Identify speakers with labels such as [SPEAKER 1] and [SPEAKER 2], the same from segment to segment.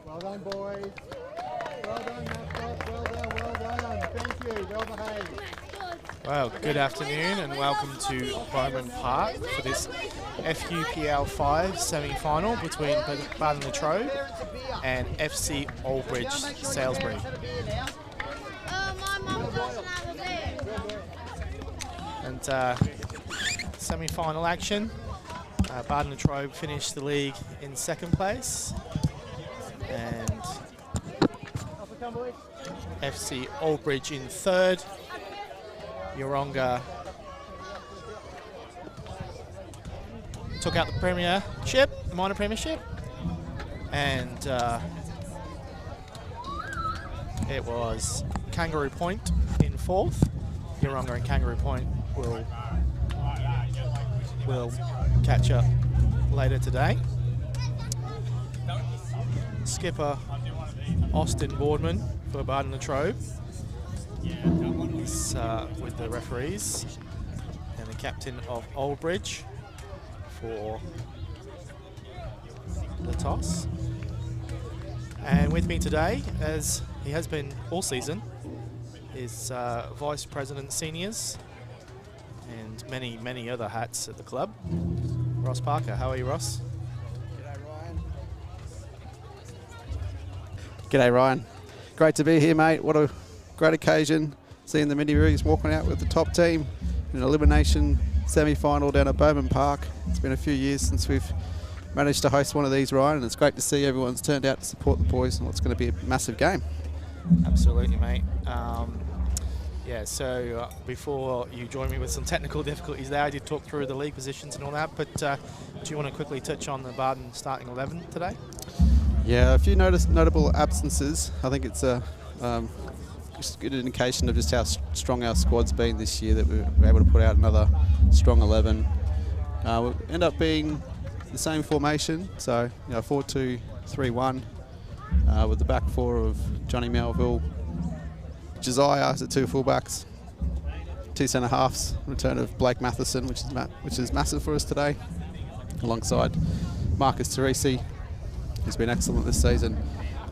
[SPEAKER 1] Well done, boys. Well done, mascots. Well done, well done. Thank you. Well behaved.
[SPEAKER 2] Well, good afternoon and welcome to Bowman Park for this FQPL5 semi-final between Bardon Latrobe and FC Aldbridge Salisbury. And semi-final action. Bardon Latrobe finished the league in second place, and FC Aldbridge in third. Yoronga took out the premiership, the minor premiership, and it was Kangaroo Point in fourth. Yoronga and Kangaroo Point will catch up later today. Skipper Austin Boardman for Bardon Latrobe is with the referees, and the captain of Aldbridge for the toss. And with me today, as he has been all season, is Vice President Seniors and many other hats at the club, Ross Parker. How are you, Ross?
[SPEAKER 3] G'day, Ryan. G'day, Ryan. Great to be here, mate. What a great occasion, seeing the Mini-Roos walking out with the top team in an elimination semi-final down at Bowman Park. It's been a few years since we've managed to host one of these, Ryan, and it's great to see everyone's turned out to support the boys in what's going to be a massive game.
[SPEAKER 2] Absolutely, mate. Yeah, so before you join me with some technical difficulties there, I did talk through the league positions and all that, but do you want to quickly touch on the Bardon starting 11 today?
[SPEAKER 3] Yeah, a few notable absences. I think it's a just a good indication of just how strong our squad's been this year, that we were able to put out another strong 11. We'll end up being the same formation, so 4-2-3-1 with the back four of Johnny Melville, Josiah as the two fullbacks, two centre halves, return of Blake Matheson, which is massive for us today, alongside Marcus Teresi, who's been excellent this season.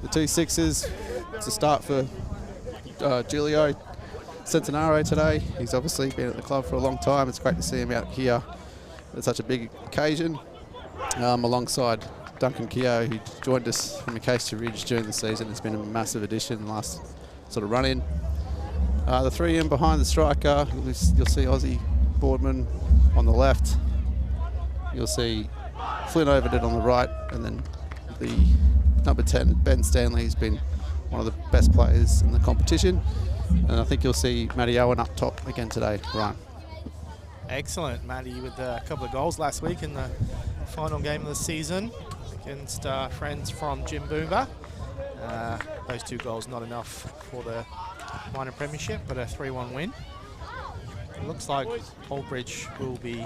[SPEAKER 3] The two sixes, it's a start for Giulio Centenaro today. He's obviously been at the club for a long time. It's great to see him out here at such a big occasion, alongside Duncan Keogh, who joined us from Acacia Ridge during the season. It's been a massive addition in the last sort of run-in. The three in behind the striker, you'll see Aussie Boardman on the left. You'll see Flynn Overton on the right, and then the number 10, Ben Stanley, has been one of the best players in the competition. And I think you'll see Matty Owen up top again today, Ryan.
[SPEAKER 2] Excellent. Matty with a couple of goals last week in the final game of the season against friends from Jim Boomba. Those two goals not enough for the minor premiership, but a 3-1 win. It looks like Aldbridge will be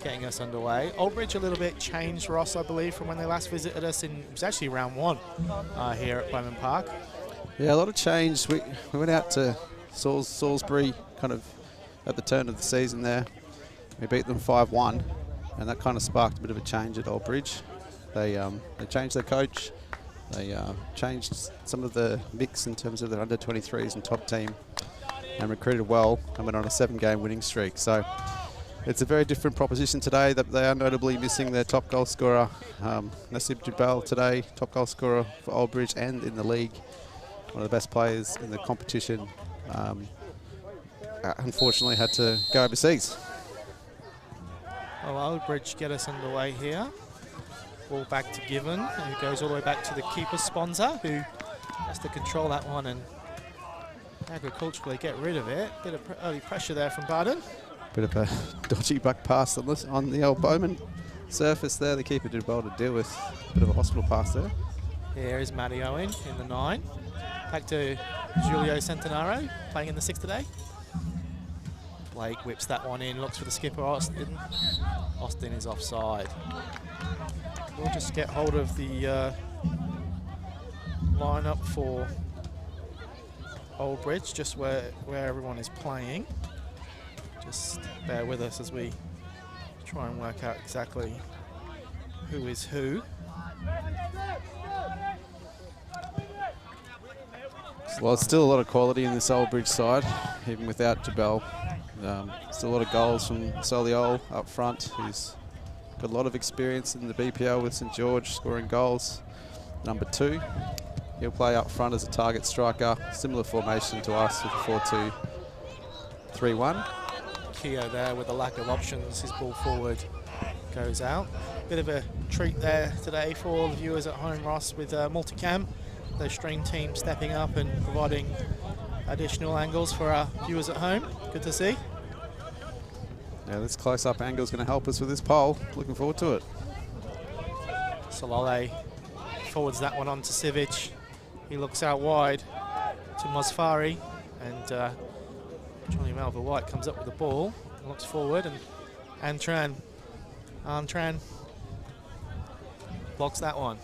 [SPEAKER 2] getting us underway. Aldbridge a little bit changed, Ross, I believe, from when they last visited us in, it was actually round one here at Bowman Park.
[SPEAKER 3] Yeah, a lot of change. We went out to Salisbury kind of at the turn of the season there. We beat them 5-1, and that kind of sparked a bit of a change at Aldbridge. They changed their coach. They changed some of the mix in terms of their under-23s and top team, and recruited well and went on a 7-game winning streak. So it's a very different proposition today. That they are notably missing their top goal scorer, Nasib Jabal today, top goal scorer for Aldbridge and in the league, one of the best players in the competition. Unfortunately had to go overseas.
[SPEAKER 2] Well, Oldbridge get us underway here. Ball back to Given, who goes all the way back to the keeper Sponser, who has to control that one and agriculturally get rid of it. Bit of early pressure there from Bardon.
[SPEAKER 3] Bit of a dodgy buck pass on the old Bowman surface there. The keeper did well to deal with. Bit of a hospital pass there.
[SPEAKER 2] Here is Matty Owen in the 9. Back to Julio Centenaro, playing in the 6 today. Blake whips that one in, looks for the skipper, Austin. Austin is offside. We'll just get hold of the lineup for Oldbridge, just where everyone is playing. Just bear with us as we try and work out exactly who is who.
[SPEAKER 3] Well, it's still a lot of quality in this Oldbridge side, even without Jabel. Still a lot of goals from Soliol up front, who's got a lot of experience in the BPL with St George, scoring goals. Number 2, he'll play up front as a target striker, similar formation to us with a 4-2-3-1.
[SPEAKER 2] Keogh there with a lack of options, his ball forward goes out. Bit of a treat there today for all the viewers at home, Ross, with multicam. The stream team stepping up and providing additional angles for our viewers at home. Good to see.
[SPEAKER 3] Yeah, this close-up angle is going to help us with this pole. Looking forward to it.
[SPEAKER 2] Solole forwards that one on to Sivic. He looks out wide to Mosfari, and Johnny Melville White comes up with the ball, looks forward, and Antran blocks that one.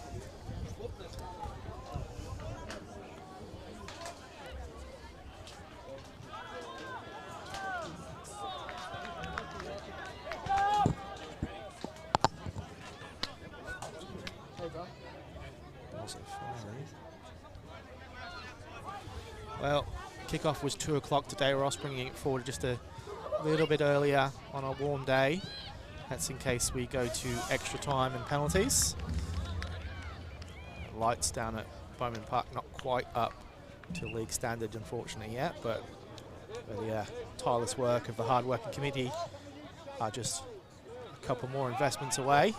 [SPEAKER 2] Well, kickoff was 2 o'clock today. Ross bringing it forward just a little bit earlier on a warm day. That's in case we go to extra time and penalties. Lights down at Bowman Park not quite up to league standard, unfortunately, yet, but the tireless work of the hard-working committee are just a couple more investments away.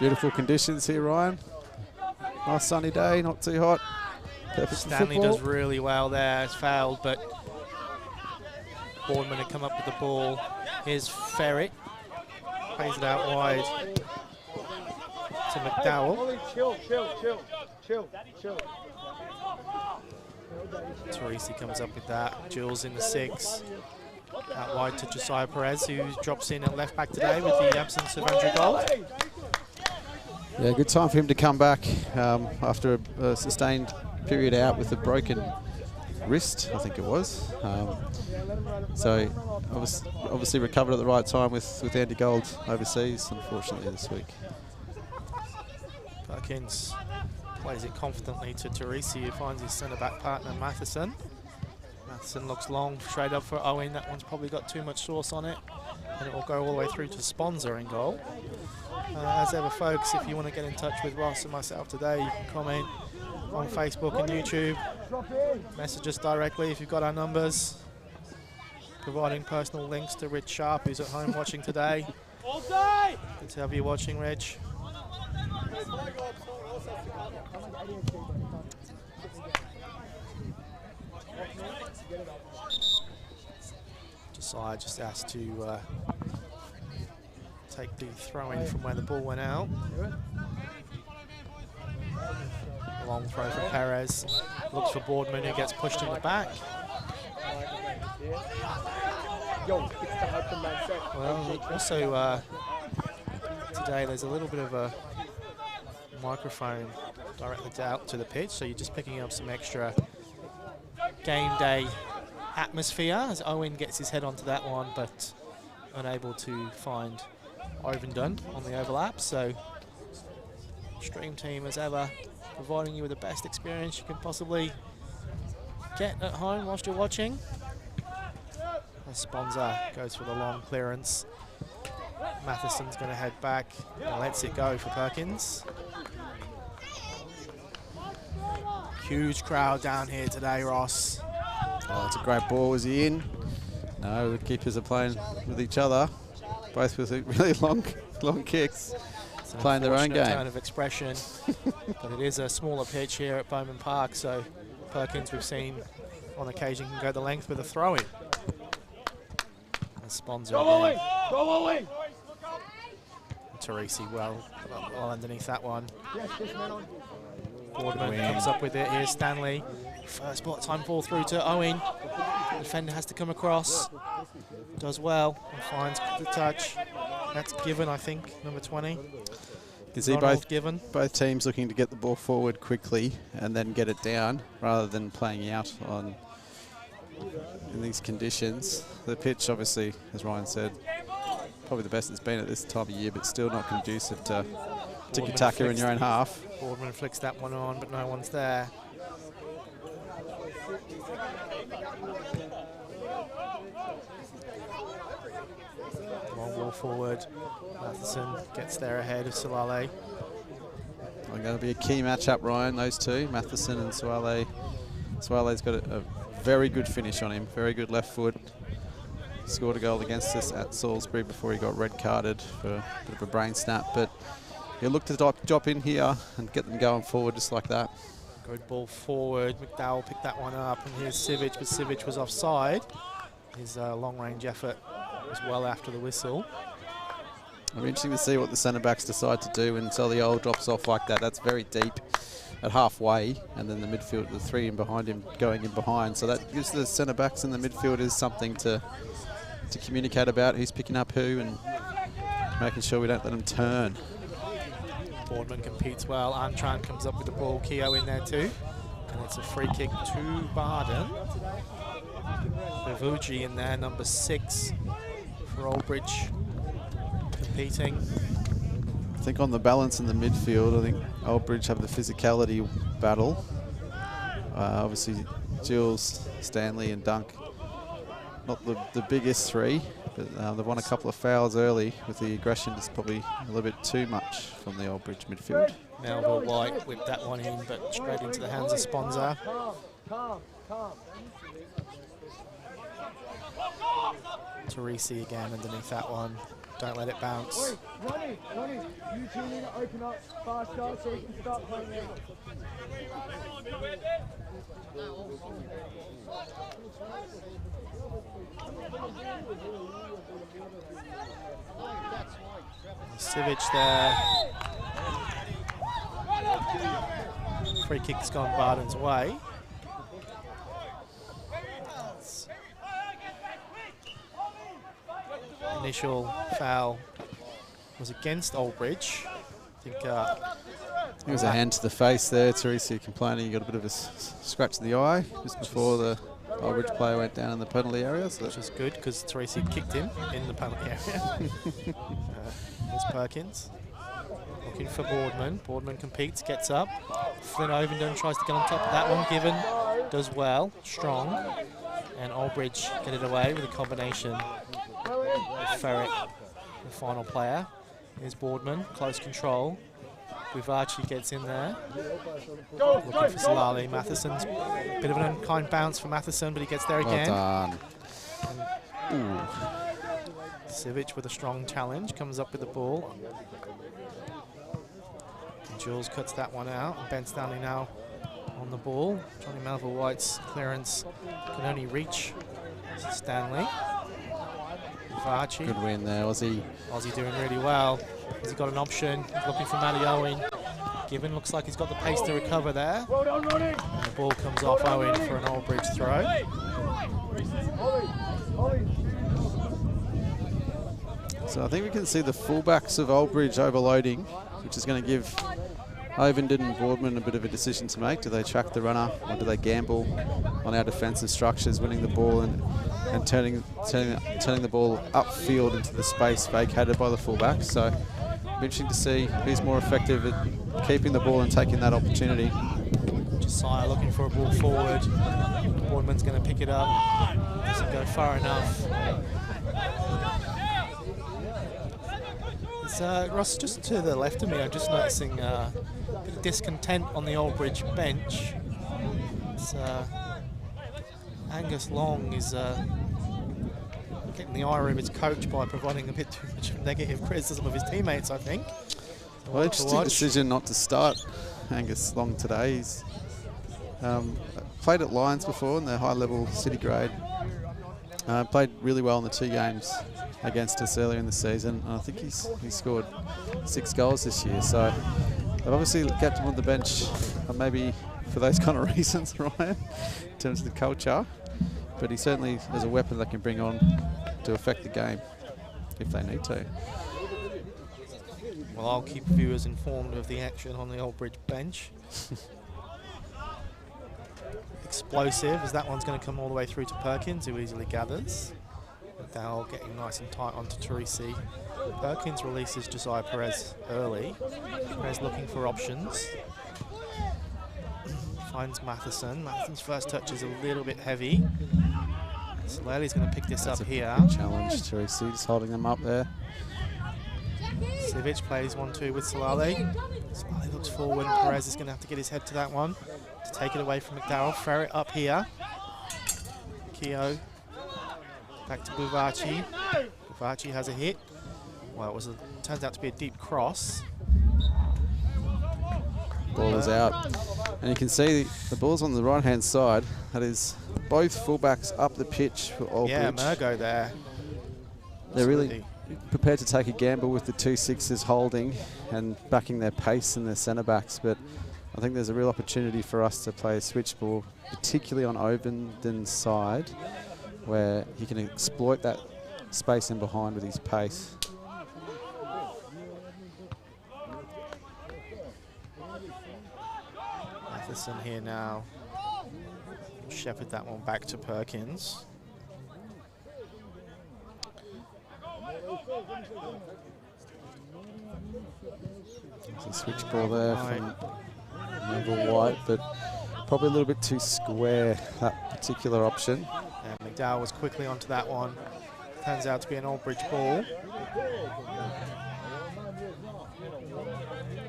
[SPEAKER 3] Beautiful conditions here, Ryan. Nice sunny day, not too hot. Perfect.
[SPEAKER 2] Stanley does really well there. It's fouled, but Boardman had come up with the ball. Here's Ferret. Plays it out wide to McDowell.
[SPEAKER 1] Chill.
[SPEAKER 2] Teresi comes up with that. Jules in the 6. Out wide to Josiah Perez, who drops in at left back today with the absence of Andrew Gold.
[SPEAKER 3] Yeah, good time for him to come back after a sustained period out with a broken wrist, I think it was. So obviously recovered at the right time with Andy Gold overseas, unfortunately, this week.
[SPEAKER 2] Perkins plays it confidently to Teresi, who finds his centre-back partner, Matheson. Matheson looks long, straight up for Owen. That one's probably got too much sauce on it, and it will go all the way through to Sponser in goal. As ever, folks, if you want to get in touch with Ross and myself today, you can comment on Facebook and YouTube. Message us directly if you've got our numbers. Providing personal links to Rich Sharp, who's at home watching today. Good to have you watching, Rich. Josiah just asked to take the throw-in from where the ball went out. Long throw for Perez. Looks for Boardman, who gets pushed in the back. Well, also today there's a little bit of a microphone directly out to the pitch, so you're just picking up some extra game day atmosphere as Owen gets his head onto that one, but unable to find Ovenden on the overlap. So stream team, as ever, providing you with the best experience you can possibly get at home whilst you're watching. As Sponser goes for the long clearance. Matheson's going to head back and lets it go for Perkins. Huge crowd down here today, Ross.
[SPEAKER 3] Oh, it's a great ball. Was he in? No, the keepers are playing with each other, both with really long kicks, playing their own game.
[SPEAKER 2] Turn of expression, but it is a smaller pitch here at Bowman Park, so Perkins, we've seen on occasion, can go the length with a throw-in. And Sponser again.
[SPEAKER 1] Go away!
[SPEAKER 2] Teresi well underneath that one. Boardman comes up with it. Here's Stanley. First block time ball through to Owen. The defender has to come across. Does well and finds the touch. That's Given, I think, number 20.
[SPEAKER 3] You can see both teams looking to get the ball forward quickly and then get it down rather than playing out in these conditions. The pitch, obviously, as Ryan said, probably the best it's been at this time of year, but still not conducive to tiki-taka in your own half.
[SPEAKER 2] Boardman flicks that one on, but no one's there. Long ball forward. Matheson gets there ahead of Salale.
[SPEAKER 3] I think that'll be a key matchup, Ryan, those two, Matheson and Suale. Suale's got a very good finish on him, very good left foot. Scored a goal against us at Salisbury before he got red carded for a bit of a brain snap, but he'll look to drop in here and get them going forward just like that.
[SPEAKER 2] Good ball forward. McDowell picked that one up, and here's Sivic, but Sivic was offside. His long-range effort was well after the whistle.
[SPEAKER 3] It'll be interesting to see what the centre-backs decide to do when Soliol drops off like that. That's very deep at halfway, and then the midfield, the three in behind him going in behind. So that gives the centre-backs and the midfielders something to communicate about who's picking up who and making sure we don't let them turn.
[SPEAKER 2] Boardman competes well. Antran comes up with the ball. Keogh in there too. And it's a free kick to Bardon. Bevuji in there, number 6 for Oldbridge competing.
[SPEAKER 3] I think on the balance in the midfield, I think Oldbridge have the physicality battle. Obviously, Jules, Stanley and Dunk, not the biggest three, but they've won a couple of fouls early with the aggression. Just probably a little bit too much from the Oldbridge midfield.
[SPEAKER 2] Melville White whipped that one in, but straight into the hands of Sponser. Teresi again underneath that one. Don't let it bounce.
[SPEAKER 1] Ronnie, you two need to open up faster so we can start playing out.
[SPEAKER 2] Sivic there. Free kick's gone Bardon's way. Initial foul was against Oldbridge. I think
[SPEAKER 3] it was a hand to the face there. Teresi complaining he got a bit of a scratch in the eye just before the Oldbridge player went down in the penalty area. So
[SPEAKER 2] which is good because Teresi kicked him in the penalty area. Here's Perkins. Looking for Boardman. Boardman competes, gets up. Flynn Ovenden tries to get on top of that one. Given does well, strong. And Oldbridge get it away with a combination with Ferrick, the final player. Here's Boardman, close control. Buvachi gets in there. Looking for Salali. Matheson's bit of an unkind bounce for Matheson, but he gets there again.
[SPEAKER 3] Well done.
[SPEAKER 2] Sivic with a strong challenge, comes up with the ball. And Jules cuts that one out. And Ben Stanley now on the ball. Johnny Melville White's clearance can only reach Stanley. Buvachi.
[SPEAKER 3] Good win there, Aussie.
[SPEAKER 2] Aussie doing really well. He's got an option. He's looking for Matty Owen. Given looks like he's got the pace to recover there.
[SPEAKER 1] Well done, Ronnie.
[SPEAKER 2] And the ball comes off Owen for an Oldbridge throw.
[SPEAKER 3] So I think we can see the fullbacks of Oldbridge overloading, which is going to give Ovenden and Boardman a bit of a decision to make. Do they track the runner, or do they gamble on our defensive structures, winning the ball and turning the ball upfield into the space vacated by the fullbacks? So it'll be interesting to see who's more effective at keeping the ball and taking that opportunity.
[SPEAKER 2] Josiah looking for a ball forward. Boardman's going to pick it up. Doesn't go far enough. Ross, just to the left of me, I'm just noticing a bit of discontent on the Oldbridge bench. It's, Angus Long is getting the ire of his coach by providing a bit too much of negative criticism of his teammates, I think.
[SPEAKER 3] Well, interesting decision not to start Angus Long today. He's played at Lions before in the high-level city grade. Played really well in the 2 games against us earlier in the season. And I think he scored 6 goals this year. So they've obviously kept him on the bench, maybe for those kind of reasons, Ryan, in terms of the culture. But he certainly is a weapon they can bring on to affect the game if they need to.
[SPEAKER 2] Well, I'll keep viewers informed of the action on the Old Bridge bench. Explosive, as that one's going to come all the way through to Perkins, who easily gathers. McDowell getting nice and tight onto Teresi. Perkins releases Josiah Perez early. Perez looking for options. Finds Matheson. Matheson's first touch is a little bit heavy. Solale's going to pick this up here.
[SPEAKER 3] Challenge, Teresi just holding them up there.
[SPEAKER 2] Sivic plays 1-2 with Salale. Salale looks forward, and Perez is going to have to get his head to that one to take it away from McDowell. Ferret up here. Keogh back to Buvachi. Buvachi has a hit. Well, it turns out to be a deep cross.
[SPEAKER 3] Ball is out. And you can see the ball's on the right-hand side. That is both fullbacks up the pitch for Old Bridge.
[SPEAKER 2] Yeah, Murgo there.
[SPEAKER 3] They're really prepared to take a gamble with the 2-6s holding and backing their pace and their centre-backs. But I think there's a real opportunity for us to play a switch ball, particularly on Obenden's side, where he can exploit that space in behind with his pace.
[SPEAKER 2] Matheson here now. Shepherd that one back to Perkins.
[SPEAKER 3] There's a switch ball there from Neville White, but probably a little bit too square, that particular option.
[SPEAKER 2] And McDowell was quickly onto that one. Turns out to be an Old Bridge ball.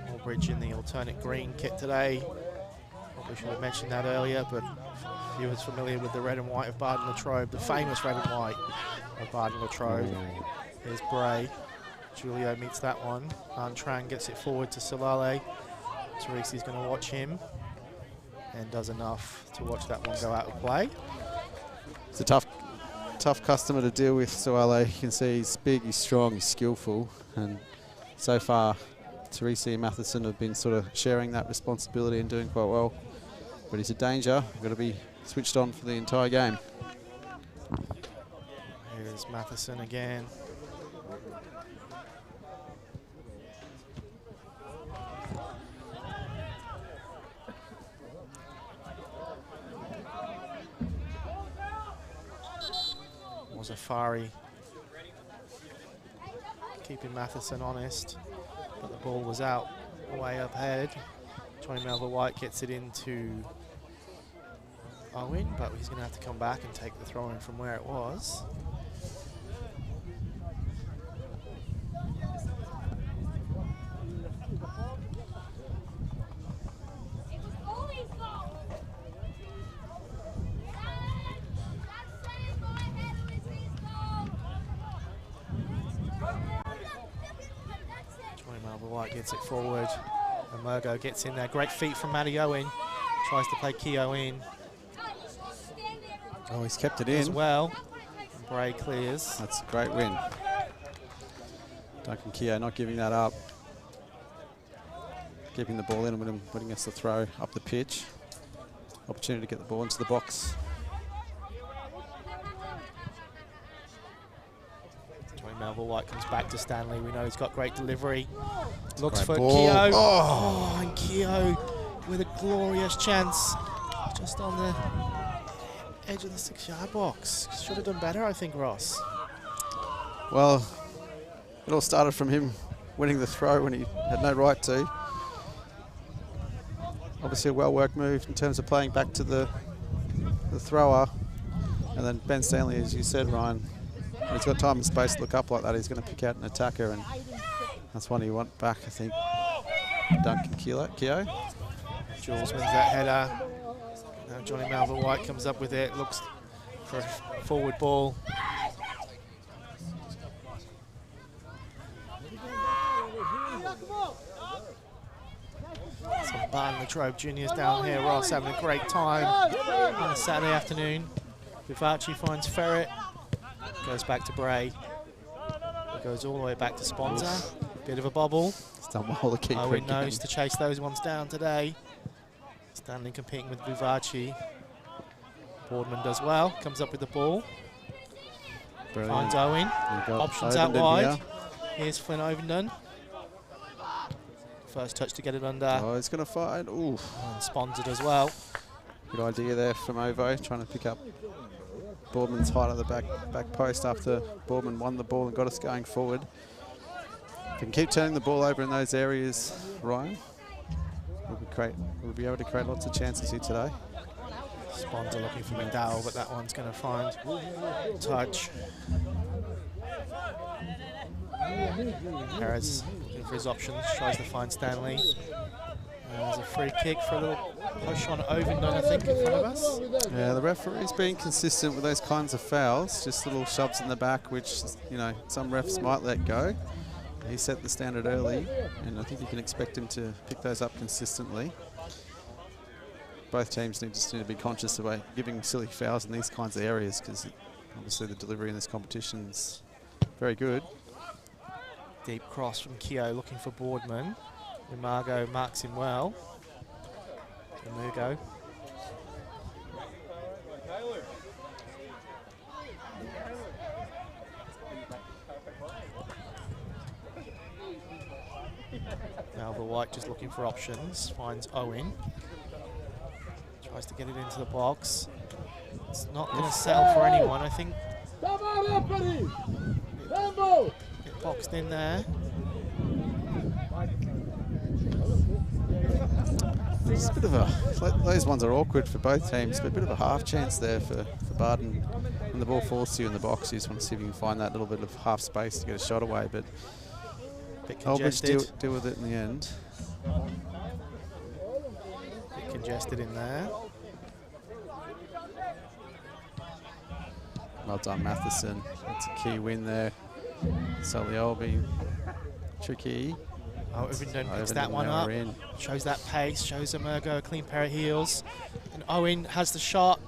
[SPEAKER 2] Old Bridge in the alternate green kit today. Probably should have mentioned that earlier, but viewers familiar with the red and white of Bardon Latrobe, the famous red and white of Bardon Latrobe. Here's Bray. Julio meets that one. Tran gets it forward to Salale. Teresi's going to watch him and does enough to watch that one go out of play.
[SPEAKER 3] It's a tough customer to deal with, Salale. You can see he's big, he's strong, he's skillful, and so far Teresi and Matheson have been sort of sharing that responsibility and doing quite well. But he's a danger. We've got to be switched on for the entire game.
[SPEAKER 2] Here's Matheson again. Zafari keeping Matheson honest, but the ball was out way up ahead. Johnny Melville White gets it into Owen, but he's going to have to come back and take the throw in from where it was. Gets it forward, and Murgo gets in there. Great feet from Matty Owen. Tries to play Keogh in.
[SPEAKER 3] Oh, he's kept it in
[SPEAKER 2] as well. And Bray clears.
[SPEAKER 3] That's a great win. Duncan Keogh not giving that up. Keeping the ball in and winning us the throw up the pitch. Opportunity to get the ball into the box.
[SPEAKER 2] Melville White comes back to Stanley. We know he's got great delivery. Looks for
[SPEAKER 3] ball.
[SPEAKER 2] Keogh.
[SPEAKER 3] Oh,
[SPEAKER 2] and Keogh with a glorious chance. Just on the edge of the 6-yard box. Should have done better, I think, Ross.
[SPEAKER 3] Well, it all started from him winning the throw when he had no right to. Obviously a well-worked move in terms of playing back to the thrower. And then Ben Stanley, as you said, Ryan, when he's got time and space to look up like that, he's going to pick out an attacker, and that's one you want back, I think. Duncan Keogh.
[SPEAKER 2] Jules wins that header. Now Johnny Melville White comes up with it, looks for a forward ball. Bardon Latrobe Juniors down here. Ross having a great time on a Saturday afternoon. Vivace finds Ferret, goes back to Bray. It goes all the way back to Sponza. Bit of a bobble.
[SPEAKER 3] It's done well to keep
[SPEAKER 2] Owen knows to chase those ones down today. Stanley competing with Vivace. Boardman does well, comes up with the ball.
[SPEAKER 3] Brilliant.
[SPEAKER 2] Finds Owen. Options out wide. Here's Flynn Ovenden. First touch to get it under.
[SPEAKER 3] Oh, he's going to find. Ooh.
[SPEAKER 2] And Sponsored as well.
[SPEAKER 3] Good idea there from Ovo, trying to pick up Boardman's height at the back post after Boardman won the ball and got us going forward. If we can keep turning the ball over in those areas, Ryan, we'll be able to create lots of chances here today.
[SPEAKER 2] Sponsored looking for McDowell, but that one's going to find touch. Perez looking for his options, tries to find Stanley. There's a free kick for a little push on Ovenden, I think, in front of us.
[SPEAKER 3] Yeah, the referee's being consistent with those kinds of fouls, just little shoves in the back, which, you know, some refs might let go. He set the standard early, and I think you can expect him to pick those up consistently. Both teams need to be conscious about giving silly fouls in these kinds of areas, because obviously the delivery in this competition's very good.
[SPEAKER 2] Deep cross from Keogh looking for Boardman. Imago marks him well. Imago. Malva White just looking for options, finds Owen. Tries to get it into the box. It's not going to settle for anyone, I think. Get boxed in there.
[SPEAKER 3] It's a bit of a, those ones are awkward for both teams, but a bit of a half chance there for Bardon. When the ball falls to you in the box, you just want to see if you can find that little bit of half space to get a shot away, but Albridge deal with it in the end.
[SPEAKER 2] Bit congested in there.
[SPEAKER 3] Well done, Matheson. That's a key win there. Solihull being tricky.
[SPEAKER 2] Oh, Ovenden picks that one up. Shows that pace, shows Emergo a clean pair of heels. And Owen has the shot.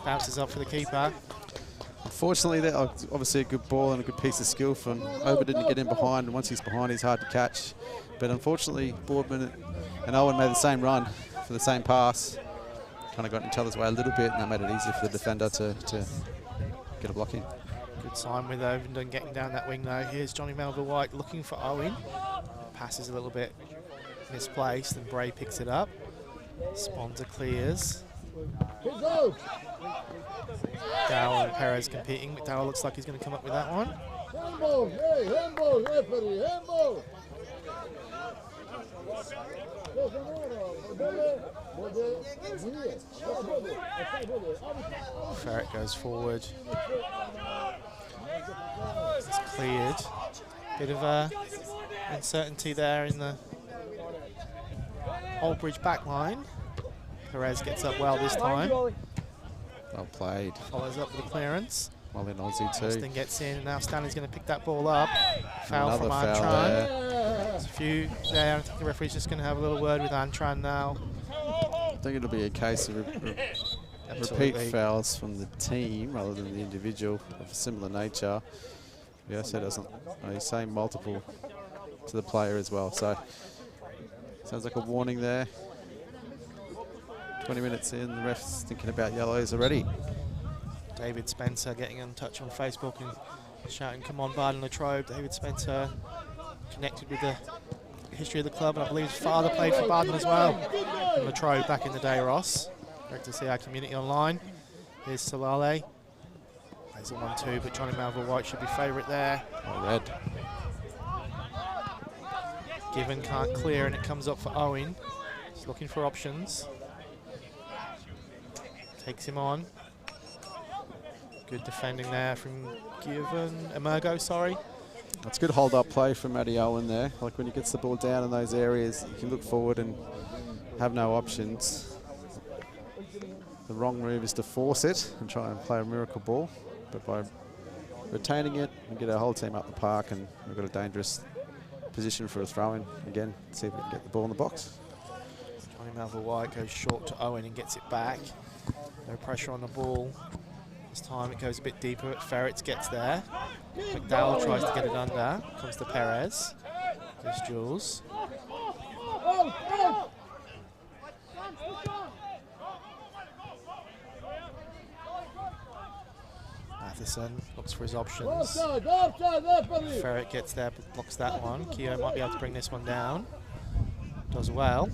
[SPEAKER 2] Bounces up for the keeper.
[SPEAKER 3] Unfortunately, that obviously a good ball and a good piece of skill from Over. Didn't get in behind, and once he's behind, he's hard to catch. But unfortunately, Boardman and Owen made the same run for the same pass. Kind of got in each other's way a little bit, and that made it easier for the defender to get a block in.
[SPEAKER 2] Good sign with Ovenden getting down that wing though. Here's Johnny Melville White looking for Owen. Passes a little bit misplaced, and Bray picks it up. Sponza clears. McDowell and Perez competing. McDowell looks like he's going to come up with that one. Ferret goes forward. It's cleared. Bit of uncertainty there in the Aldbridge back line. Perez gets up well this time.
[SPEAKER 3] Well played.
[SPEAKER 2] Follows up with a clearance.
[SPEAKER 3] Well in Aussie too.
[SPEAKER 2] Austin gets in, and now Stanley's going to pick that ball up. Foul
[SPEAKER 3] Another
[SPEAKER 2] from
[SPEAKER 3] foul
[SPEAKER 2] Antran.
[SPEAKER 3] there.
[SPEAKER 2] There's a few there. I think the referee's just going to have a little word with Antran now.
[SPEAKER 3] I think it'll be a case of repeat fouls from the team rather than the individual of a similar nature. He also doesn't, he's saying multiple to the player as well. So sounds like a warning there. 20 minutes in, the ref's thinking about yellows already.
[SPEAKER 2] David Spencer getting in touch on Facebook and shouting, "Come on, Bardon Latrobe." David Spencer connected with the history of the club, and I believe his father played for Bardon as well. And Latrobe back in the day, Ross. Great to see our community online. Here's Salale. Plays a 1-2, but Johnny Melville White should be favourite there.
[SPEAKER 3] Oh, red.
[SPEAKER 2] Given can't clear, and it comes up for Owen. He's looking for options. Takes him on. Good defending there from Emergo, sorry.
[SPEAKER 3] That's good hold-up play from Matty Owen there. Like when he gets the ball down in those areas, you can look forward and have no options. The wrong move is to force it and try and play a miracle ball. But by retaining it, we get our whole team up the park, and we've got a dangerous position for a throw-in. Again, see if we can get the ball in the box.
[SPEAKER 2] Johnny Melville-White goes short to Owen and gets it back. No pressure on the ball. This time it goes a bit deeper, but Ferrets gets there. McDowell tries to get it under. Comes to Perez. There's Jules. Matheson looks for his options. Ferret gets there, but blocks that one. Keogh might be able to bring this one down. Does well.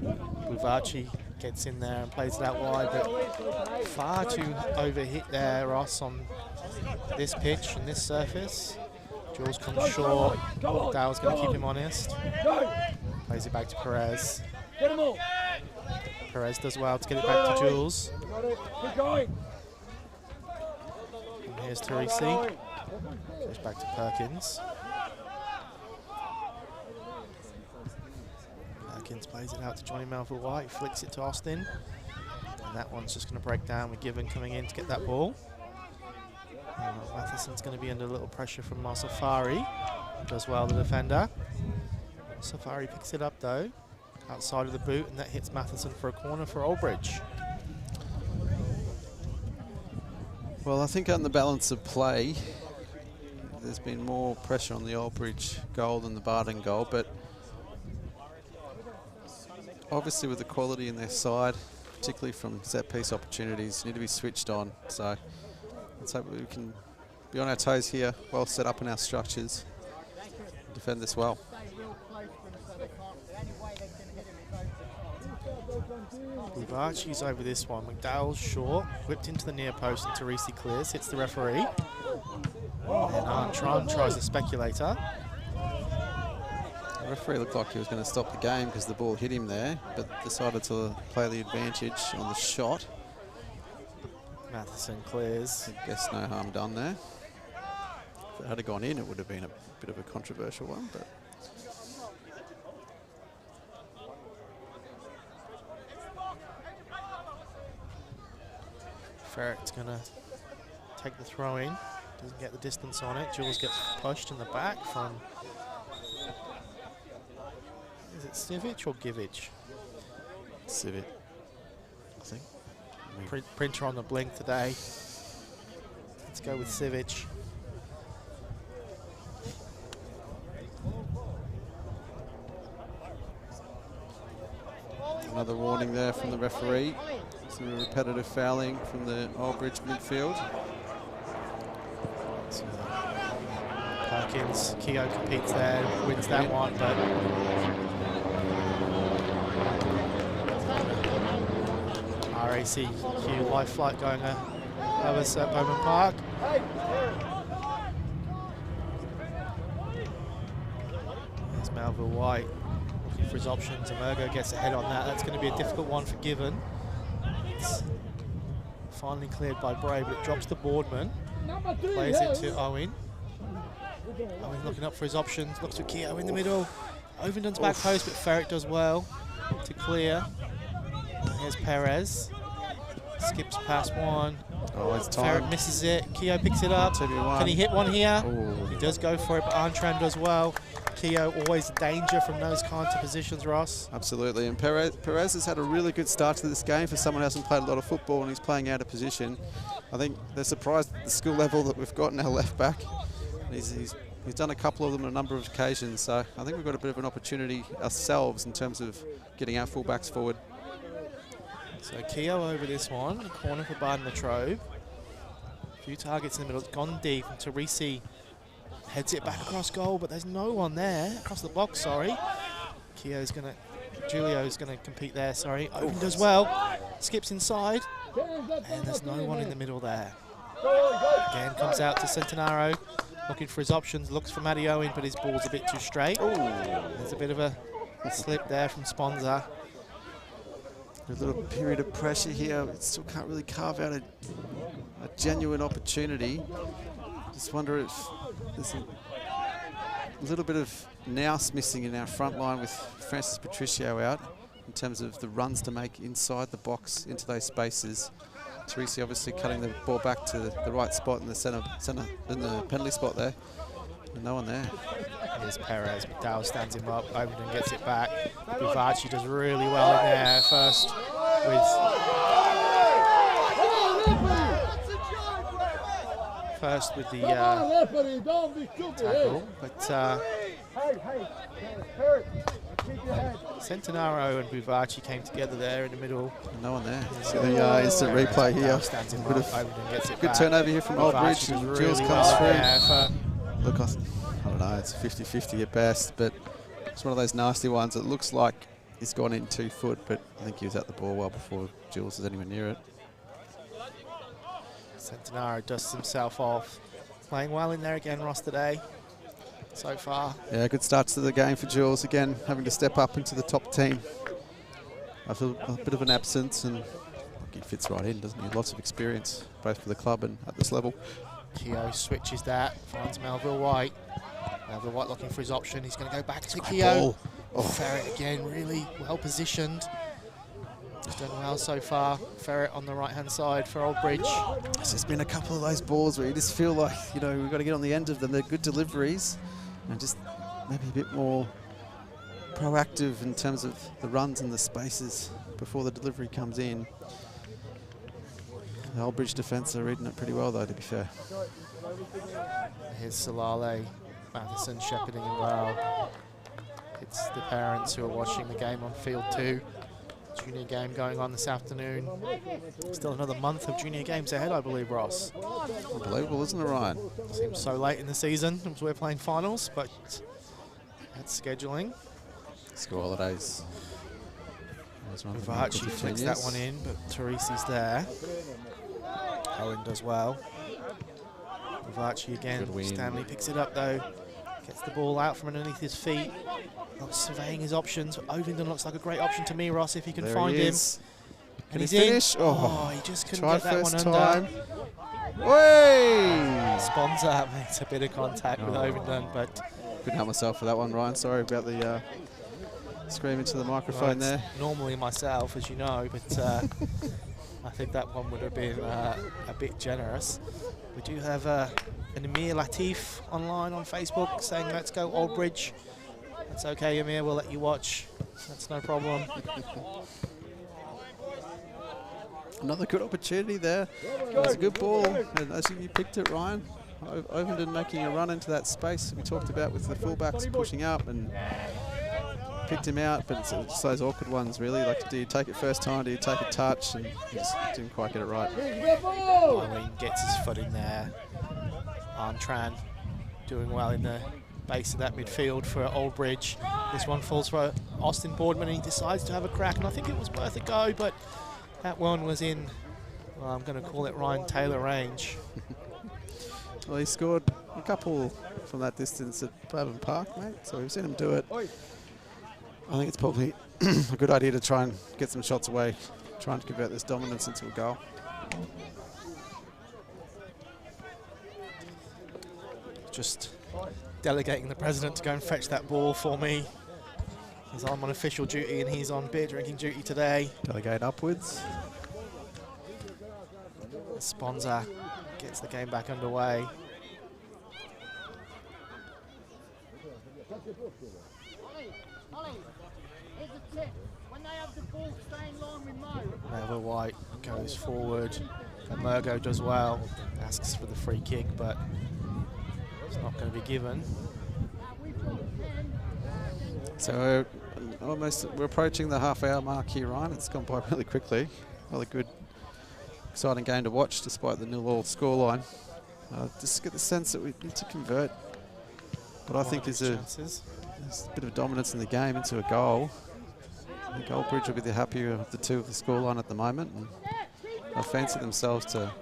[SPEAKER 2] Buvachi gets in there and plays it out wide, but far too overhit there, Ross, on this pitch and this surface. Jules comes short. Dale's going to keep him honest. Plays it back to Perez. Perez does well to get it back to Jules. And here's Teresi. Goes back to Perkins. Perkins plays it out to Johnny Melville-White, flicks it to Austin. And that one's just going to break down with Given coming in to get that ball. Matheson's going to be under a little pressure from Safari. Does well, the defender. Safari picks it up though, outside of the boot, and that hits Matheson for a corner for Aldbridge.
[SPEAKER 3] Well, I think on the balance of play, there's been more pressure on the Aldbridge goal than the Bardon goal, but obviously with the quality in their side, particularly from set piece opportunities, need to be switched on. So let's hope we can be on our toes here, well set up in our structures, and defend this well.
[SPEAKER 2] Buvachi's over this one. McDowell's short, whipped into the near post, and Teresi clears, hits the referee. And Armstrong tries the speculator.
[SPEAKER 3] The referee looked like he was going to stop the game because the ball hit him there, but decided to play the advantage on the shot.
[SPEAKER 2] Matheson clears.
[SPEAKER 3] I guess no harm done there. If it had gone in, it would have been a bit of a controversial one, but
[SPEAKER 2] Ferret's going to take the throw in. Doesn't get the distance on it. Jules gets pushed in the back from, is it Civic or Givich?
[SPEAKER 3] Civic, I think.
[SPEAKER 2] Printer on the blink today. Let's go with Civic.
[SPEAKER 3] Another warning there from the referee. Some repetitive fouling from the Aldbridge midfield.
[SPEAKER 2] Perkins, Keogh competes there, wins that one, but RACQ life flight going over St. Bowman Park. There's Melville-White looking for his options. Emergo gets ahead on that. That's going to be a difficult one for Given. It's finally cleared by Bray, but it drops to Boardman. Plays it to Owen. Owen looking up for his options. Looks for Keogh in the middle. Ovendon's back post, but Ferret does well to clear. And here's Perez. Skips past one.
[SPEAKER 3] Oh, it's time.
[SPEAKER 2] Ferret misses it. Keogh picks it up. Can he hit one here?
[SPEAKER 3] Ooh.
[SPEAKER 2] He does go for it, but Arntram does well. Keogh always danger from those kinds of positions, Ross.
[SPEAKER 3] Absolutely, and Perez has had a really good start to this game for someone who hasn't played a lot of football and he's playing out of position. I think they're surprised at the skill level that we've got in our left back. He's done a couple of them on a number of occasions, so I think we've got a bit of an opportunity ourselves in terms of getting our fullbacks forward.
[SPEAKER 2] So Keogh over this one, corner for Bardon Latrobe. A few targets in the middle, it's gone deep, and Teresi heads it back across goal, but there's no one there, across the box, sorry. Julio's gonna compete there, sorry. Owen does well, skips inside, and there's no one in the middle there. Again, comes out to Centenaro, looking for his options, looks for Matty Owen, but his ball's a bit too straight. There's a bit of a slip there from Sponza.
[SPEAKER 3] A little period of pressure here, but still can't really carve out a genuine opportunity. Just wonder if there's a little bit of nous missing in our front line with Francis Patricio out in terms of the runs to make inside the box into those spaces. Teresi obviously cutting the ball back to the right spot in the centre in the penalty spot there. And no one there.
[SPEAKER 2] Here's Perez. McDowell stands him up. Overton gets it back. Buvaci does really well in there first with the tackle, but Centenaro and Buvaci came together there in the middle.
[SPEAKER 3] No one there. So the instant replay here. Good turnover here from Old Bridge, and Jules comes through. Look, I don't know, it's 50-50 at best, but it's one of those nasty ones. It looks like he's gone in 2 foot, but I think he was at the ball well before Jules is anywhere near it.
[SPEAKER 2] Centenaro dusts himself off. Playing well in there again, Ross, today, so far.
[SPEAKER 3] Yeah, good starts to the game for Jules. Again, having to step up into the top team after a bit of an absence, and he fits right in, doesn't he? Lots of experience, both for the club and at this level.
[SPEAKER 2] Keogh switches that, finds Melville White. Melville White looking for his option. He's going to go back to Keogh. Oh. Ferret again, really well positioned. He's done well so far. Ferret on the right-hand side for Old Bridge.
[SPEAKER 3] There's just been a couple of those balls where you just feel like, you know, we've got to get on the end of them. They're good deliveries, and just maybe a bit more proactive in terms of the runs and the spaces before the delivery comes in. The Old Bridge defence are reading it pretty well, though, to be fair.
[SPEAKER 2] Here's Salale, Matheson shepherding him well. It's the parents who are watching the game on field 2. Junior game going on this afternoon. Still another month of junior games ahead, I believe, Ross.
[SPEAKER 3] Unbelievable, isn't it, Ryan?
[SPEAKER 2] Seems so late in the season as we're playing finals, but that's scheduling.
[SPEAKER 3] School holidays.
[SPEAKER 2] Buvaci flicks that one in, but Teresi's there. Owen does well. Buvaci again. Stanley picks it up though. Gets the ball out from underneath his feet. Not surveying his options. Ovington looks like a great option to me, Ross, if he can find him.
[SPEAKER 3] Can he finish?
[SPEAKER 2] Oh, he just couldn't get that one under.
[SPEAKER 3] Way!
[SPEAKER 2] Sponza makes a bit of contact with Ovington, but
[SPEAKER 3] couldn't help myself for that one, Ryan. Sorry about the scream into the microphone there.
[SPEAKER 2] Normally myself, as you know, but I think that one would have been a bit generous. We do have an Amir Latif online on Facebook saying, let's go Old Bridge. That's okay, Amir, we'll let you watch. That's no problem.
[SPEAKER 3] Another good opportunity there. That's a good ball. And as you picked it, Ryan. Ovington making a run into that space we talked about with the fullbacks pushing up, and picked him out, but it's those awkward ones really. Like, do you take it first time, do you take a touch, and he just didn't quite get it right.
[SPEAKER 2] Eileen gets his foot in there. Arntran doing well in the base of that midfield for Old Bridge. This one falls for Austin Boardman, and he decides to have a crack, and I think it was worth a go, but that one was in, well, I'm going to call it Ryan Taylor range.
[SPEAKER 3] Well, he scored a couple from that distance at Bardon Park, mate, so we've seen him do it. I think it's probably a good idea to try and get some shots away, trying to convert this dominance into a goal.
[SPEAKER 2] Just delegating the president to go and fetch that ball for me. As I'm on official duty and he's on beer drinking duty today.
[SPEAKER 3] Delegate upwards.
[SPEAKER 2] Sponza gets the game back underway. Melville White goes forward, and Murgo does well, asks for the free kick, but it's not going to be given.
[SPEAKER 3] So we're approaching the half-hour mark here, Ryan. It's gone by really quickly. Really good, exciting game to watch, despite the 0-0 scoreline. Just get the sense that we need to convert. But I think there's a bit of dominance in the game into a goal. I think Old Bridge will be the happier of the two of the scoreline at the moment, and they'll fancy themselves to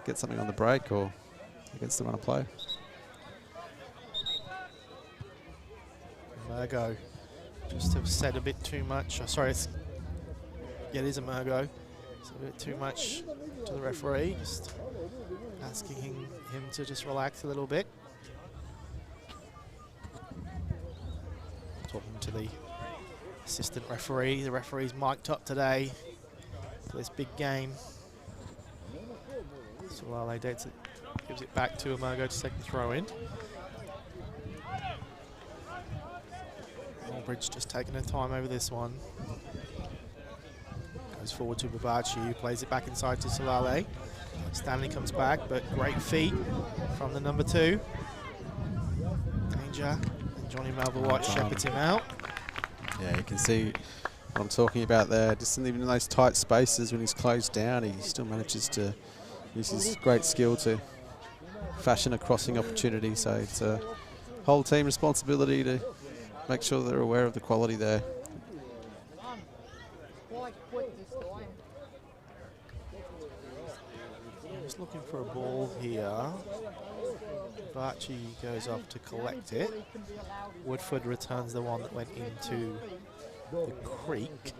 [SPEAKER 3] get something on the break or against the run of play.
[SPEAKER 2] Murgo just have said a bit too much. Oh, sorry, yeah, it is a Murgo. It's a bit too much to the referee, just asking him to just relax a little bit. Talking to the assistant referee. The referee's mic'd up today for this big game. So while they gives it back to Murgo to take the throw in. Aldridge just taking her time over this one. Goes forward to Babachi, who plays it back inside to Salale. Stanley comes back, but great feet from the number 2. Danger, and Johnny Melville White shepherds him out.
[SPEAKER 3] Yeah, you can see what I'm talking about there. Just even in those tight spaces when he's closed down, he still manages to use his great skill to fashion a crossing opportunity. So it's a whole team responsibility to make sure they're aware of the quality there.
[SPEAKER 2] Just looking for a ball here. Bachi goes off to collect it. Woodford returns the one that went into the creek.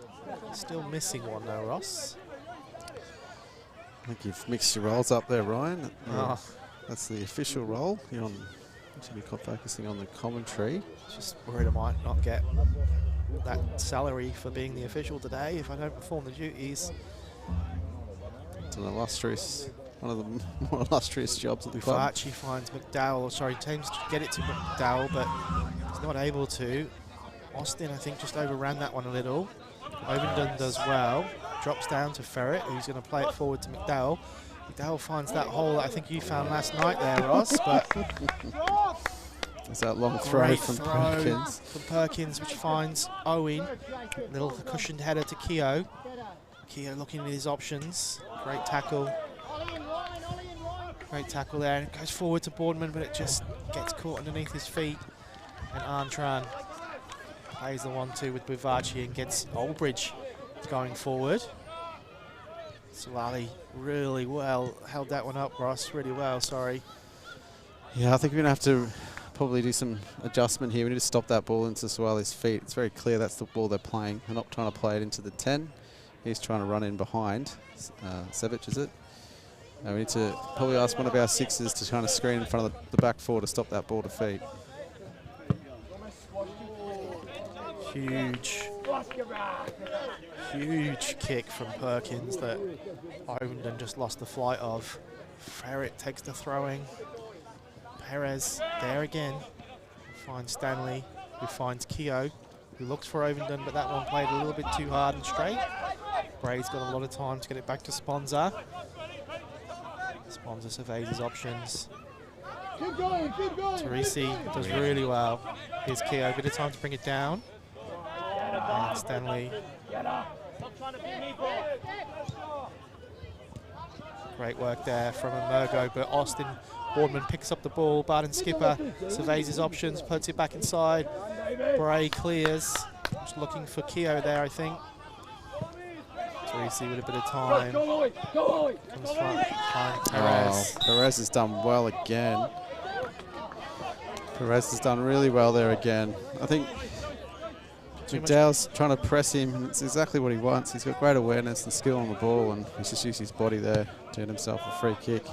[SPEAKER 2] Still missing one though, Ross.
[SPEAKER 3] I think you've mixed your roles up there, Ryan.
[SPEAKER 2] Oh.
[SPEAKER 3] That's the official role. You're on, should be focusing on the commentary.
[SPEAKER 2] Just worried I might not get that salary for being the official today if I don't perform the duties.
[SPEAKER 3] It's an illustrious, one of the more illustrious jobs at the club.
[SPEAKER 2] Bufachi finds McDowell, sorry, Thames to get it to McDowell, but he's not able to. Austin, I think, just overran that one a little. Ovenden does well. Drops down to Ferret, who's going to play it forward to McDowell. McDowell finds that hole that I think you found last night there, Ross. But
[SPEAKER 3] there's that long throw from Perkins.
[SPEAKER 2] From Perkins, which finds Owen. Little cushioned header to Keogh. Keogh looking at his options. Great tackle. Great tackle there. And it goes forward to Boardman, but it just gets caught underneath his feet. And Arntran plays the 1-2 with Buvachi and gets Aldridge going forward. Salali really well held that one up, Ross, really well, sorry.
[SPEAKER 3] Yeah, I think we're going to have to probably do some adjustment here. We need to stop that ball into Suwali's feet. It's very clear that's the ball they're playing. They're not trying to play it into the 10. He's trying to run in behind. Sevic, is it? We need to probably ask one of our 6s to kind of screen in front of the back 4 to stop that ball to feet.
[SPEAKER 2] Huge kick from Perkins that Ovenden just lost the flight of. Ferret takes the throwing. Perez there again. Finds Stanley, who finds Keogh, who looks for Ovenden, but that one played a little bit too hard and straight. Bray's got a lot of time to get it back to Sponza. Sponza surveys his options.
[SPEAKER 1] Keep going, keep going.
[SPEAKER 2] Teresi does really well. Here's Keogh, a bit of time to bring it down. And Stanley. Great work there from Emergo, but Austin Boardman picks up the ball. Bardon Skipper surveys his options, puts it back inside. Bray clears. Just looking for Keogh there, I think. Teresi with a bit of time. Comes front, Perez.
[SPEAKER 3] Perez has done well again. Perez has done really well there again. I think McDowell's trying to press him, and it's exactly what he wants. He's got great awareness and skill on the ball, and he's just used his body there to earn himself a free kick.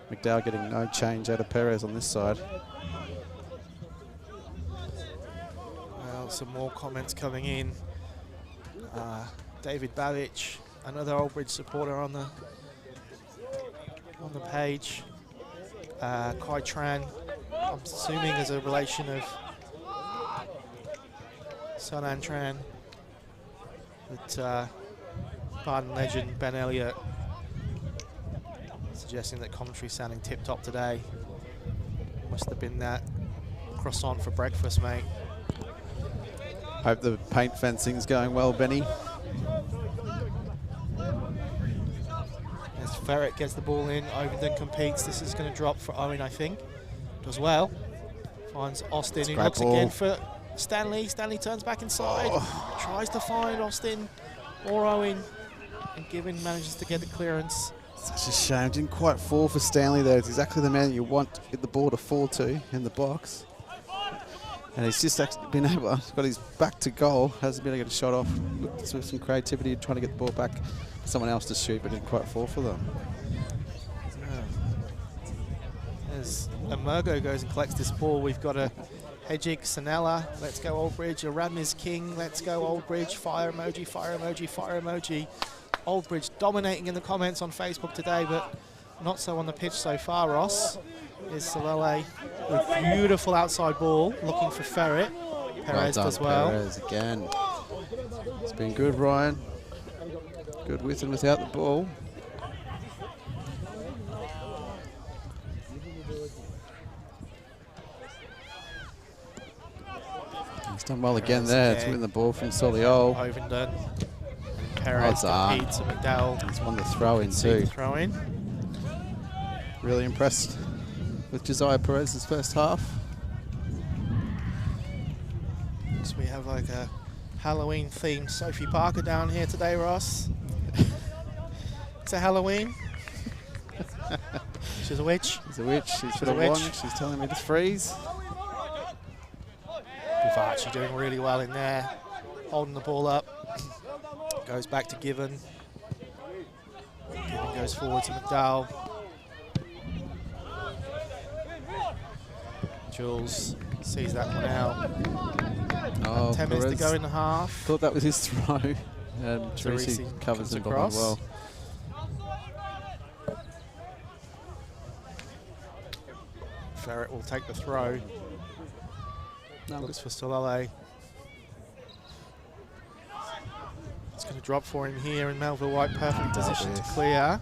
[SPEAKER 3] McDowell getting no change out of Perez on this side.
[SPEAKER 2] Well, some more comments coming in. David Balich, another Old Bridge supporter on the page. Kai Tran, I'm assuming is a relation of Son Antran. But Bardon legend Ben Elliott suggesting that commentary sounding tip-top today. Must have been that croissant for breakfast, mate.
[SPEAKER 3] Hope the paint fencing's going well, Benny.
[SPEAKER 2] As Ferret gets the ball in, Ovenden competes. This is going to drop for Owen, I think. Does well. Finds Austin, who looks again for Stanley. Stanley turns back inside. Tries to find Austin or Owen. And Gibbon manages to get the clearance.
[SPEAKER 3] Such a shame. Didn't quite fall for Stanley there. It's exactly the man you want to get the ball to fall to in the box. And he's just actually been able, got his back to goal, hasn't been able to get a shot off. Looked with some creativity trying to get the ball back for someone else to shoot, but didn't quite fall for them.
[SPEAKER 2] As Emergo goes and collects this ball, we've got a Hedgig, Sanella, let's go Old Bridge, Aradmiz King, let's go Old Bridge, fire emoji, fire emoji, fire emoji. Old Bridge dominating in the comments on Facebook today, but not so on the pitch so far, Ross. Is Salele with beautiful outside ball, looking for Ferret. Perez does well.
[SPEAKER 3] Perez again. It's been good, Ryan. Good with and without the ball. He's done well again there. It's winning the ball from Soliol.
[SPEAKER 2] Ovenden. Perez competes and McDowell.
[SPEAKER 3] He's won the throw-in too. Really impressed with Josiah Perez's first half.
[SPEAKER 2] So we have like a Halloween themed Sophie Parker down here today, Ross. It's a Halloween. She's a witch.
[SPEAKER 3] She's a witch. She's got a wand. She's telling me to freeze.
[SPEAKER 2] Buvachi doing really well in there, holding the ball up. Goes back to Given. Given goes forward to McDowell. Jules sees that one out.
[SPEAKER 3] Oh,
[SPEAKER 2] 10 minutes to go in the half.
[SPEAKER 3] Thought that was his throw. And Teresi covers him behind well.
[SPEAKER 2] Ferret will take the throw. Looks for Solale. It's going to drop for him here, and Melville White perfect position to clear.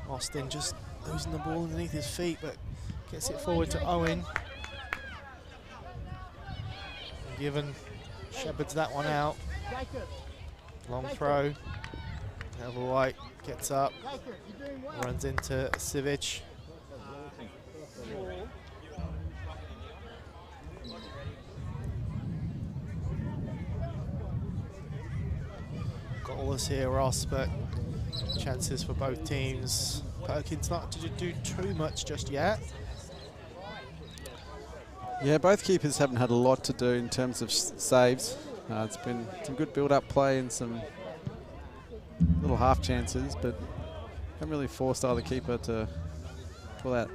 [SPEAKER 2] Austin just losing the ball underneath his feet, but gets it forward to Owen. And Given shepherds that one out. Long throw. Melville White gets up, runs into Sivic. Goalless here, Ross, but chances for both teams. Perkins not to do too much just yet.
[SPEAKER 3] Yeah, both keepers haven't had a lot to do in terms of saves. It's been some good build-up play and some little half chances, but haven't really forced either keeper to pull out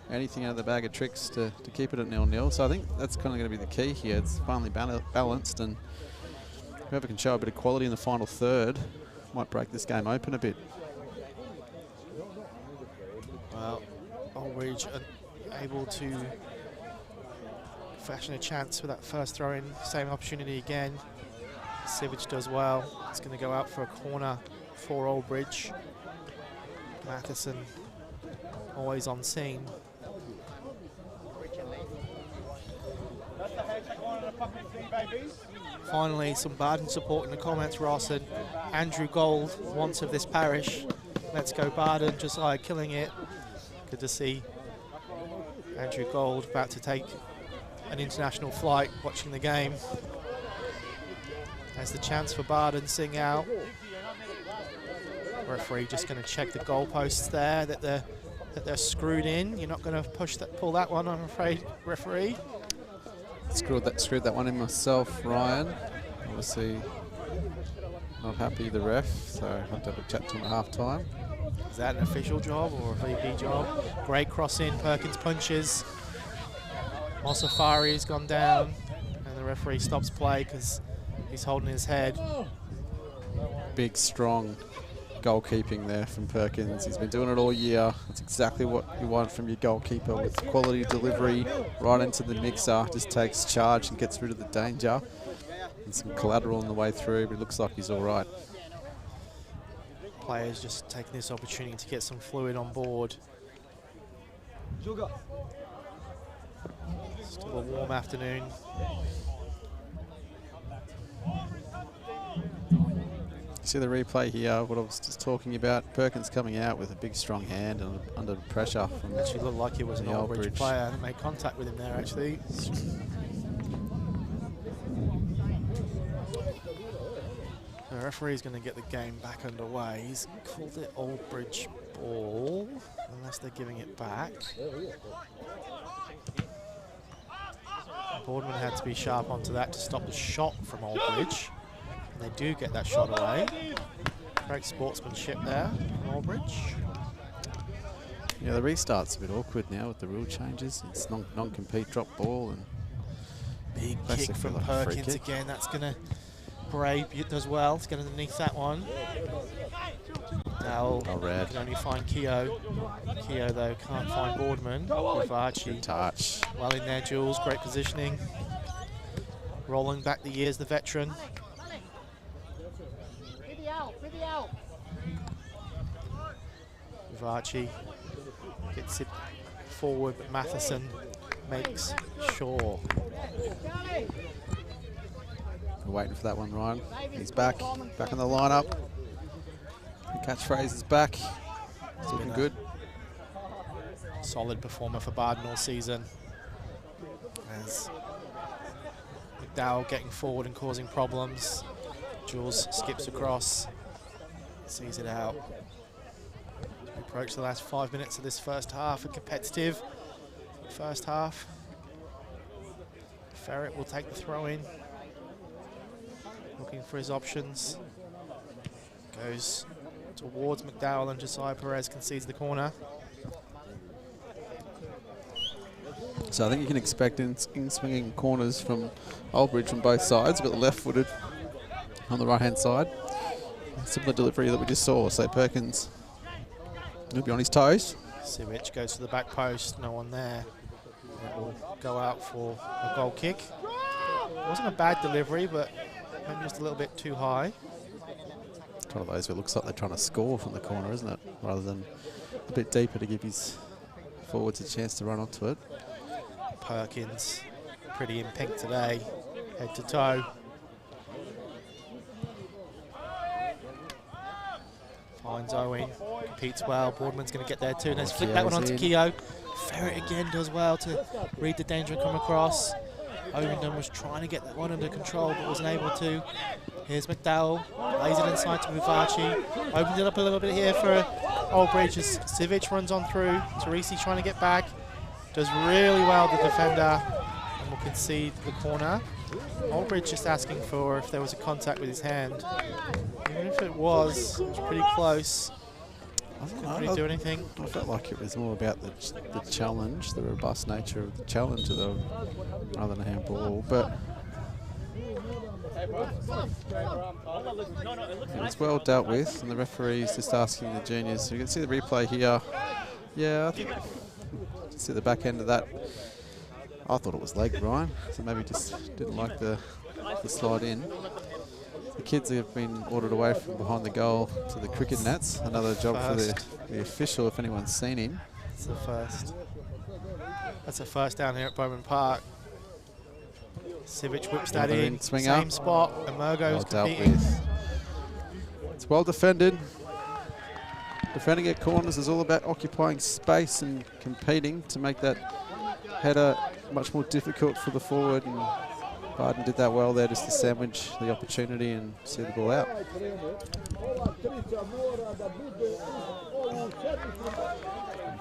[SPEAKER 3] anything out of the bag of tricks to keep it at 0-0. So I think that's kind of going to be the key here. It's finally balanced, and whoever can show a bit of quality in the final third might break this game open a bit.
[SPEAKER 2] Well, Aldridge able to fashion a chance for that first throw-in. Same opportunity again. Sivic does well. It's going to go out for a corner for Aldridge. Matheson always on scene. Finally, some Bardon support in the comments, Ross, and Andrew Gold wants of this parish. Let's go Bardon, Josiah killing it. Good to see Andrew Gold about to take an international flight watching the game. There's the chance for Bardon, sing out. Referee just going to check the goalposts there, that they're screwed in. You're not going to pull that one, I'm afraid, referee.
[SPEAKER 3] Screwed that one in myself, Ryan. Obviously not happy, the ref, so I have to have a chat to him at half time.
[SPEAKER 2] Is that an official job or a VP job? Great cross in, Perkins punches. Mossafari's gone down, and the referee stops play because he's holding his head.
[SPEAKER 3] Big, strong goalkeeping there from Perkins. He's been doing it all year. That's exactly what you want from your goalkeeper, with quality delivery right into the mixer. Just takes charge and gets rid of the danger. And some collateral on the way through, but it looks like he's all right.
[SPEAKER 2] Players just taking this opportunity to get some fluid on board. Still a warm afternoon.
[SPEAKER 3] See the replay here, what I was just talking about. Perkins coming out with a big strong hand and under pressure from
[SPEAKER 2] actually looked like it was an Aldridge player that made contact with him there actually. The referee's going to get the game back underway. He's called it Aldridge ball, unless they're giving it back. Boardman had to be sharp onto that to stop the shot from Aldridge. And they do get that shot away. Great sportsmanship there from Aldridge.
[SPEAKER 3] Yeah, the restart's a bit awkward now with the rule changes. It's non-compete drop ball, and
[SPEAKER 2] big kick from Perkins again. That's going to Bray does well. It's going underneath that one. Now can only find Keogh. Keogh though can't find Boardman. Buvachi.
[SPEAKER 3] Touch.
[SPEAKER 2] Well in there, Jules. Great positioning. rolling back the years, the veteran. Vivaci gets it forward, but Matheson makes sure.
[SPEAKER 3] We're waiting for that one, Ryan. He's back in the lineup. The catchphrase is back. It's looking good.
[SPEAKER 2] Solid performer for Bardon all season. As McDowell getting forward and causing problems. Jules skips across, sees it out. We approach the last 5 minutes of this first half, a competitive first half. Ferret will take the throw in, looking for his options. Goes towards McDowell and Josiah Perez concedes the corner.
[SPEAKER 3] So I think you can expect in swinging corners from Oldbridge from both sides. We've got the left-footed on the right-hand side. Similar delivery that we just saw. So Perkins will be on his toes.
[SPEAKER 2] Sivic goes to the back post, no one there. It will go out for a goal kick. It wasn't a bad delivery, but maybe just a little bit too high.
[SPEAKER 3] It's one of those where it looks like they're trying to score from the corner, isn't it? Rather than a bit deeper to give his forwards a chance to run onto it.
[SPEAKER 2] Perkins, pretty in pink today, head to toe. Finds Owen, competes well. Boardman's going to get there too. Let's flick that one onto Keogh. Ferret again does well to read the danger and come across. Ovenden was trying to get that one under control but wasn't able to. Here's McDowell, lays it inside to Vivaci. Opened it up a little bit here for Oldbridge as Sivic runs on through. Teresi trying to get back. Does really well, the defender, and will concede the corner. Oldbridge just asking for if there was a contact with his hand. Even if it was pretty close. Couldn't really do anything.
[SPEAKER 3] I felt like it was more about the challenge, the robust nature of the challenge rather than a handball. But it's well dealt with, and the referee's just asking the juniors. So you can see the replay here. Yeah, I think see the back end of that. I thought it was leg, Ryan, so maybe just didn't like the slide in. The kids have been ordered away from behind the goal to the cricket nets. Another job for the official, if anyone's seen him.
[SPEAKER 2] It's the first. That's a first down here at Bowman Park. Sivic whips that in, same spot, and Murgo's competing.
[SPEAKER 3] It's well defended. Defending at corners is all about occupying space and competing to make that header much more difficult for the forward. And Bardon did that well there, just to sandwich the opportunity and see the ball out.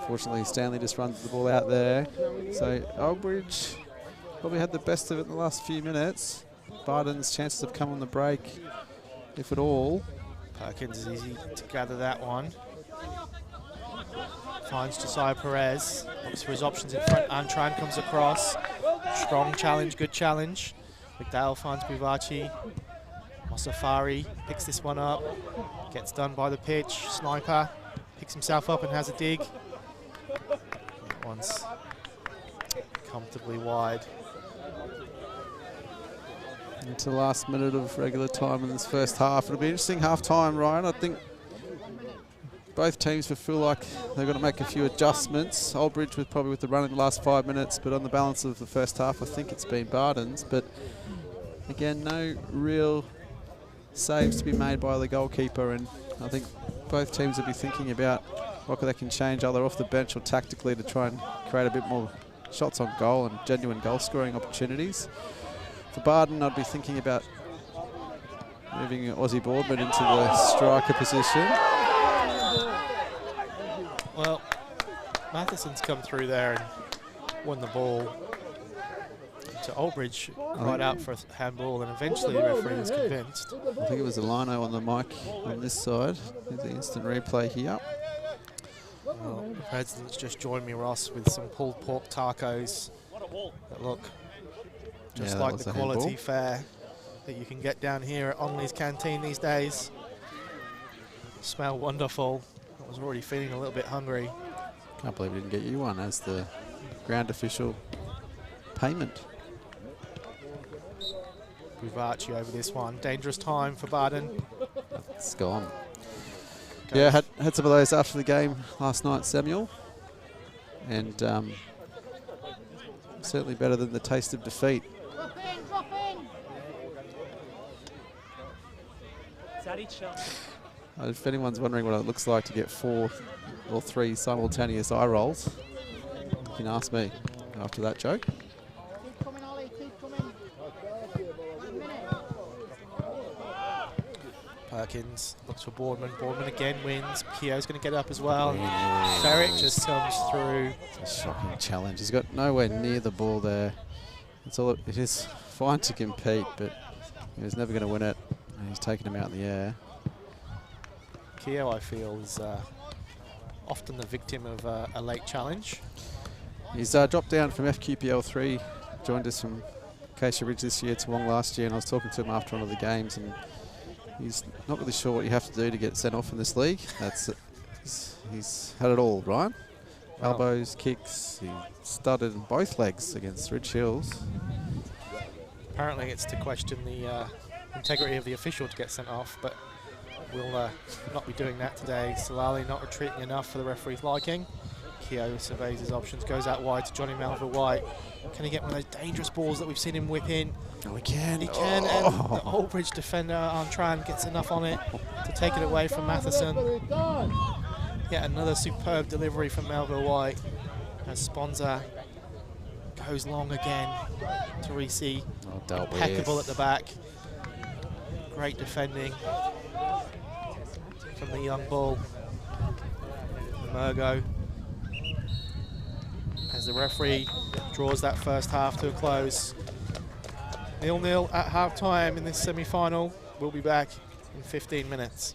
[SPEAKER 3] Unfortunately, Stanley just runs the ball out there. So Oldbridge probably had the best of it in the last few minutes. Bardon's chances have come on the break, if at all.
[SPEAKER 2] Perkins is easy to gather that one. Finds Josiah Perez, looks for his options in front. Antran comes across. Strong challenge, good challenge. McDowell finds Vivaci. Mosafari picks this one up. Gets done by the pitch. Sniper picks himself up and has a dig. That one's comfortably wide.
[SPEAKER 3] Into the last minute of regular time in this first half. It'll be an interesting half time, Ryan. I think both teams will feel like they're going to make a few adjustments. Oldbridge was probably with the run in the last 5 minutes, but on the balance of the first half, I think it's been Bardon's. But again, no real saves to be made by the goalkeeper, and I think both teams will be thinking about what they can change either off the bench or tactically to try and create a bit more shots on goal and genuine goal scoring opportunities. For Bardon, I'd be thinking about moving Aussie Boardman into the striker position.
[SPEAKER 2] Well, Matheson's come through there and won the ball. So Oldbridge cried out for a handball, and eventually the referee was convinced.
[SPEAKER 3] I think it was a lino on the mic on this side. There's the instant replay here.
[SPEAKER 2] Well, the president's just joined me, Ross, with some pulled pork tacos that look just like the quality fare that you can get down here at Onley's Canteen these days. Smell wonderful. I was already feeling a little bit hungry.
[SPEAKER 3] Can't believe we didn't get you one as the ground official payment.
[SPEAKER 2] Buvaci over this one. Dangerous time for Bardon.
[SPEAKER 3] It's gone. Yeah, had some of those after the game last night, Samuel. And certainly better than the taste of defeat.
[SPEAKER 1] Drop in.
[SPEAKER 3] If anyone's wondering what it looks like to get 4 or 3 simultaneous eye rolls, you can ask me after that joke.
[SPEAKER 1] Keep coming, Ollie, keep coming. 1 minute.
[SPEAKER 2] Perkins looks for Boardman. Boardman again wins. Keogh's going to get up as well. Ferrick just comes through.
[SPEAKER 3] It's a shocking challenge. He's got nowhere near the ball there. It's all. It is fine to compete, but he's never going to win it. And he's taking him out in the air.
[SPEAKER 2] Keogh, I feel, is often the victim of a late challenge.
[SPEAKER 3] He's dropped down from FQPL5, joined us from Acacia Ridge this year, Toowong last year, and I was talking to him after one of the games, and he's not really sure what you have to do to get sent off in this league. He's had it all, Ryan.
[SPEAKER 2] Wow.
[SPEAKER 3] Elbows, kicks, he studded both legs against Ridge Hills.
[SPEAKER 2] Apparently it's to question the integrity of the official to get sent off, but we'll not be doing that today. Salali not retreating enough for the referee's liking. Keogh surveys his options, goes out wide to Johnny Melville-White. Can he get one of those dangerous balls that we've seen him whip in?
[SPEAKER 3] Oh, he can.
[SPEAKER 2] He can, and the Old Bridge defender, Antran, gets enough on it to take it away from Matheson. Yet another superb delivery from Melville-White as Sponza goes long again. Teresi impeccable at the back. Great defending from the young bull. Murgo, as the referee draws that first half to a close. 0-0 at half-time in this semi-final. We'll be back in 15 minutes.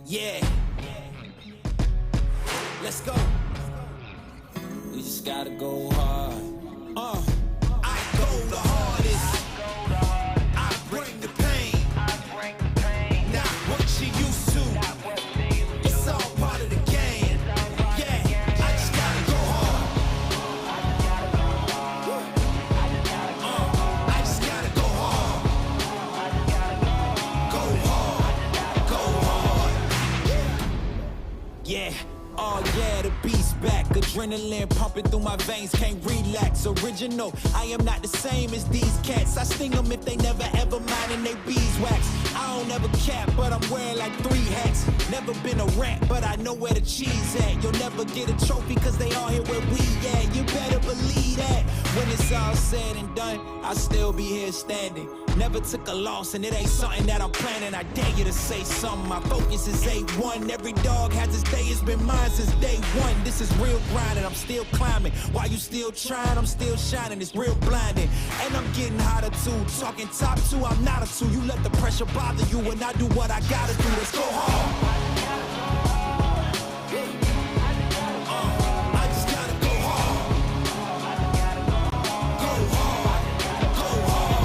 [SPEAKER 4] Yeah. Let's go. We just gotta go hard. I go the hardest. I bring the pain. Not what you used to. It's all part of the game. Yeah, I just gotta go hard. I just gotta go hard. Go hard. Go hard. Yeah. Oh yeah, the beast back. Adrenaline pumping through my veins, can't relax. Original, I am not the same as these cats. I sting them if they never ever mind and they beeswax. I don't ever cap, but I'm wearing like 3 hats. Never been a rat, but I know where the cheese at. You'll never get a trophy cause they all here where we at. You better believe that. When it's all said and done, I'll still be here standing. Never took a loss and it ain't something that I'm planning. I dare you to say something. My focus is A1. Every dog has its day, it's been mine since day one. This is real grind and I'm still climbing. While you still trying, I'm still shining. It's real blinding. And I'm getting hotter too. Talking top 2, I'm not a 2. You let the pressure bother you and I do what I gotta do. Let's go hard. I just gotta go hard. Go hard. Go hard.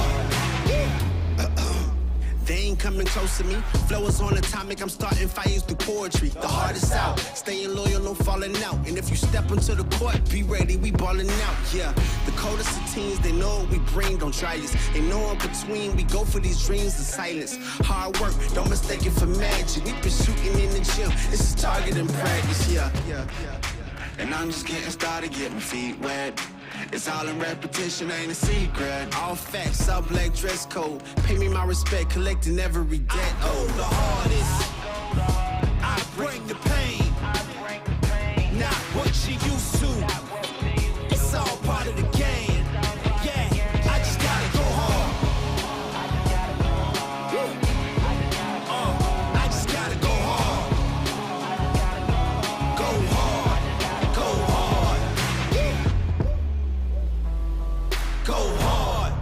[SPEAKER 4] They ain't coming close to me. Flow is on atomic, I'm starting fires through poetry. The hardest out, staying loyal, no falling out. And if you step into the court, be ready, we balling out. Yeah, the coldest of teens, they know what we bring, don't try us. They know in between, we go for these dreams in silence. Hard work, don't mistake it for magic. We been shooting in the gym, this is target and practice. Yeah. And I'm just getting started, getting feet wet. It's all in repetition, ain't a secret. All facts, all black dress code. Pay me my respect, collecting every debt. Oh, the hardest. I bring the pain. Not what you used to. It's all part of the game. Yeah, I just gotta go hard. I just gotta go hard. Go hard. Go hard. Go hard.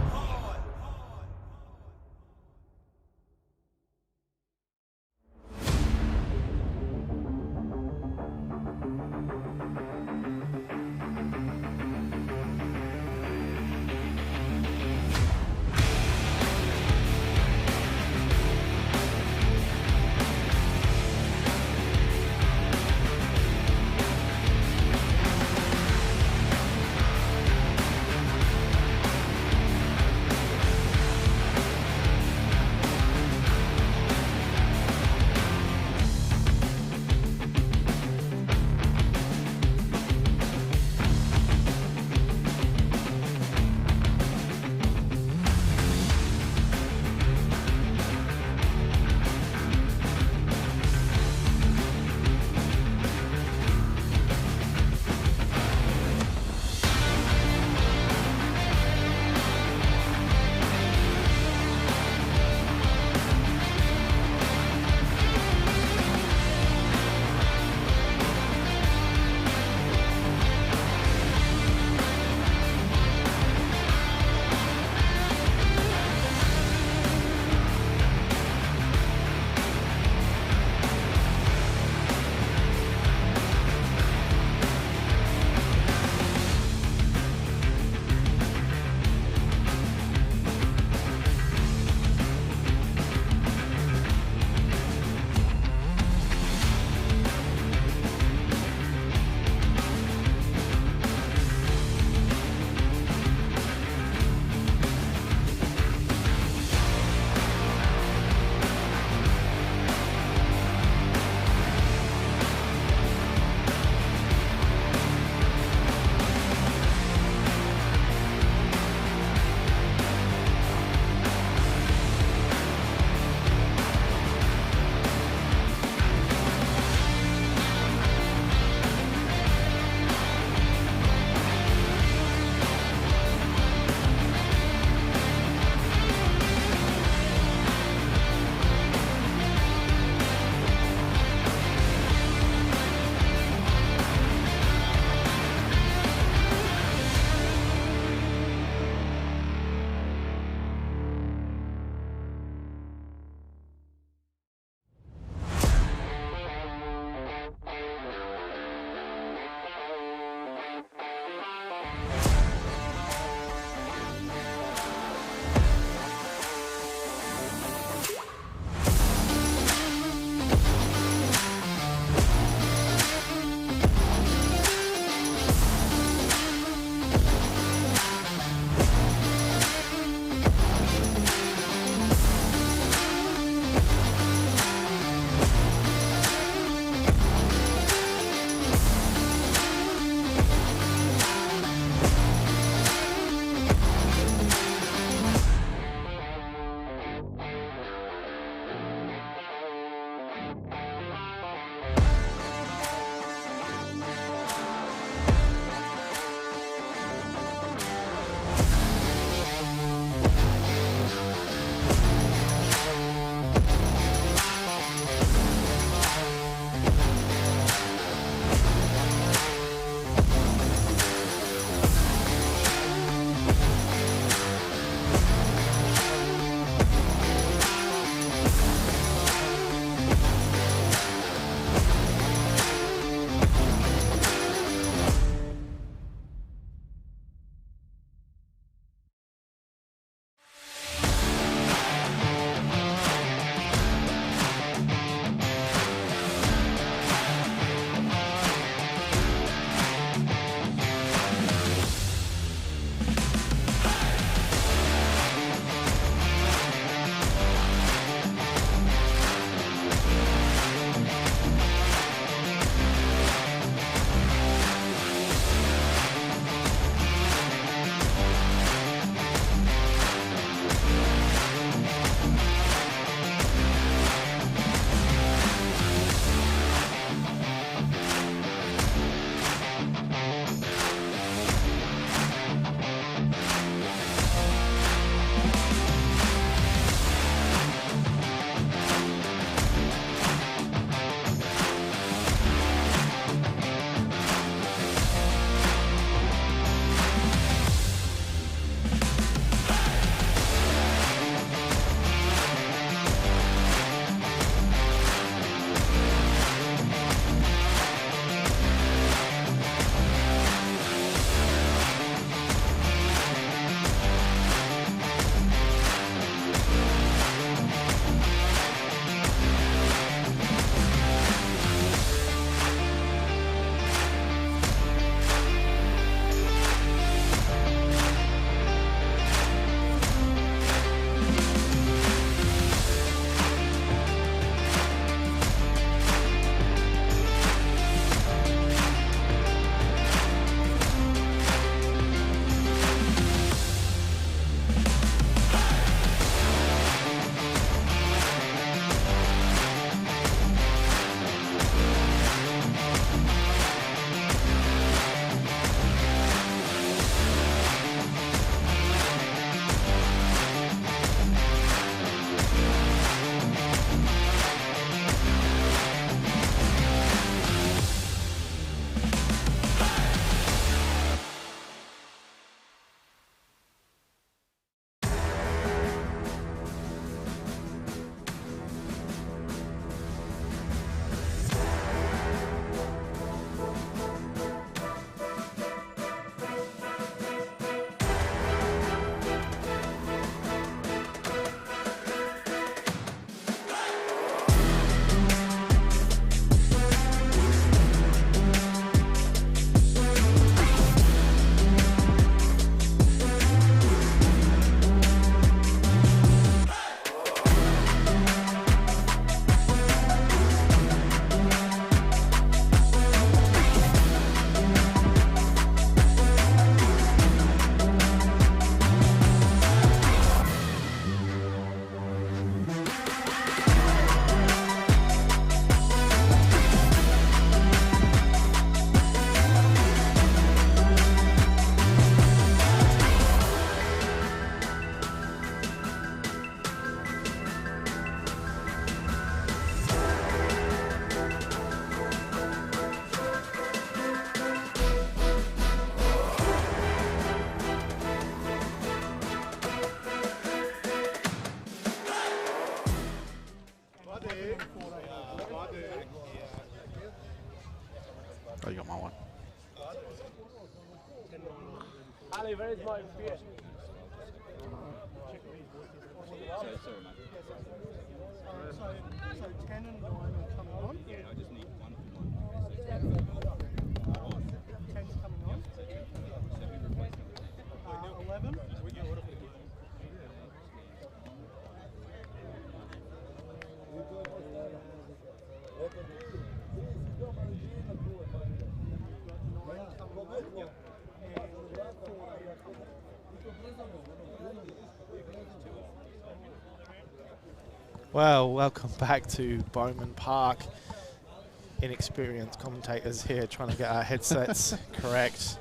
[SPEAKER 3] Oh, you got my one.
[SPEAKER 5] Ali, where is my beer?
[SPEAKER 1] So 10 and 9 are coming on.
[SPEAKER 6] Yeah, I just need one.
[SPEAKER 1] 10's coming on. 11.
[SPEAKER 2] Well, welcome back to Bowman Park. Inexperienced commentators here trying to get our headsets correct.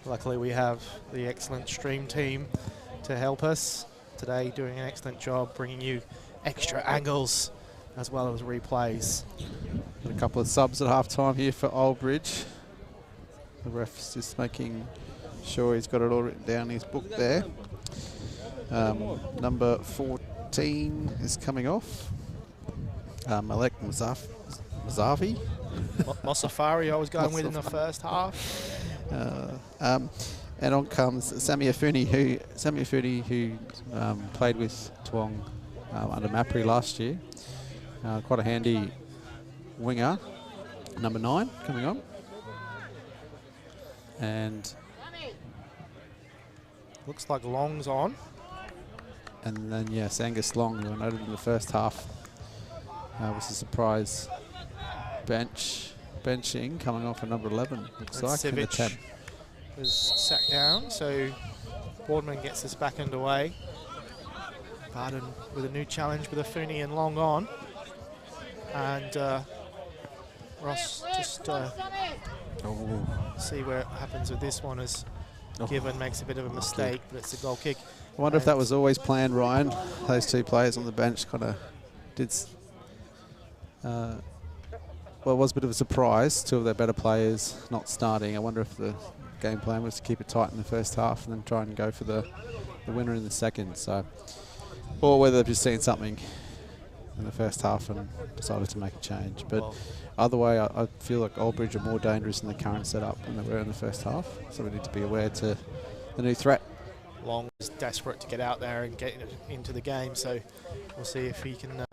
[SPEAKER 2] Luckily we have the excellent stream team to help us today, doing an excellent job bringing you extra angles as well as replays.
[SPEAKER 3] A couple of subs at half time here for Old Bridge. The ref's just making sure he's got it all written down in his book there. Number 14 is coming off. Malek Mazavi.
[SPEAKER 2] Mossafari I was going with in the first half.
[SPEAKER 3] And on comes Sammy Afuni, who played with Tuong under Mapri last year. Quite a handy winger. Number 9 coming on. And
[SPEAKER 2] looks like Long's on.
[SPEAKER 3] And then, yes, Angus Long, who I noted in the first half, was a surprise benching coming off at number 11, looks like. In the 10.
[SPEAKER 2] Was sat down, so Boardman gets us back underway. Bardon with a new challenge with Afuni and Long on. And Ross just see where it happens with this one as Given makes a bit of a mistake, but it's a goal kick.
[SPEAKER 3] I wonder if that was always planned, Ryan. Those two players on the bench kind of did... well, it was a bit of a surprise, two of their better players not starting. I wonder if the game plan was to keep it tight in the first half and then try and go for the winner in the second. So, or whether they've just seen something in the first half and decided to make a change. But
[SPEAKER 2] well,
[SPEAKER 3] either way, I feel like Old Bridge are more dangerous in the current setup than they were in the first half. So we need to be aware to the new threat.
[SPEAKER 2] Long is desperate to get out there and get into the game, so we'll see if he can...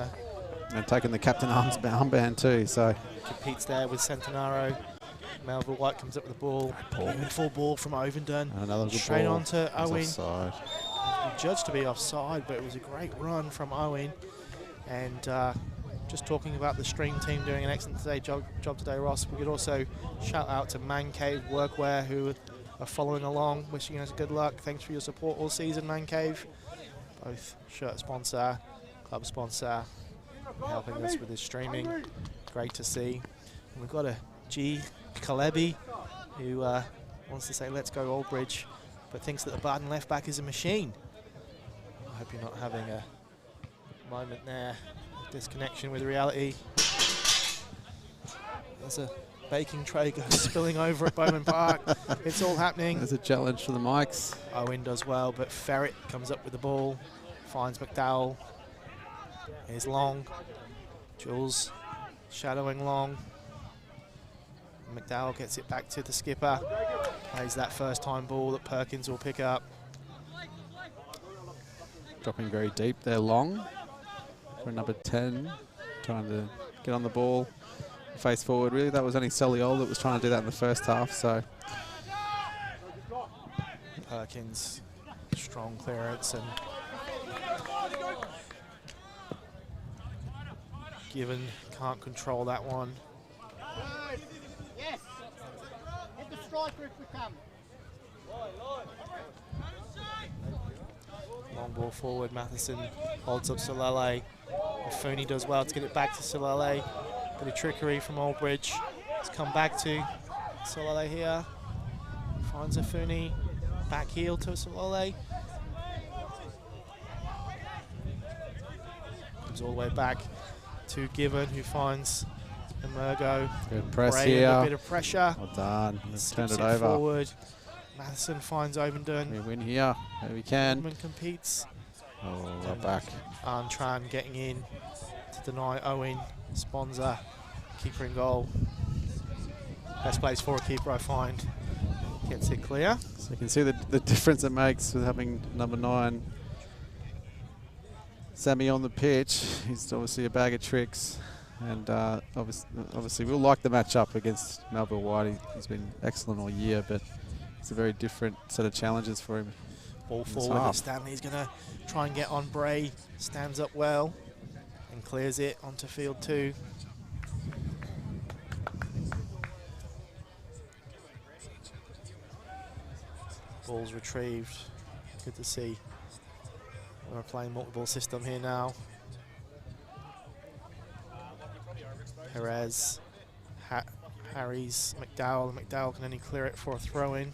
[SPEAKER 3] and taking the captain armband too, so...
[SPEAKER 2] competes there with Centenaro. Melville White comes up with the ball. Full ball from Ovenden.
[SPEAKER 3] Another good
[SPEAKER 2] straight
[SPEAKER 3] ball.
[SPEAKER 2] on to Owen.
[SPEAKER 3] Offside.
[SPEAKER 2] Judged to be offside, but it was a great run from Owen. And just talking about the stream team doing an excellent job today, Ross, we could also shout out to Man Cave Workwear, who are following along, wishing us good luck. Thanks for your support all season, Man Cave. Both shirt sponsor, club sponsor, helping us with this streaming. Great to see. And we've got a G. Kalebi, who wants to say let's go Old Bridge, but thinks that the Bardon left back is a machine. I hope you're not having a moment there, disconnection with reality. There's a baking tray spilling over at Bowman Park. It's all happening.
[SPEAKER 3] There's a challenge for the mics.
[SPEAKER 2] Owen does well, but Ferret comes up with the ball, finds McDowell. Here's Long. Jules shadowing Long. McDowell gets it back to the skipper. Plays that first time ball that Perkins will pick up.
[SPEAKER 3] Dropping very deep there, Long. For number 10, trying to get on the ball, face forward. Really, that was only Soliol that was trying to do that in the first half. So
[SPEAKER 2] Perkins, strong clearance, and Given can't control that one.
[SPEAKER 1] Yes. Hit the striker if we can.
[SPEAKER 2] Long ball forward, Matheson holds up Solele. Afuni does well to get it back to Solele. Bit of trickery from Old Bridge. It's come back to Solele here. Finds Afuni. Back heel to Solele. Comes all the way back to Given, who finds Emergo.
[SPEAKER 3] good press
[SPEAKER 2] Bray
[SPEAKER 3] here.
[SPEAKER 2] under a bit of pressure.
[SPEAKER 3] Well done. Turned
[SPEAKER 2] Skips
[SPEAKER 3] it over.
[SPEAKER 2] forward. Matheson finds Ovenden.
[SPEAKER 3] We win here. There we can.
[SPEAKER 2] Goodman competes.
[SPEAKER 3] Oh, we're back.
[SPEAKER 2] Arntran getting in to deny Owen. Sponza, keeper in goal. Best place for a keeper, I find. Gets it clear.
[SPEAKER 3] So you can see the difference it makes with having number 9, Sammy, on the pitch. He's obviously a bag of tricks, and obviously we'll like the matchup against Melville White. He's been excellent all year, but it's a very different set of challenges for him.
[SPEAKER 2] Ball forward. Stanley's going to try and get on Bray. Stands up well and clears it onto field 2. Ball's retrieved. Good to see. We're playing multi-ball system here now. Perez, Harry's, McDowell. McDowell can only clear it for a throw-in.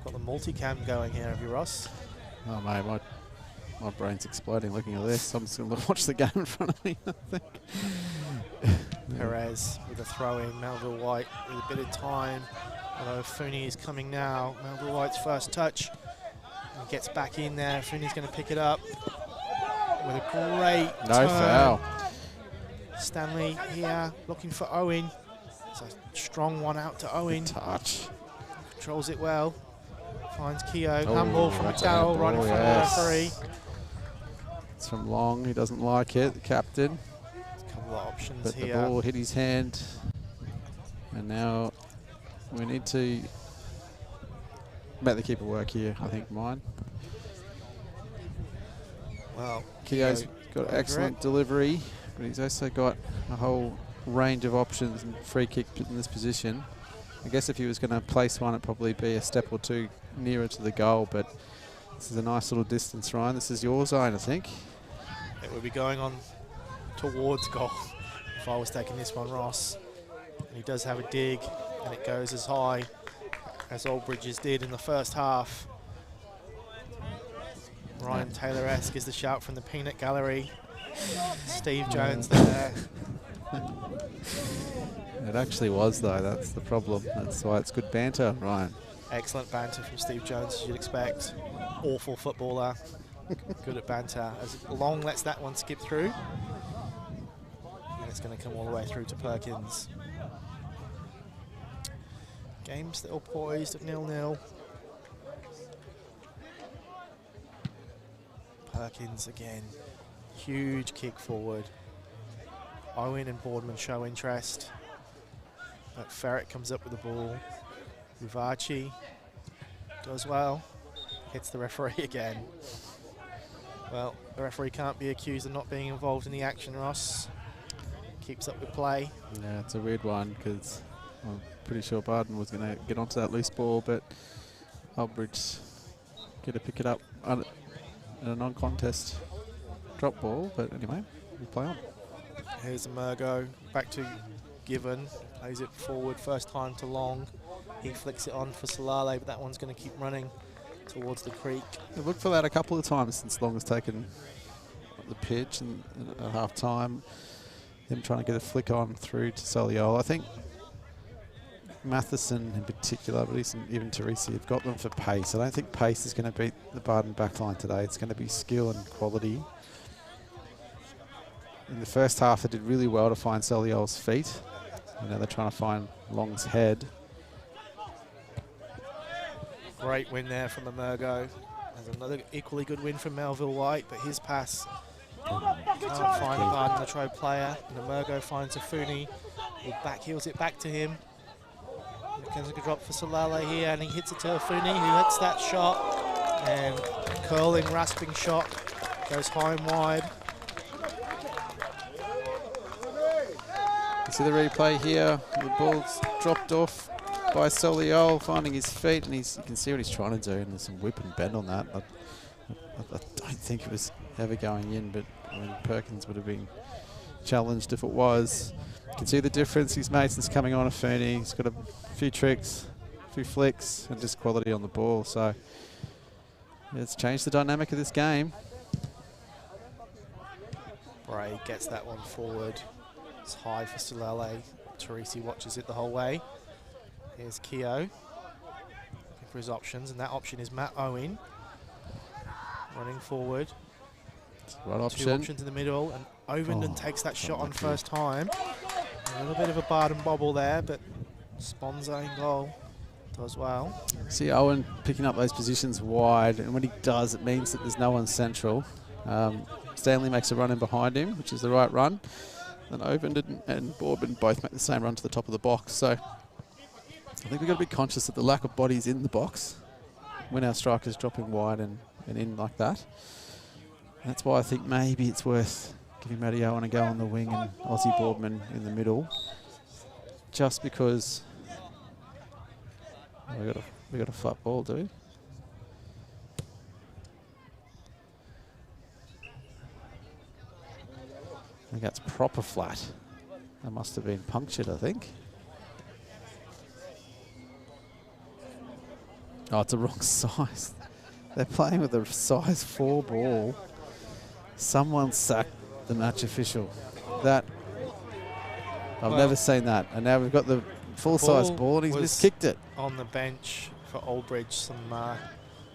[SPEAKER 2] Got the multicam going here, have you, Ross?
[SPEAKER 3] Oh mate, my brain's exploding looking at this. I'm just going to watch the game in front of me, I think.
[SPEAKER 2] Perez with a throw-in. Melville White with a bit of time. Although Fooney is coming now. Melville White's first touch. And gets back in there. Fooney's going to pick it up with a great turn.
[SPEAKER 3] Foul.
[SPEAKER 2] Stanley here looking for Owen. It's a strong one out to Owen.
[SPEAKER 3] Good touch.
[SPEAKER 2] Controls it well. Finds Keogh. Handball from McDowell right in front of the referee.
[SPEAKER 3] It's from Long. He doesn't like it, the captain.
[SPEAKER 2] A couple of options
[SPEAKER 3] but
[SPEAKER 2] here.
[SPEAKER 3] The ball hit his hand. And now we need to make the keeper work here, I think, mine.
[SPEAKER 2] Well,
[SPEAKER 3] Keogh's got excellent delivery, but he's also got a whole range of options and free kick in this position. I guess if he was going to place one, it'd probably be a step or two nearer to the goal, but this is a nice little distance, Ryan. This is your zone, I think.
[SPEAKER 2] It would be going on towards goal if I was taking this one, Ross. And he does have a dig, and it goes as high as Aldbridge's did in the first half. Ryan Taylor-esque is the shout from the peanut gallery. Steve Jones there.
[SPEAKER 3] It actually was, though. That's the problem. That's why it's good banter, Ryan.
[SPEAKER 2] Excellent banter from Steve Jones, as you'd expect. Awful footballer. Good at banter. As Long lets that one skip through. And it's going to come all the way through to Perkins. Game still poised at 0-0. Perkins again. Huge kick forward. Owen and Boardman show interest. But Ferret comes up with the ball. Uvachi does well. Hits the referee again. Well, the referee can't be accused of not being involved in the action, Ross. Keeps up with play.
[SPEAKER 3] Yeah, it's a weird one because I'm pretty sure Bardon was going to get onto that loose ball, but Aldbridge get to pick it up in a non-contest drop ball. But anyway, we play on.
[SPEAKER 2] Here's Emergo, back to Given, plays it forward, first time to Long. He flicks it on for Salale, but that one's going to keep running towards the creek.
[SPEAKER 3] We've looked for that a couple of times since Long has taken the pitch and at half time. Him trying to get a flick on through to Soliol. I think Matheson in particular, but even Teresi have got them for pace. I don't think pace is going to beat the Bardon backline today. It's going to be skill and quality. In the first half, they did really well to find Soliol's feet. And now they're trying to find Long's head.
[SPEAKER 2] Great win there from Emergo. There's another equally good win from Melville White, but his pass can't find a Bardon Latrobe player. And Emergo finds Afuni, who backheels it back to him. And it comes a good drop for Salale here, and he hits it to Afuni, who hits that shot. And curling, rasping shot goes high and wide.
[SPEAKER 3] You see the replay here. The ball's dropped off by Soliol, finding his feet, and you can see what he's trying to do, and there's some whip and bend on that. I don't think it was ever going in, but I mean, Perkins would have been challenged if it was. You can see the difference. His Mason's coming on Afuni. He's got a few tricks, a few flicks, and just quality on the ball. So it's changed the dynamic of this game.
[SPEAKER 2] Bray gets that one forward. It's high for Salale. Teresi watches it the whole way. Here's Keogh looking for his options, and that option is Matt Owen running forward.
[SPEAKER 3] Right option.
[SPEAKER 2] Two options in the middle, and Ovenden takes that shot on first time. A little bit of a Bardon bobble there, but Sponzo in goal does well.
[SPEAKER 3] See Owen picking up those positions wide, and when he does, it means that there's no one central. Stanley makes a run in behind him, which is the right run. And Ovenden and Boardman both make the same run to the top of the box. So I think we've got to be conscious of the lack of bodies in the box when our strikers dropping wide and in like that. And that's why I think maybe it's worth giving Matty Owen a go on the wing and Aussie Boardman in the middle. Just because we got a flat ball, do we? I think that's proper flat. That must have been punctured, I think. Oh, it's a wrong size. They're playing with a size 4 ball. Someone sacked the match official. That, I've never seen that. And now we've got the full-size ball and he's miskicked it.
[SPEAKER 2] On the bench for Old Bridge, some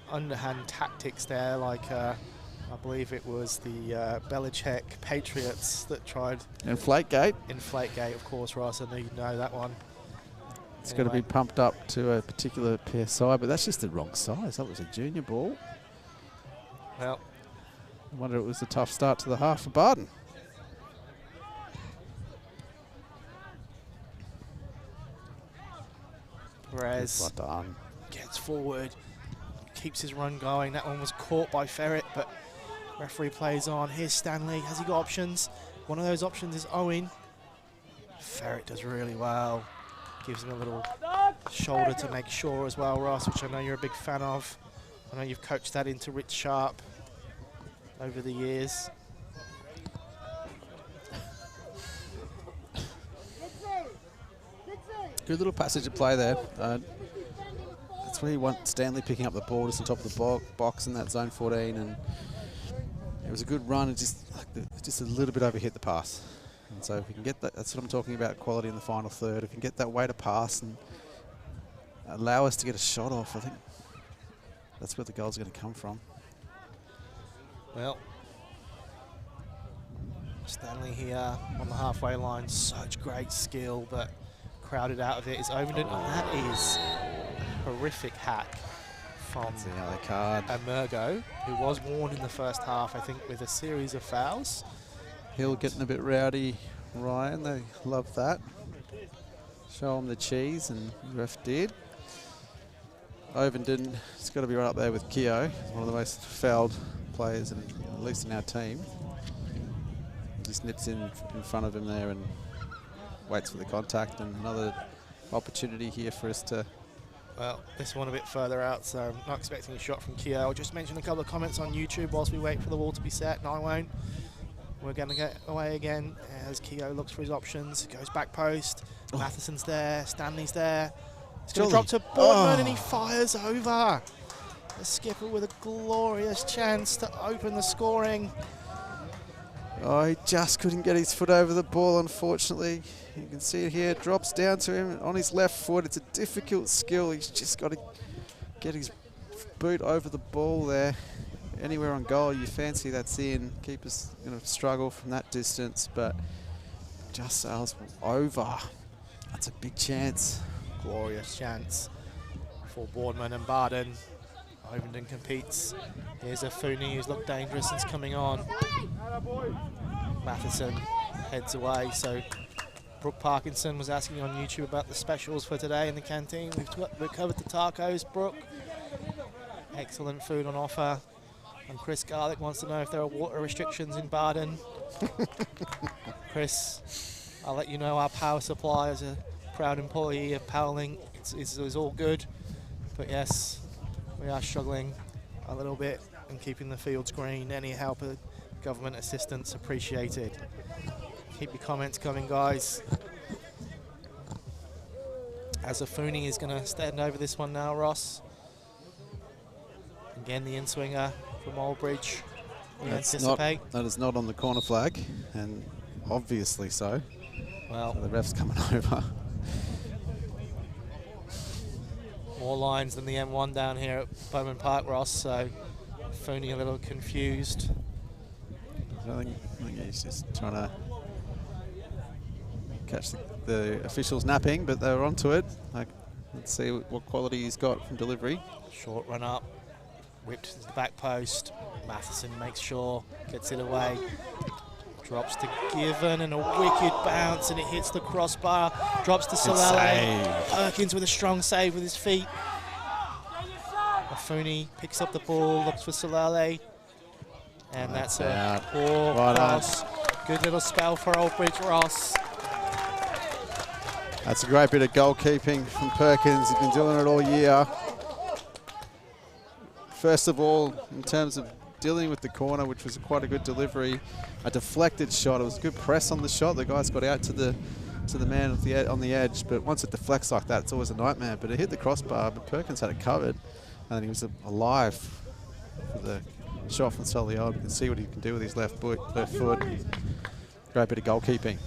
[SPEAKER 2] underhand tactics there, like I believe it was the Belichick Patriots that tried.
[SPEAKER 3] Inflategate.
[SPEAKER 2] Inflategate, of course, Ross. I know you know that one.
[SPEAKER 3] It's got to be pumped up to a particular PSI, but that's just the wrong size. That was a junior ball.
[SPEAKER 2] Well,
[SPEAKER 3] I wonder it was a tough start to the half for Bardon.
[SPEAKER 2] Perez gets forward, keeps his run going. That one was caught by Ferret, but referee plays on. Here's Stanley. Has he got options? One of those options is Owen. Ferret does really well. Gives him a little shoulder to make sure as well, Ross, which I know you're a big fan of. I know you've coached that into Rich Sharp over the years.
[SPEAKER 3] Good little passage of play there. That's where you want Stanley picking up the ball just on top of the box in that zone 14, and it was a good run. It just a little bit overhit the pass. And so if we can get that, that's what I'm talking about, quality in the final third. If we can get that way to pass and allow us to get a shot off, I think that's where the goal's going to come from.
[SPEAKER 2] Well, Stanley here on the halfway line, such great skill, but crowded out of it is Ovenden, and that is a horrific hack from Amergo, who was warned in the first half, I think, with a series of fouls.
[SPEAKER 3] Hill getting a bit rowdy, Ryan. They love that. Show them the cheese, and the ref did. Ovenden, it's got to be right up there with Keogh, one of the most fouled players, at least in our team. Just nips in front of him there and waits for the contact, and another opportunity here for us to...
[SPEAKER 2] Well, this one a bit further out, so I'm not expecting a shot from Keogh. I'll just mention a couple of comments on YouTube whilst we wait for the wall to be set. No, I won't. We're going to get away again as Keogh looks for his options. Goes back post. Matheson's there. Stanley's there. It's going to drop to Boardman, and he fires over. The skipper with a glorious chance to open the scoring.
[SPEAKER 3] Oh, he just couldn't get his foot over the ball, unfortunately. You can see it here. It drops down to him on his left foot. It's a difficult skill. He's just got to get his boot over the ball there. Anywhere on goal, you fancy that's in. Keeper's going to struggle from that distance, but just sails over. That's a big chance.
[SPEAKER 2] Glorious chance for Boardman and Bardon. Ovenden competes. Here's a Fooney who's looked dangerous since coming on. Matheson heads away. So Brooke Parkinson was asking on YouTube about the specials for today in the canteen. We've covered the tacos, Brooke. Excellent food on offer. And Chris Garlick wants to know if there are water restrictions in Bardon. Chris, I'll let you know our power supply as a proud employee of Powerlink is all good. But yes, we are struggling a little bit in keeping the fields green. Any help of government assistance appreciated. Keep your comments coming, guys. As Afuni is going to stand over this one now, Ross. Again, the in-swinger from Old Bridge. We anticipate.
[SPEAKER 3] That is not on the corner flag, and obviously so.
[SPEAKER 2] Well,
[SPEAKER 3] so the ref's coming over.
[SPEAKER 2] More lines than the M1 down here at Bowman Park, Ross, so Fooney a little confused.
[SPEAKER 3] I think he's just trying to catch the officials napping, but they were onto it. Let's see what quality he's got from delivery.
[SPEAKER 2] Short run up, whipped to the back post. Matheson makes sure, gets it away. Drops to Given and a wicked bounce, and it hits the crossbar. Drops to Salale. Perkins with a strong save with his feet. Fooney picks up the ball, looks for Salale. And that's a poor cross. Good little spell for Oldbridge, Ross.
[SPEAKER 3] That's a great bit of goalkeeping from Perkins. He's been doing it all year. First of all, in terms of dealing with the corner, which was quite a good delivery, a deflected shot. It was a good press on the shot. The guys got out to the man on the edge, but once it deflects like that, it's always a nightmare. But it hit the crossbar, but Perkins had it covered, and then he was alive for the shot from Soliod. You can see what he can do with his left foot. Great bit of goalkeeping.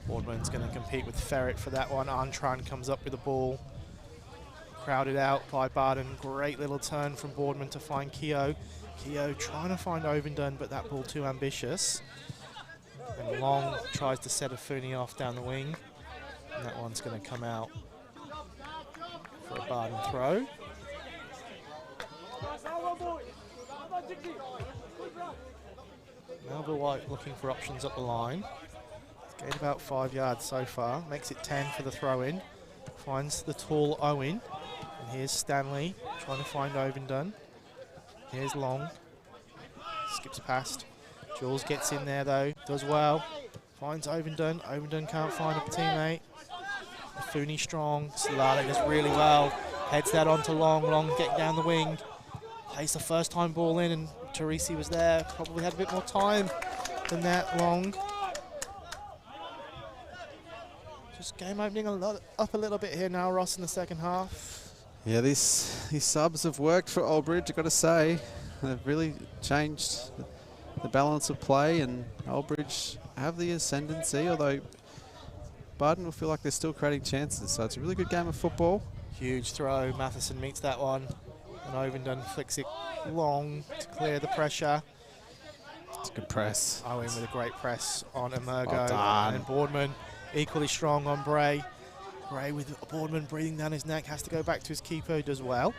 [SPEAKER 2] Boardman's going to compete with Ferret for that one. Antran comes up with the ball. Crowded out by Bardon. Great little turn from Boardman to find Keogh. Keogh trying to find Ovenden, but that ball too ambitious. And Long tries to set a Fooney off down the wing. And that one's going to come out for a Bardon throw. Melville White looking for options up the line. Gained about 5 yards so far. Makes it 10 for the throw-in. Finds the tall Owen. And here's Stanley trying to find Ovenden. Here's Long. Skips past. Jules gets in there though. Does well. Finds Ovenden. Ovenden can't find a teammate. Fooney strong. Salale does really well. Heads that on to Long. Long getting down the wing. Plays the first time ball in, and Teresi was there. Probably had a bit more time than that. Long. Just game opening up a little bit here now, Ross, in the second half.
[SPEAKER 3] Yeah, these subs have worked for Oldbridge, I've got to say. They've really changed the balance of play, and Oldbridge have the ascendancy, although Bardon will feel like they're still creating chances. So it's a really good game of football.
[SPEAKER 2] Huge throw. Matheson meets that one. And Ovenden flicks it long to clear the pressure.
[SPEAKER 3] It's a good press.
[SPEAKER 2] Owen with a great press on Emergo.
[SPEAKER 3] Well done.
[SPEAKER 2] And Boardman equally strong on Bray. Bray with Boardman breathing down his neck, has to go back to his keeper, who does well.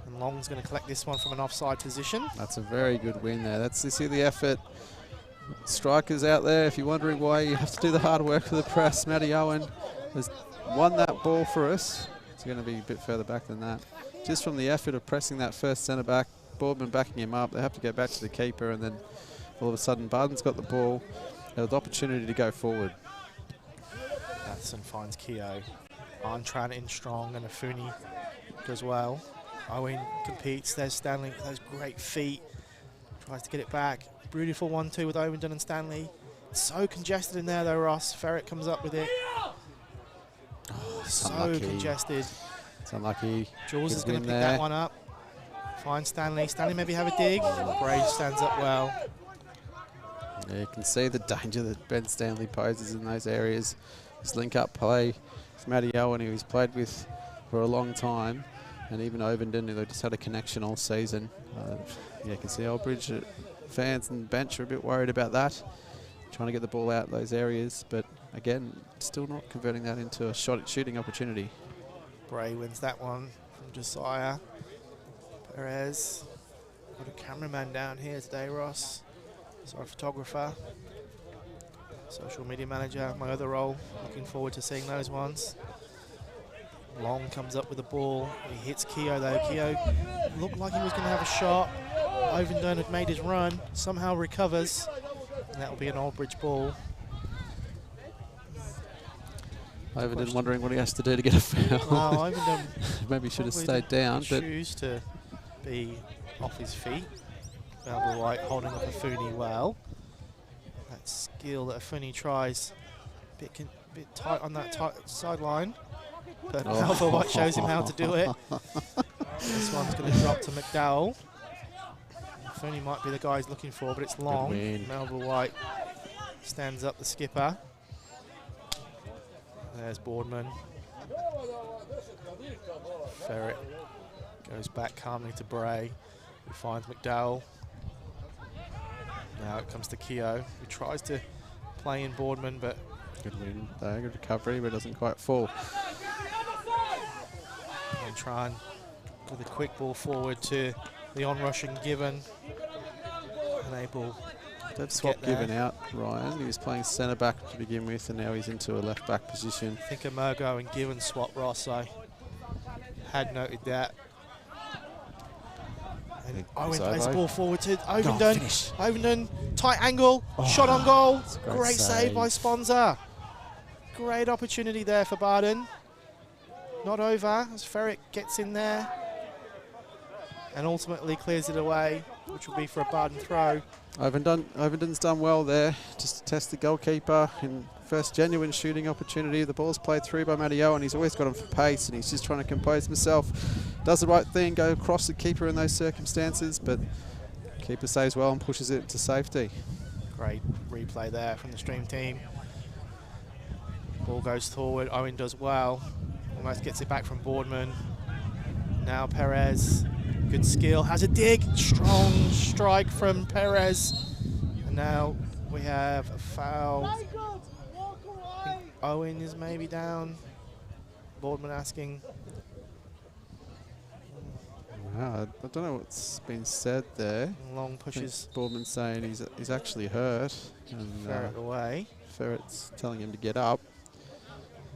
[SPEAKER 2] And Long's going to collect this one from an offside position.
[SPEAKER 3] That's a very good win there. You see the effort. Strikers out there, if you're wondering why you have to do the hard work for the press, Matty Owen has won that ball for us. It's going to be a bit further back than that. Just from the effort of pressing that first centre back, Boardman backing him up, they have to go back to the keeper, and then all of a sudden Bardon's got the ball. They have the opportunity to go forward.
[SPEAKER 2] Matheson finds Keogh. Antran in strong, and Afuni does well. Owen competes. There's Stanley with those great feet. Tries to get it back. Beautiful 1-2 with Ovenden and Stanley. So congested in there though, Ross. Ferret comes up with it. So
[SPEAKER 3] unlucky.
[SPEAKER 2] Congested.
[SPEAKER 3] It's unlucky.
[SPEAKER 2] Jules is going to pick that one up. Find Stanley. Stanley maybe have a dig. Bray stands up well.
[SPEAKER 3] Yeah, you can see the danger that Ben Stanley poses in those areas. His link-up play with Matty Owen, who he's played with for a long time, and even Ovenden, who they just had a connection all season. Yeah, you can see Oldbridge fans and bench are a bit worried about that, trying to get the ball out those areas, but again, still not converting that into a shooting opportunity.
[SPEAKER 2] Bray wins that one from Josiah. Perez. Got a cameraman down here today, Ross. Sorry, photographer. Social media manager, my other role. Looking forward to seeing those ones. Long comes up with the ball. He hits Keogh though. Keogh looked like he was going to have a shot. Ovenden had made his run, somehow recovers, and that will be an Oldbridge ball.
[SPEAKER 3] Ovenden wondering what he has to do to get a foul.
[SPEAKER 2] Well, Ovenden
[SPEAKER 3] maybe should have stayed down, but
[SPEAKER 2] choose to be off his feet. Melville White holding up Afuni well. That skill that Afuni tries, bit tight on that sideline, but Melville White shows him how to do it. This one's going to drop to McDowell. Afuni might be the guy he's looking for, but it's long. Melville White stands up, the skipper. There's Boardman. Ferret goes back calmly to Bray. He finds McDowell. Now it comes to Keogh, who tries to play in Boardman, but
[SPEAKER 3] Good win there, good recovery, but doesn't quite fall.
[SPEAKER 2] and Tran with a quick ball forward to the on-rushing Given. Unable
[SPEAKER 3] They've
[SPEAKER 2] to
[SPEAKER 3] swapped
[SPEAKER 2] get there.
[SPEAKER 3] Given out, Ryan. He was playing centre back to begin with, and now he's into a left back position.
[SPEAKER 2] I think Emergo and Given swap, Ross. I had noted that. And
[SPEAKER 3] It's
[SPEAKER 2] Owen plays the
[SPEAKER 3] Ovo.
[SPEAKER 2] ball forward to
[SPEAKER 3] finish.
[SPEAKER 2] Ovenden. Ovenden, tight angle, shot on goal.
[SPEAKER 3] That's a
[SPEAKER 2] Great save by Sponza. Great opportunity there for Bardon. Not over as Ferret gets in there and ultimately clears it away, which will be for a Bardon throw.
[SPEAKER 3] Ovenden's done well there, just to test the goalkeeper in first genuine shooting opportunity. The ball's played through by Matteo, and he's always got him for pace, and he's just trying to compose himself. Does the right thing, go across the keeper in those circumstances, but keeper saves well and pushes it to safety.
[SPEAKER 2] Great replay there from the stream team. Ball goes forward, Owen does well. Almost gets it back from Boardman. Now Perez, good skill, has a dig, strong strike from Perez. And now we have a foul. I think Owen is maybe down. Boardman asking.
[SPEAKER 3] Wow, I don't know what's been said there.
[SPEAKER 2] Long pushes
[SPEAKER 3] Boardman saying he's actually hurt, and
[SPEAKER 2] Ferret away.
[SPEAKER 3] Ferret's telling him to get up.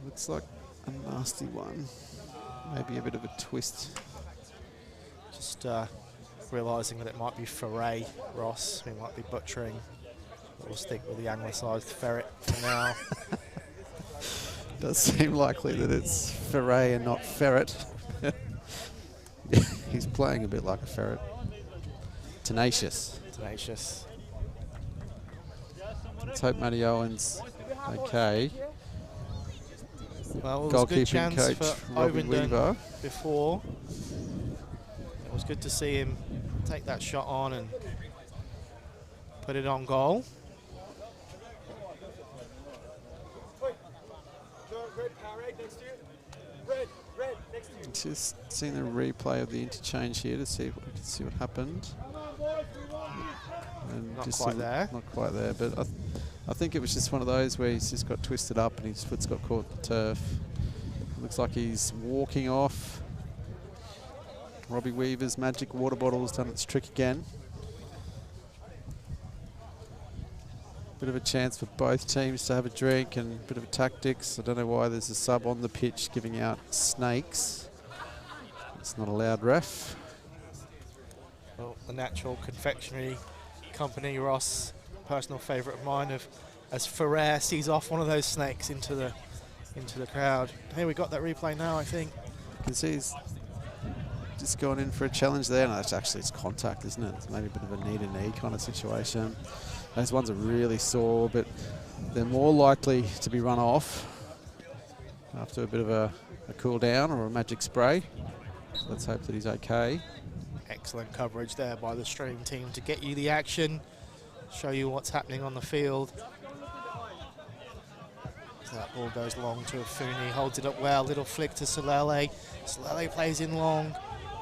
[SPEAKER 3] Looks like a nasty one. Maybe a bit of a twist.
[SPEAKER 2] Just realising that it might be Ferret Ross who might be butchering. But we'll stick with the anglicised Ferret for now.
[SPEAKER 3] Does seem likely that it's Ferret and not Ferret. He's playing a bit like a ferret. Tenacious.
[SPEAKER 2] Tenacious.
[SPEAKER 3] Let's hope Matty Owen's okay.
[SPEAKER 2] Well, it was a good
[SPEAKER 3] Goalkeeping
[SPEAKER 2] chance
[SPEAKER 3] coach
[SPEAKER 2] for
[SPEAKER 3] Robbie
[SPEAKER 2] Ovenden
[SPEAKER 3] Weaver.
[SPEAKER 2] before. It was good to see him take that shot on and put it on goal.
[SPEAKER 3] Just seeing the replay of the interchange here to see what happened. And
[SPEAKER 2] Not
[SPEAKER 3] just
[SPEAKER 2] quite there.
[SPEAKER 3] Not quite there, but I think it was just one of those where he's just got twisted up and his foot's got caught in the turf. Looks like he's walking off. Robbie Weaver's magic water bottle has done its trick again. Bit of a chance for both teams to have a drink and a bit of a tactics. I don't know why there's a sub on the pitch giving out snakes. It's not allowed, ref.
[SPEAKER 2] Well, the Natural Confectionery Company, Ross, personal favourite of mine, as Ferrer sees off one of those snakes into the crowd. Hey, we got that replay now, I think.
[SPEAKER 3] You can see he's just gone in for a challenge there. No, it's actually it's contact, isn't it? It's maybe a bit of a knee-to-knee kind of situation. Those ones are really sore, but they're more likely to be run off after a bit of a cool down or a magic spray. So let's hope that he's okay.
[SPEAKER 2] Excellent coverage there by the stream team to get you the action, show you what's happening on the field. So that ball goes long to Afuni, holds it up well, little flick to Solele. Solele plays in Long.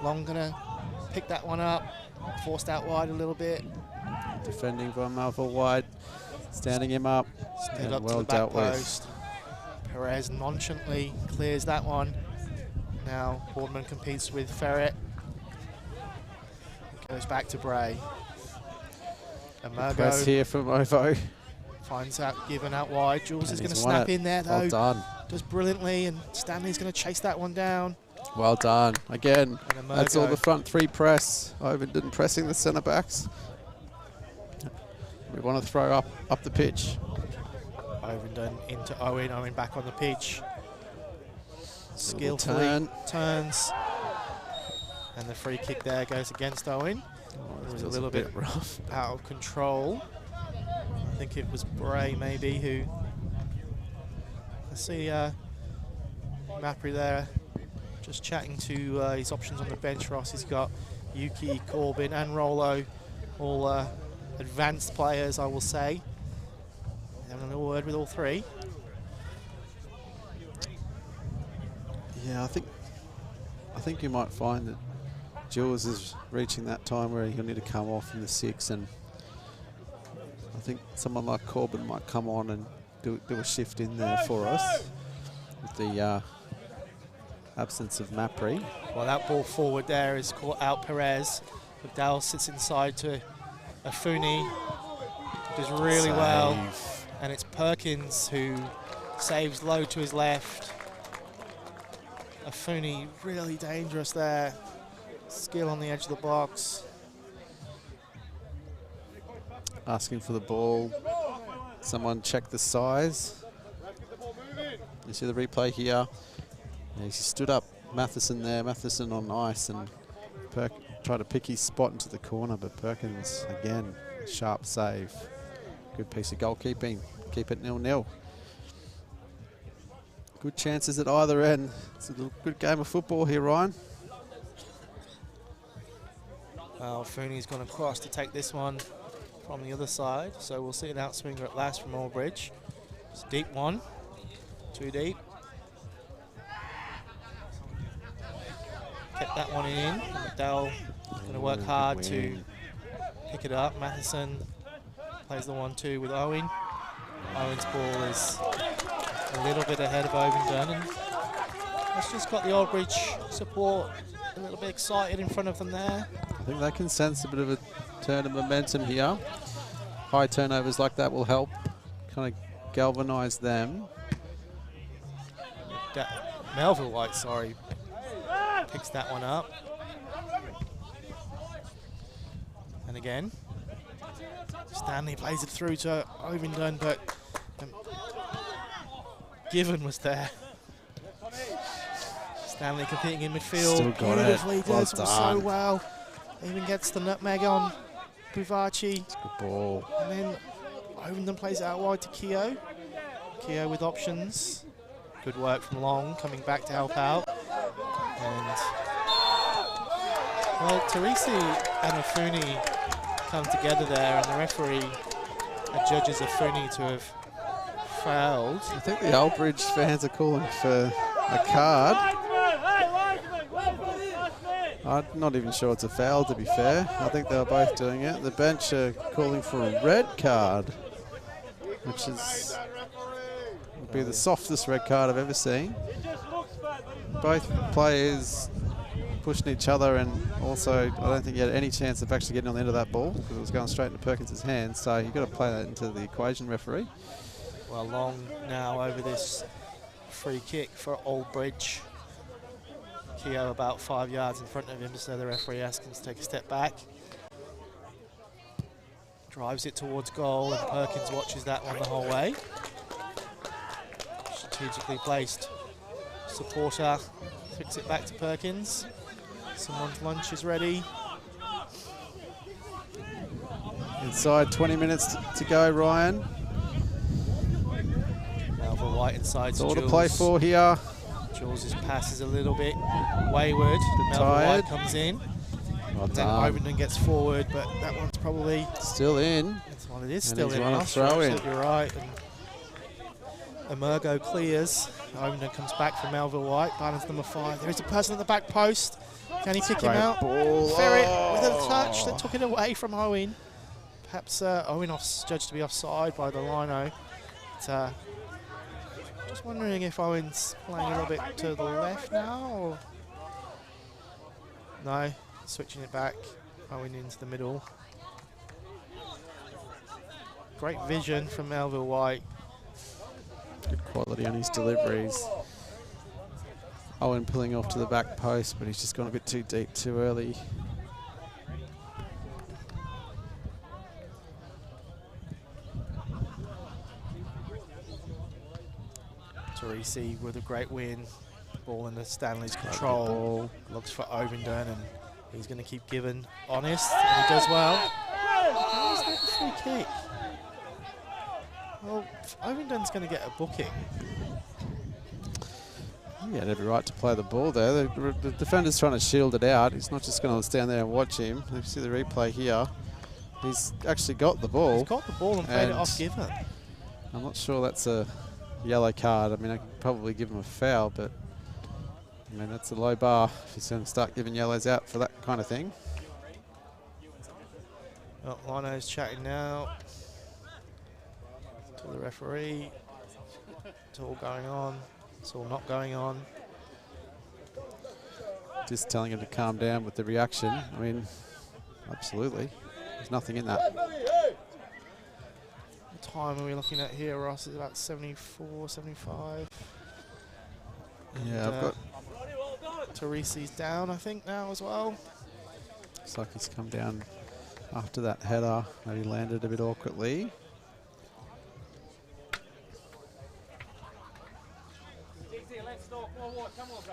[SPEAKER 2] Long gonna pick that one up, forced out wide a little bit.
[SPEAKER 3] Defending Von Malvo wide, standing him up,
[SPEAKER 2] Stood
[SPEAKER 3] and
[SPEAKER 2] up
[SPEAKER 3] well
[SPEAKER 2] to the back
[SPEAKER 3] dealt with.
[SPEAKER 2] post. Perez nonchalantly clears that one. Now Boardman competes with Ferret. Goes back to Bray.
[SPEAKER 3] Press
[SPEAKER 2] Emergo
[SPEAKER 3] here from Ovo.
[SPEAKER 2] finds out, given out wide. Jules is
[SPEAKER 3] And
[SPEAKER 2] going to
[SPEAKER 3] he's won
[SPEAKER 2] snap
[SPEAKER 3] it.
[SPEAKER 2] in there
[SPEAKER 3] Well
[SPEAKER 2] though.
[SPEAKER 3] done.
[SPEAKER 2] Does brilliantly, and Stanley's going to chase that one down.
[SPEAKER 3] Well done. Again,
[SPEAKER 2] And
[SPEAKER 3] that's all
[SPEAKER 2] Emergo.
[SPEAKER 3] the front three press. Ovenden pressing the centre backs. We want to throw up the pitch.
[SPEAKER 2] Ovenden into Owen. Owen back on the pitch.
[SPEAKER 3] Little
[SPEAKER 2] Skillfully turns. And the free kick there goes against Owen. It was a
[SPEAKER 3] feels
[SPEAKER 2] little bit
[SPEAKER 3] rough.
[SPEAKER 2] out of control. I think it was Bray maybe who... I see Mapri there just chatting to his options on the bench. Ross, he's got Yuki, Corbin and Rolo, all advanced players, I will say. Having a little word with all three.
[SPEAKER 3] Yeah, I think you might find that Jules is reaching that time where he'll need to come off in the 6, and I think someone like Corbin might come on and do a shift in there for us with the absence of Mapri.
[SPEAKER 2] Well, that ball forward there is caught out Perez. Dowell sits inside to Afuni, does really well, and it's Perkins who saves low to his left. Afuni really dangerous there. Skill on the edge of the box.
[SPEAKER 3] Asking for the ball. Someone check the size. You see the replay here. Yeah, he stood up Matheson there, Matheson on ice, and tried to pick his spot into the corner, but Perkins, again, sharp save. Good piece of goalkeeping. Keep it 0-0. Good chances at either end. It's a good game of football here, Ryan.
[SPEAKER 2] Well, Fooney's gone across to take this one from the other side, so we'll see an outswinger at last from Albridge. It's a deep one, too deep. Kept that one in. McDowell going to work hard to pick it up. Matheson plays the 1-2 with Owen. Owen's ball is a little bit ahead of Ovingdon, and that's just got the Aldridge support a little bit excited in front of them there.
[SPEAKER 3] I think they can sense a bit of a turn of momentum here. High turnovers like that will help kind of galvanise them.
[SPEAKER 2] Melville White, sorry, picks that one up. And again, Stanley plays it through to Ovingdon, but Given was there. Stanley competing in midfield.
[SPEAKER 3] Still got
[SPEAKER 2] beautifully,
[SPEAKER 3] it. Well
[SPEAKER 2] does
[SPEAKER 3] done.
[SPEAKER 2] so well. Even gets the nutmeg on Buvaci.
[SPEAKER 3] It's a good ball.
[SPEAKER 2] And then Ovingdon plays it out wide to Keogh. Keogh with options. Good work from Long, coming back to help out. And, well, Teresi and Afuni come together there, and the referee adjudges Afuni to have fouled.
[SPEAKER 3] I think the Aldridge fans are calling for a card. I'm not even sure it's a foul, to be fair. I think they were both doing it. The bench are calling for a red card, which is would be the softest red card I've ever seen. Both players pushing each other, and also I don't think he had any chance of actually getting on the end of that ball because it was going straight into Perkins' hands. So you've got to play that into the equation, referee.
[SPEAKER 2] Well, Long now over this free kick for Aldridge. Keogh about 5 yards in front of him, so the referee asks him to take a step back. Drives it towards goal, and Perkins watches that one the whole way. Strategically placed supporter flicks it back to Perkins. Someone's lunch is ready.
[SPEAKER 3] Inside 20 minutes to go, Ryan.
[SPEAKER 2] Melville White inside
[SPEAKER 3] It's
[SPEAKER 2] to
[SPEAKER 3] all
[SPEAKER 2] Jules.
[SPEAKER 3] to play for here.
[SPEAKER 2] Jules' pass is a little bit wayward. Melville
[SPEAKER 3] tired.
[SPEAKER 2] White comes in.
[SPEAKER 3] Well
[SPEAKER 2] Then
[SPEAKER 3] done.
[SPEAKER 2] Ovingdon gets forward, but that one's probably...
[SPEAKER 3] Still in.
[SPEAKER 2] It's one, it is
[SPEAKER 3] And
[SPEAKER 2] still
[SPEAKER 3] he's
[SPEAKER 2] in.
[SPEAKER 3] run a
[SPEAKER 2] Ross,
[SPEAKER 3] throw
[SPEAKER 2] you're
[SPEAKER 3] in.
[SPEAKER 2] absolutely right. And Emergo clears. Ovingdon comes back for Melville White. Balance number 5. There is a person at the back post. Can he pick him
[SPEAKER 3] Great
[SPEAKER 2] out?
[SPEAKER 3] ball.
[SPEAKER 2] Ferret
[SPEAKER 3] Oh.
[SPEAKER 2] with a touch that took it away from Owen. Perhaps Owen judged to be offside by the lino. But, just wondering if Owen's playing a little bit to the left now, or no, switching it back. Owen into the middle. Great vision from Melville White.
[SPEAKER 3] Good quality on his deliveries. Owen pulling off to the back post, but he's just gone a bit too deep too early.
[SPEAKER 2] Teresi with a great win. Ball into Stanley's control. Looks for Ovingdon, and he's going to keep giving honest, and he does well. How is that a free kick? Well, Ovingdon's going to get a booking.
[SPEAKER 3] He had every right to play the ball there. The defender's trying to shield it out. He's not just going to stand there and watch him. You see the replay here. He's actually got the ball.
[SPEAKER 2] He's got the ball and played it off given.
[SPEAKER 3] I'm not sure that's a yellow card. I mean, I could probably give him a foul, but I mean, that's a low bar if he's going to start giving yellows out for that kind of thing.
[SPEAKER 2] Well, Lino's chatting now to the referee. It's all going on. It's all not going on.
[SPEAKER 3] Just telling him to calm down with the reaction. I mean, absolutely. There's nothing in that.
[SPEAKER 2] What time are we looking at here, Ross? Is about 74, 75.
[SPEAKER 3] Yeah, I've got...
[SPEAKER 2] Teresi's down, I think, now as well.
[SPEAKER 3] Looks like he's come down after that header. Maybe landed a bit awkwardly.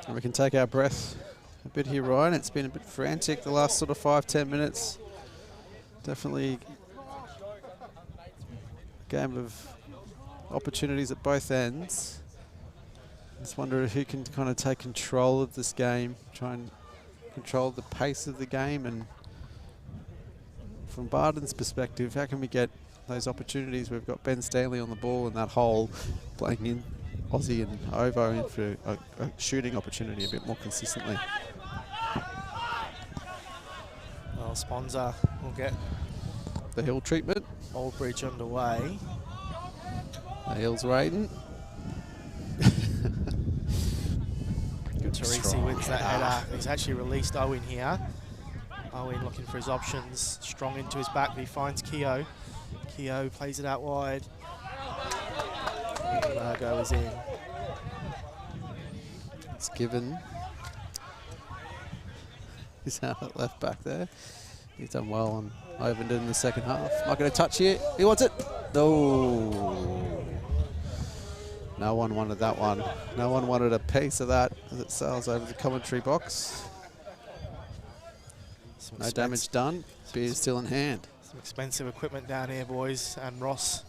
[SPEAKER 3] And we can take our breath a bit here, Ryan. It's been a bit frantic the last sort of 5-10 minutes. Definitely a game of opportunities at both ends. Just wonder who can kind of take control of this game, try and control the pace of the game, and from Bardon's perspective, how can we get those opportunities? We've got Ben Stanley on the ball in that hole, playing in Aussie and Ovo in for a shooting opportunity a bit more consistently.
[SPEAKER 2] Well, Sponza will get
[SPEAKER 3] The hill treatment.
[SPEAKER 2] Old Bridge underway.
[SPEAKER 3] The hill's waiting.
[SPEAKER 2] Teresi wins that header. He's actually released Owen here. Owen looking for his options. Strong into his back, but he finds Keogh. Keogh plays it out wide. Margot is in.
[SPEAKER 3] It's given. He's out at left back there. He's done well on Ovenden in the second half. Not going to touch here. He wants it. No. No one wanted that one. No one wanted a piece of that as it sails over the commentary box. No damage done. Beer's still in hand.
[SPEAKER 2] Some expensive equipment down here, boys. And Ross.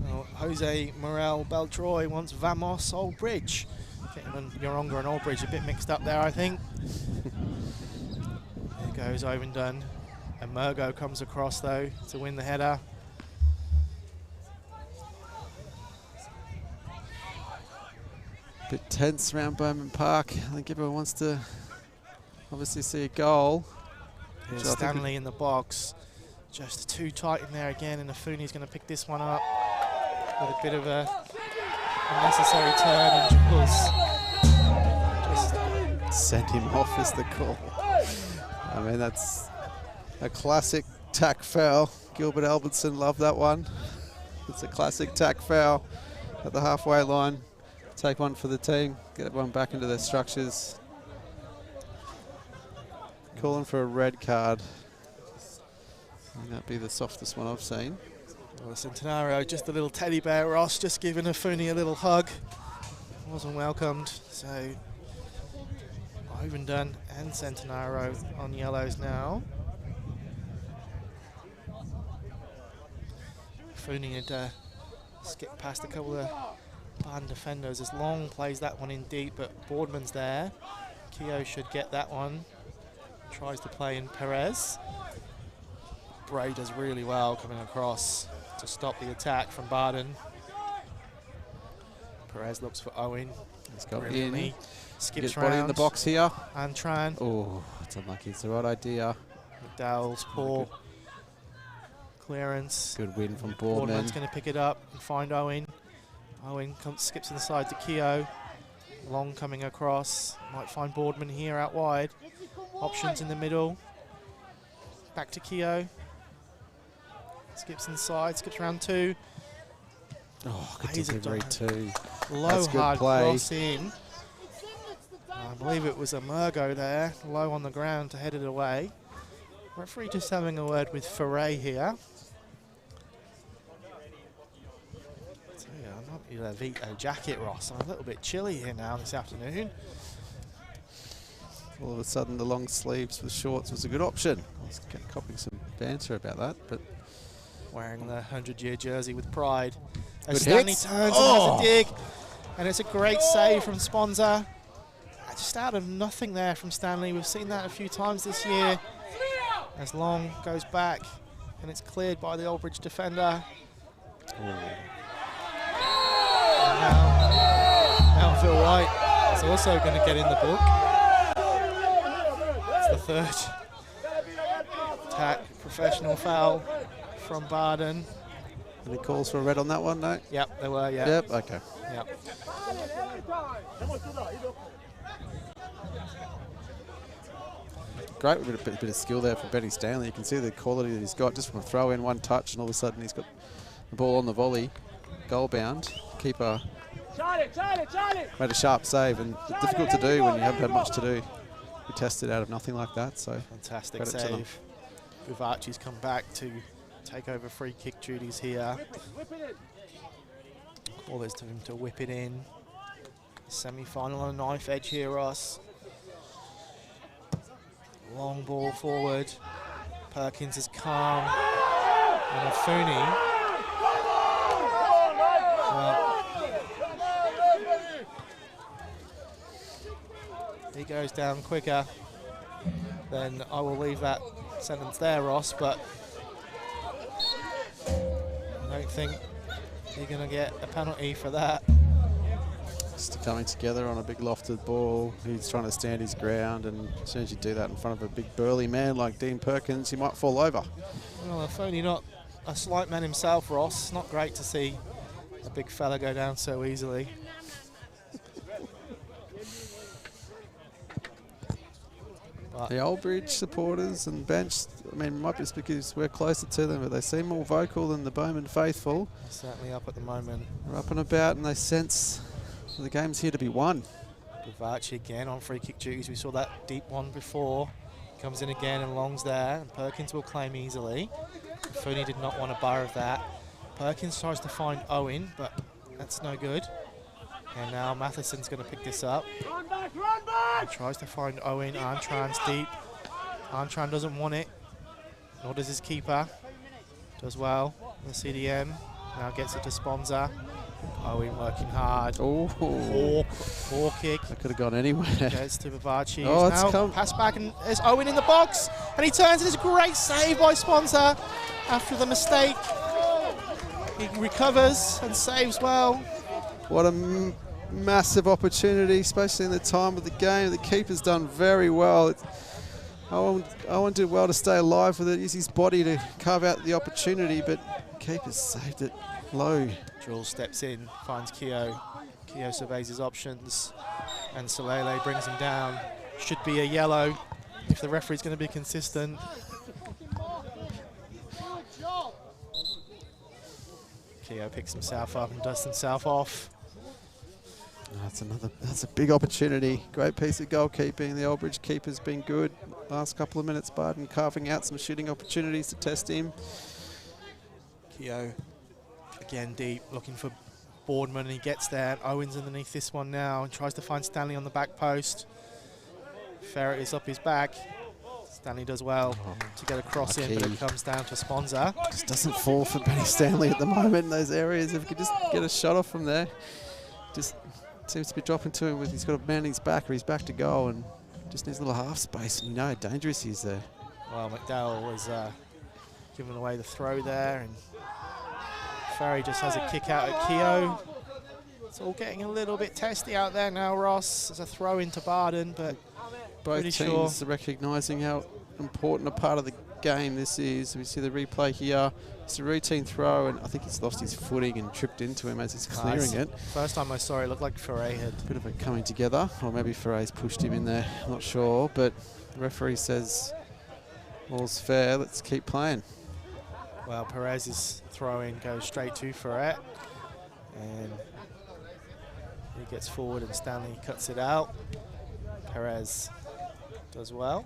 [SPEAKER 2] Well, Jose Morel Beltroy wants Vamos Old Bridge. Getting Yoronga and Old Bridge a bit mixed up there, I think. There goes Ovenden. And Murgo comes across, though, to win the header.
[SPEAKER 3] Bit tense around Bowman Park. I think everyone wants to obviously see a goal.
[SPEAKER 2] Here's Stanley in the box. Just too tight in there again, and Afuni's going to pick this one up with a bit of a unnecessary turn, and
[SPEAKER 3] just sent him off is the call. I mean, that's a classic tack foul. Gilbert Albertson loved that one. It's a classic tack foul at the halfway line. Take one for the team, get everyone back into their structures. Calling for a red card. And that'd be the softest one I've seen.
[SPEAKER 2] Well, Centenario, just a little teddy bear, Ross, just giving Afuni a little hug. Wasn't welcomed, so Ovenden and Centenario on yellows now. Afuni had skipped past a couple of Bardon defenders as Long plays that one in deep, but Boardman's there. Keogh should get that one. Tries to play in Perez. Bray does really well coming across to stop the attack from Bardon. Perez looks for Owen.
[SPEAKER 3] He's got
[SPEAKER 2] in. Skips
[SPEAKER 3] body in the box here.
[SPEAKER 2] Antran.
[SPEAKER 3] Oh, it's unlucky. It's the right idea.
[SPEAKER 2] McDowell's poor clearance.
[SPEAKER 3] Good win from Boardman.
[SPEAKER 2] Boardman's going to pick it up and find Owen. Owen skips to the side to Keogh. Long coming across. Might find Boardman here out wide. Options in the middle. Back to Keogh. Skips inside, skips around two.
[SPEAKER 3] Oh, good delivery too.
[SPEAKER 2] Low
[SPEAKER 3] good
[SPEAKER 2] hard
[SPEAKER 3] play.
[SPEAKER 2] cross in. I believe it was a Murgo there, low on the ground to head it away. Referee just having a word with Foray here. I'm not in a Vito jacket, Ross. I'm a little bit chilly here now this afternoon.
[SPEAKER 3] All of a sudden, the long sleeves with shorts was a good option. I was copying some banter about that, but
[SPEAKER 2] wearing the 100-year jersey with pride.
[SPEAKER 3] Good
[SPEAKER 2] Stanley
[SPEAKER 3] hits.
[SPEAKER 2] turns and has a dig, and it's a great save from Sponza. Just out of nothing there from Stanley. We've seen that a few times this year. As Long goes back, and it's cleared by the Old Bridge defender. Now Phil White It's also going to get in the book. It's the third attack professional foul from Bardon.
[SPEAKER 3] Any calls for a red on that one, no?
[SPEAKER 2] Yep, there were, yeah.
[SPEAKER 3] Yep, okay.
[SPEAKER 2] Yep.
[SPEAKER 3] Great bit of skill there from Benny Stanley. You can see the quality that he's got just from a throw in, one touch, and all of a sudden he's got the ball on the volley, goal bound. Keeper made a sharp save, and difficult to do when you haven't had much to do. He tested out of nothing like that, so
[SPEAKER 2] fantastic save. Vivaci's come back to take over free kick duties here. All is to him to whip it in. Semi-final on a knife edge here, Ross. Long ball forward. Perkins is calm. And Afuni. Well, he goes down quicker. Then I will leave that sentence there, Ross, but I don't think you're going to get a penalty for that.
[SPEAKER 3] Just coming together on a big lofted ball. He's trying to stand his ground, and as soon as you do that in front of a big burly man like Dean Perkins, he might fall over.
[SPEAKER 2] Well, if only not a slight man himself, Ross. Not great to see a big fella go down so easily.
[SPEAKER 3] The Oldbridge supporters and bench, I mean, might be just because we're closer to them, but they seem more vocal than the Bowman faithful.
[SPEAKER 2] Certainly up at the moment.
[SPEAKER 3] They're up and about, and they sense the game's here to be won.
[SPEAKER 2] Vivaci again on free kick duties. We saw that deep one before. Comes in again and Long's there, and Perkins will claim easily. Fooney did not want a bar of that. Perkins tries to find Owen, but that's no good. And now Matheson's going to pick this up.
[SPEAKER 5] Run back, run back!
[SPEAKER 2] He tries to find Owen. Armstrong's deep. Armstrong doesn't want it, nor does his keeper. Does well. The CDM now gets it to Sponza. Owen working hard.
[SPEAKER 3] Oh,
[SPEAKER 2] Poor kick.
[SPEAKER 3] that could have gone anywhere.
[SPEAKER 2] Goes to Vivaci.
[SPEAKER 3] Oh, it's
[SPEAKER 2] now
[SPEAKER 3] come.
[SPEAKER 2] pass back, and there's Owen in the box. And he turns, and it's a great save by Sponza after the mistake. He recovers and saves well.
[SPEAKER 3] What a massive opportunity, especially in the time of the game. The keeper's done very well. Owen did well to stay alive with it, use his body to carve out the opportunity, but keeper's saved it low.
[SPEAKER 2] Jules steps in, finds Keogh. Keogh surveys his options, and Solele brings him down. Should be a yellow if the referee's going to be consistent. Keogh picks himself up and dusts himself off.
[SPEAKER 3] That's a big opportunity. Great piece of goalkeeping. The Oldbridge keeper's been good. Last couple of minutes, Bardon carving out some shooting opportunities to test him.
[SPEAKER 2] Keogh again deep, looking for Boardman, and he gets there. Owen's underneath this one now and tries to find Stanley on the back post. Ferret is up his back. Stanley does well to get a cross in, but it comes down to Sponza.
[SPEAKER 3] Just doesn't fall for Benny Stanley at the moment in those areas. If he could just get a shot off from there, just seems to be dropping to him with he's got a man on his back or he's back to goal, and just needs a little half space, and you know how dangerous he is there.
[SPEAKER 2] Well, McDowell was giving away the throw there, and Ferry just has a kick out at Keogh. It's all getting a little bit testy out there now, Ross. There's a throw into Bardon, but
[SPEAKER 3] both teams are recognising how important a part of the game this is. We see the replay here. It's a routine throw, and I think he's lost his footing and tripped into him as he's clearing it.
[SPEAKER 2] First time I saw it, looked like Ferre had
[SPEAKER 3] a bit of a coming together, or maybe Ferre's pushed him in there. I'm not sure, but the referee says all's fair. Let's keep playing.
[SPEAKER 2] Well, Perez's throw-in goes straight to Ferret, and he gets forward and Stanley cuts it out. Perez does well.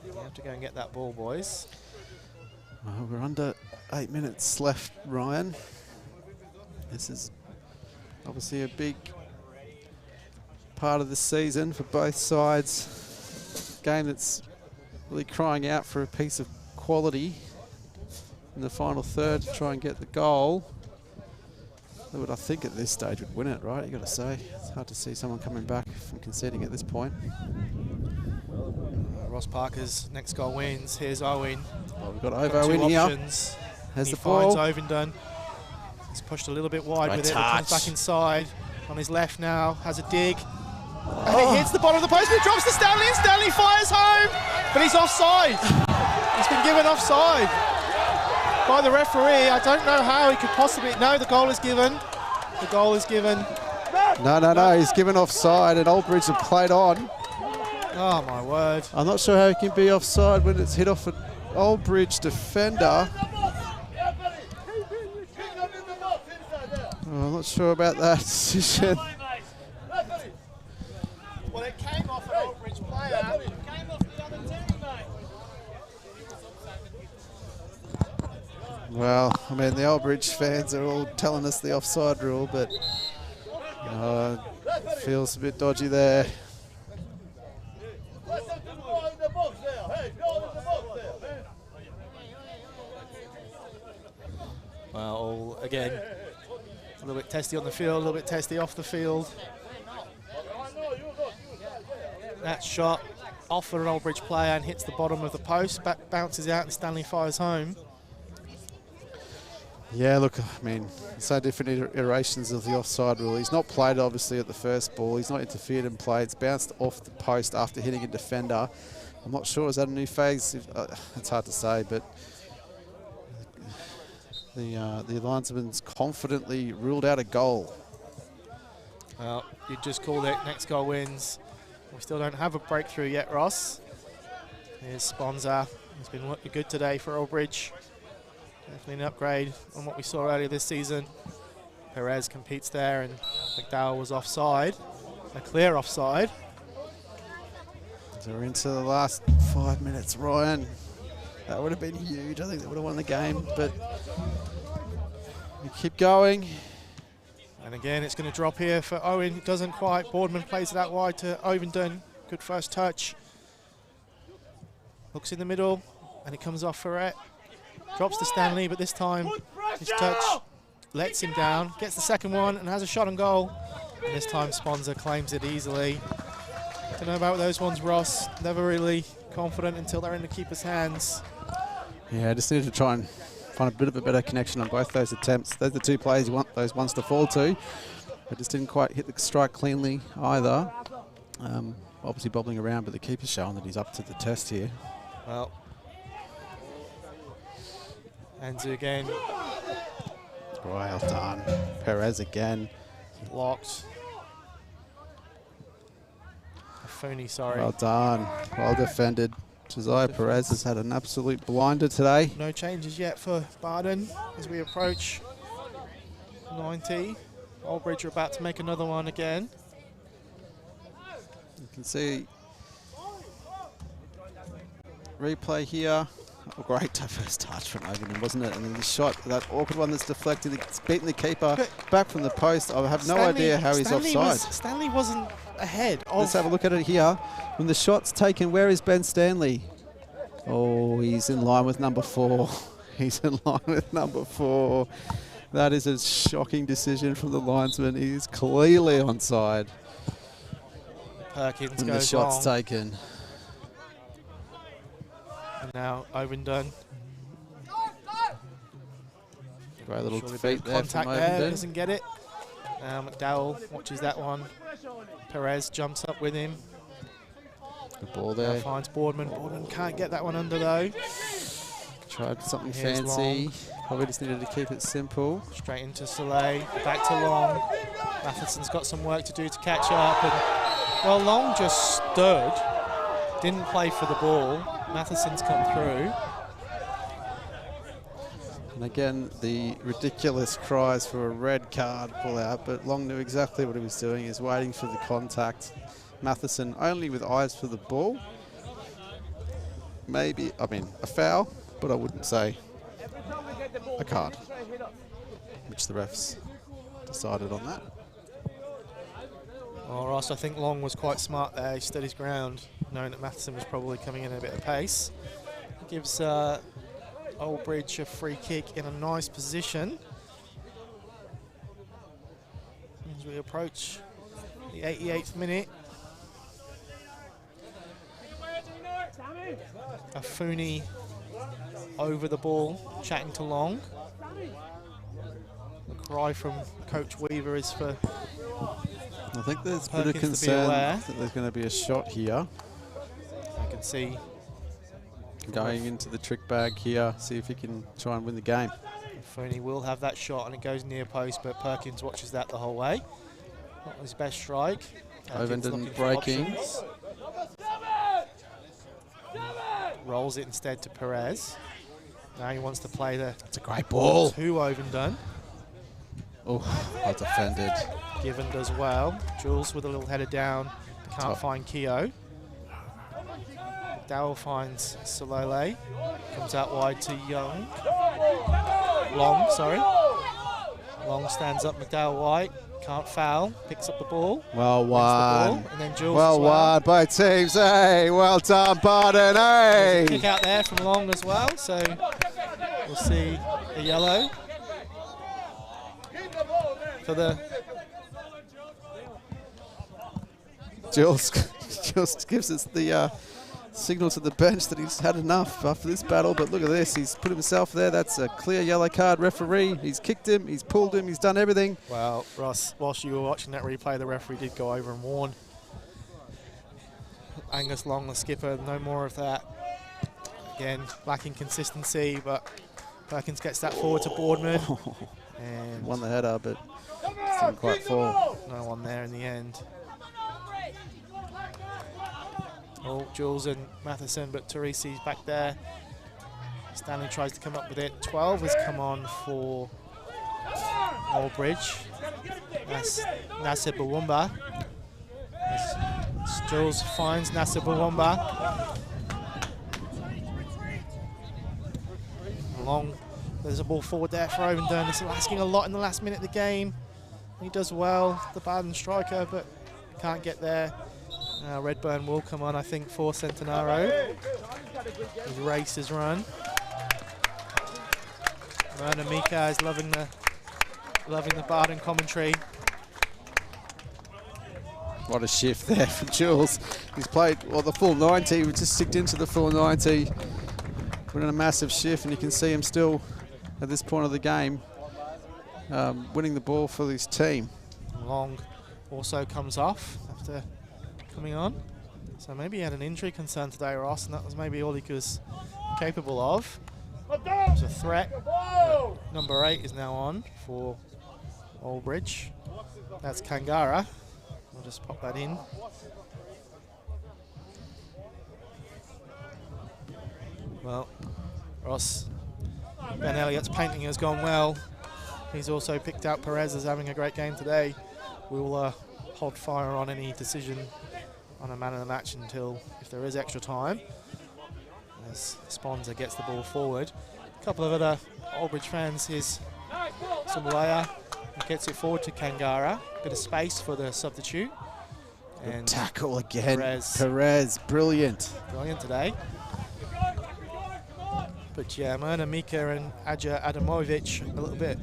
[SPEAKER 2] You have to go and get that ball, boys.
[SPEAKER 3] Well, we're under 8 minutes left, Ryan. This is obviously a big part of the season for both sides. Game that's really crying out for a piece of quality in the final third to try and get the goal. That would, I think, at this stage would win it, right? You got to say, it's hard to see someone coming back from conceding at this point.
[SPEAKER 2] Ross Parker's next goal wins. Here's Owen.
[SPEAKER 3] Well, we've got Ovo in here.
[SPEAKER 2] Has
[SPEAKER 3] the
[SPEAKER 2] ball.
[SPEAKER 3] ball.
[SPEAKER 2] Finds Ovenden. He's pushed a little bit wide
[SPEAKER 3] Great
[SPEAKER 2] with it. It comes back inside. on his left now, has a dig. And it hits the bottom of the post, but it drops to Stanley, and Stanley fires home, but he's offside. He's been given offside by the referee. I don't know how he could possibly... No, the goal is given. The goal is given.
[SPEAKER 3] No, he's given offside, and Aldridge have played on.
[SPEAKER 2] Oh, my word.
[SPEAKER 3] I'm not sure how he can be offside when it's hit off an Aldridge defender. Oh, I'm not sure about that decision.
[SPEAKER 2] Well, it came off an Aldridge player. It came off the other teammate.
[SPEAKER 3] Well, I mean, the Aldridge fans are all telling us the offside rule, but feels a bit dodgy there.
[SPEAKER 2] Well, again, a little bit testy on the field, a little bit testy off the field. That shot off an Aldridge player and hits the bottom of the post, back bounces out and Stanley fires home.
[SPEAKER 3] Yeah, look, I mean, so different iterations of the offside rule. He's not played, obviously, at the first ball. He's not interfered in play. It's bounced off the post after hitting a defender. I'm not sure, is that a new phase? It's hard to say, but the linesman's confidently ruled out a goal.
[SPEAKER 2] Well, you just called it. Next goal wins. We still don't have a breakthrough yet, Ross. Here's Sponza. He's been looking good today for Aldridge. Definitely an upgrade on what we saw earlier this season. Perez competes there, and McDowell was offside. A clear offside.
[SPEAKER 3] So we're into the last 5 minutes, Ryan. That would have been huge. I think they would have won the game, but we keep going.
[SPEAKER 2] And again, it's going to drop here for Owen. It doesn't quite. Boardman plays it out wide to Ovenden. Good first touch. Looks in the middle, and it comes off Ferret. Drops to Stanley, but this time his touch lets him down. Gets the second one and has a shot on goal. And this time Sponza claims it easily. Don't know about those ones, Ross. Never really confident until they're in the keeper's hands.
[SPEAKER 3] Yeah, I just need to try and find a bit of a better connection on both those attempts. Those are the two players you want those ones to fall to. I just didn't quite hit the strike cleanly either. Obviously bobbling around, but the keeper's showing that he's up to the test here.
[SPEAKER 2] Well, Anzu again.
[SPEAKER 3] Well done. Perez again.
[SPEAKER 2] Blocked. Afuni, sorry.
[SPEAKER 3] Well done. Well defended. Josiah Perez has had an absolute blinder today.
[SPEAKER 2] No changes yet for Bardon as we approach 90. Aldridge are about to make another one again.
[SPEAKER 3] You can see replay here. Oh, great first touch from Ovenden, wasn't it? And then the shot, that awkward one that's deflected, it's beaten the keeper back from the post. I have no idea how he's offside.
[SPEAKER 2] Stanley wasn't ahead.
[SPEAKER 3] Let's have a look at it here. When the shot's taken, where is Ben Stanley? Oh, he's in line with number 4. He's in line with number 4. That is a shocking decision from the linesman. He's clearly onside.
[SPEAKER 2] Perkins
[SPEAKER 3] when
[SPEAKER 2] goes
[SPEAKER 3] the shot's
[SPEAKER 2] long.
[SPEAKER 3] taken.
[SPEAKER 2] And now Ovenden.
[SPEAKER 3] Great little
[SPEAKER 2] Surely
[SPEAKER 3] feet there from
[SPEAKER 2] contact there,
[SPEAKER 3] Ovenden.
[SPEAKER 2] doesn't get it. McDowell watches that one. Perez jumps up with him.
[SPEAKER 3] Good ball
[SPEAKER 2] Now
[SPEAKER 3] there.
[SPEAKER 2] finds Boardman. Boardman can't get that one under though.
[SPEAKER 3] Tried something
[SPEAKER 2] Here's
[SPEAKER 3] fancy.
[SPEAKER 2] Long.
[SPEAKER 3] Probably just needed to keep it simple.
[SPEAKER 2] Straight into Soleil. Back to Long. Matheson's got some work to do to catch up. And, well, Long just stood. Didn't play for the ball. Matheson's come through.
[SPEAKER 3] And again, the ridiculous cries for a red card pull out, but Long knew exactly what he was doing. He's waiting for the contact. Matheson only with eyes for the ball. Maybe, I mean, a foul, but I wouldn't say a card, which the refs decided on that.
[SPEAKER 2] Well, Ross, I think Long was quite smart there. He stood his ground, knowing that Matheson was probably coming in a bit of pace. Gives Aldridge a free kick in a nice position. As we approach the 88th minute. Afuni over the ball, chatting to Long. cry from Coach Weaver is for
[SPEAKER 3] I think there's a bit of
[SPEAKER 2] Perkins to be
[SPEAKER 3] concern
[SPEAKER 2] aware.
[SPEAKER 3] that there's going to be a shot here.
[SPEAKER 2] I can see
[SPEAKER 3] Going into the trick bag here, see if he can try and win the game.
[SPEAKER 2] Fooney will have that shot and it goes near post, but Perkins watches that the whole way. Not his best strike. Perkins
[SPEAKER 3] Ovenden
[SPEAKER 2] looking for
[SPEAKER 3] breaking.
[SPEAKER 2] options. Rolls it instead to Perez. Now he wants to play the
[SPEAKER 3] It's a great ball.
[SPEAKER 2] to Ovenden.
[SPEAKER 3] Oh, well defended.
[SPEAKER 2] Given does well. Jules with a little header down. Can't
[SPEAKER 3] Top.
[SPEAKER 2] find Keogh. Dowell finds Solole. Comes out wide to Young. Long, sorry. Long stands up, McDowell White. Can't foul. Picks up the ball.
[SPEAKER 3] Well
[SPEAKER 2] wins the
[SPEAKER 3] won.
[SPEAKER 2] ball, and then Jules
[SPEAKER 3] Well
[SPEAKER 2] as well.
[SPEAKER 3] won by teams. Hey, well done, Bardon.
[SPEAKER 2] There's a
[SPEAKER 3] Hey.
[SPEAKER 2] kick out there from Long as well, so we'll see a yellow for the
[SPEAKER 3] Jules gives us the signal to the bench that he's had enough after this battle, but look at this, he's put himself there. That's a clear yellow card. Referee, he's kicked him, he's pulled him, he's done everything.
[SPEAKER 2] Well, Ross, whilst you were watching that replay, the referee did go over and warn Angus Long, the skipper, no more of that. Again, lacking consistency, but Perkins gets that forward to Boardman. And
[SPEAKER 3] Won the header, but didn't quite fall.
[SPEAKER 2] no one there in the end. Oh, Jules and Matheson, but Teresi's back there. Stanley tries to come up with it. 12 has come on for Aldbridge. That's Nasser Bawumba. Jules finds Nasser Bawumba. Long, there's a ball forward there for Ovenden. He's asking a lot in the last minute of the game. He does well, the Bardon striker, but can't get there. Redburn will come on, I think, for Centenaro. His race is run. Myrna Mika is loving the Bardon commentary.
[SPEAKER 3] What a shift there from Jules. He's played, well, the full 90. We just sticked into the full 90. Put in a massive shift, and you can see him still, at this point of the game, winning the ball for his team.
[SPEAKER 2] Long also comes off after coming on. So maybe he had an injury concern today, Ross, and that was maybe all he was capable of. It was a threat. Number 8 is now on for Aldbridge. That's Kangara. I'll just pop that in. Well, Ross, Ben Elliott's painting has gone well. He's also picked out Perez as having a great game today. We'll hold fire on any decision on a man of the match until, if there is extra time, as Sponza gets the ball forward. A couple of other Aldbridge fans, here's Sumulaya, who gets it forward to Kangara. Bit of space for the substitute. And
[SPEAKER 3] Tackle again.
[SPEAKER 2] Perez,
[SPEAKER 3] brilliant.
[SPEAKER 2] brilliant today. But yeah, Myrna Mika and Adja Adamovic a little bit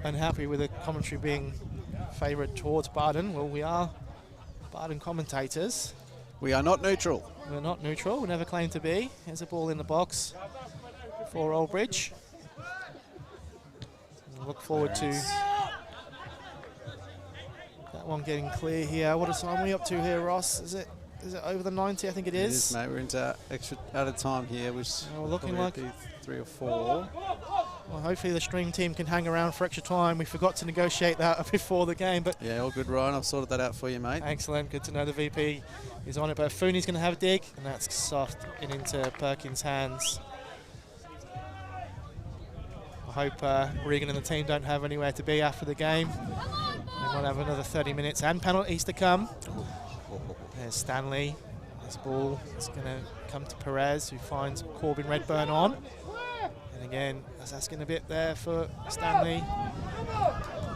[SPEAKER 2] unhappy with the commentary being favoured towards Bardon. Well, we are Bardon commentators.
[SPEAKER 3] We are not neutral.
[SPEAKER 2] We're not neutral, we never claim to be. Here's a ball in the box for Aldbridge. We'll look forward to that one getting clear here. What are we up to here, Ross? Is it over the 90? I think it is.
[SPEAKER 3] It is, mate. We're into extra out of time here, which
[SPEAKER 2] we're looking like
[SPEAKER 3] 3 or 4.
[SPEAKER 2] Well, hopefully the stream team can hang around for extra time. We forgot to negotiate that before the game, but
[SPEAKER 3] Yeah, all good, Ryan. I've sorted that out for you, mate.
[SPEAKER 2] excellent. Good to know the VP is on it. But Fooney's going to have a dig, and that's soft and into Perkins' hands. I hope Regan and the team don't have anywhere to be after the game. They might have another 30 minutes and penalties to come. There's Stanley. This ball is going to come to Perez, who finds Corbin Redburn on. And again, that's asking a bit there for Stanley.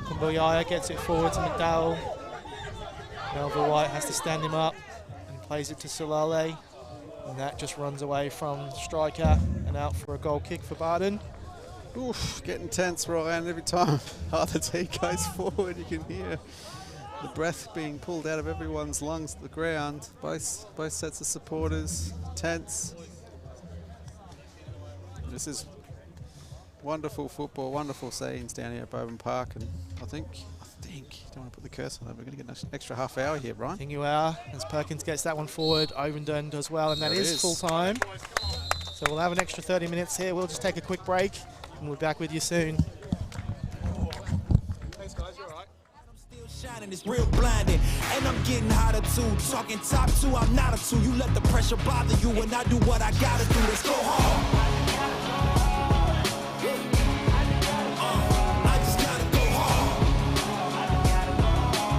[SPEAKER 2] Kumboyaya gets it forward to McDowell. Melville White has to stand him up and plays it to Solale. And that just runs away from the striker and out for a goal kick for Bardon.
[SPEAKER 3] Oof, getting tense, Ryan. Every time the team goes forward, you can hear the breath being pulled out of everyone's lungs at the ground. Both sets of supporters, tense. This is wonderful football, wonderful scenes down here at Bowman Park, and I think, don't want to put the curse on it, we're going to get an extra half hour here, Brian.
[SPEAKER 2] I think you are, as Perkins gets that one forward, Ovenden does well, and that is full time. So we'll have an extra 30 minutes here. We'll just take a quick break, and we'll be back with you soon.
[SPEAKER 1] Thanks, guys. You're all right.
[SPEAKER 6] Shining is real blinding, and I'm getting hotter too. Talking top two, I'm not a two. You let the pressure bother you, and I do what I gotta do. Let's go hard. I just gotta go hard.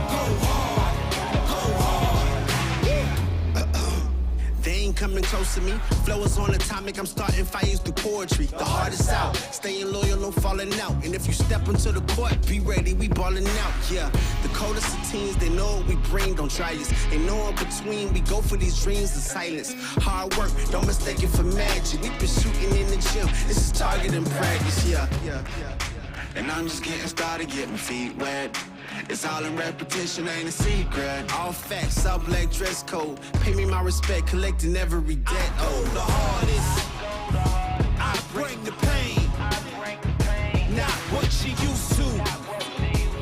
[SPEAKER 6] Go hard. Go hard.
[SPEAKER 4] They ain't coming close to me. Flow is on atomic, I'm starting fires through poetry. The hardest out, staying loyal, no falling out. And if you step into the court, be ready, we balling out. Yeah, the coldest of teens, they know what we bring, don't try us. Ain't no in between, we go for these dreams in silence. Hard work, don't mistake it for magic. We been shooting in the gym, this is target and practice. Yeah. And I'm just getting started, getting my feet wet. It's all in repetition, ain't a secret. All facts, all black dress code. Pay me my respect, collecting every debt.
[SPEAKER 6] Oh, the hardest. I bring the pain. Not what you used to.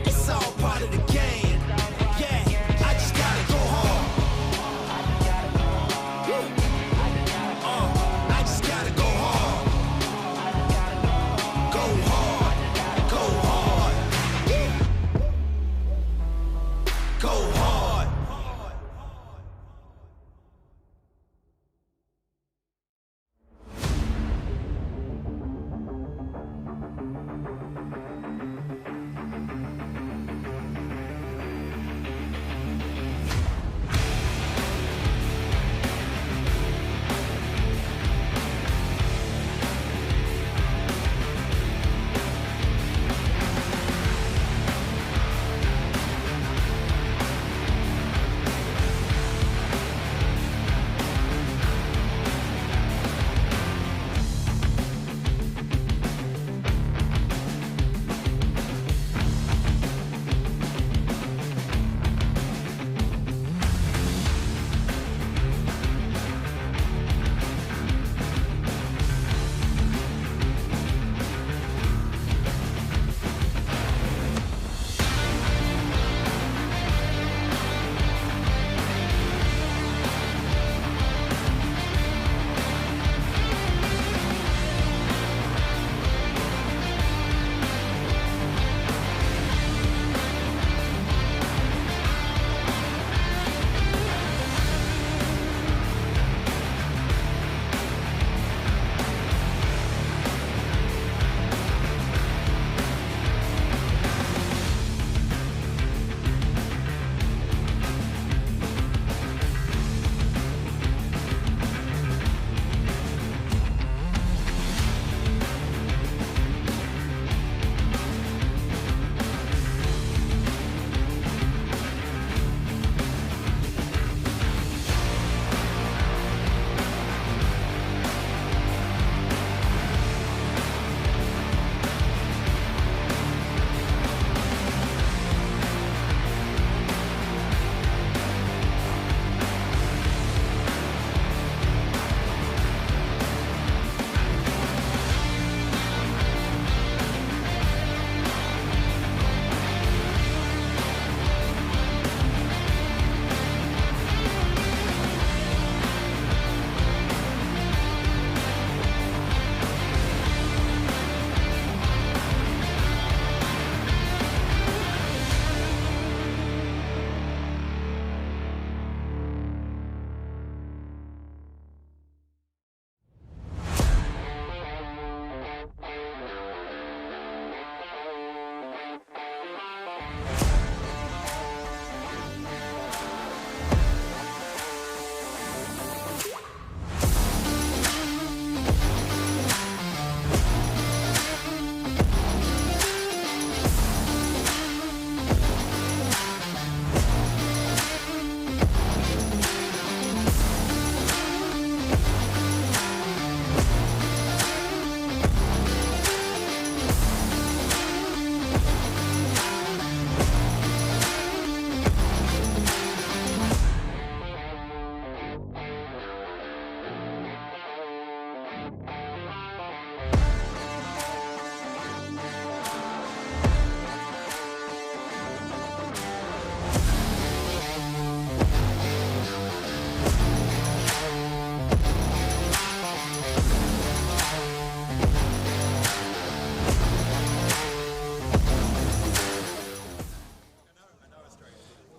[SPEAKER 6] It's all part of the game. Yeah, I just gotta go hard. I just gotta go hard. Go hard. Go hard. Go hard.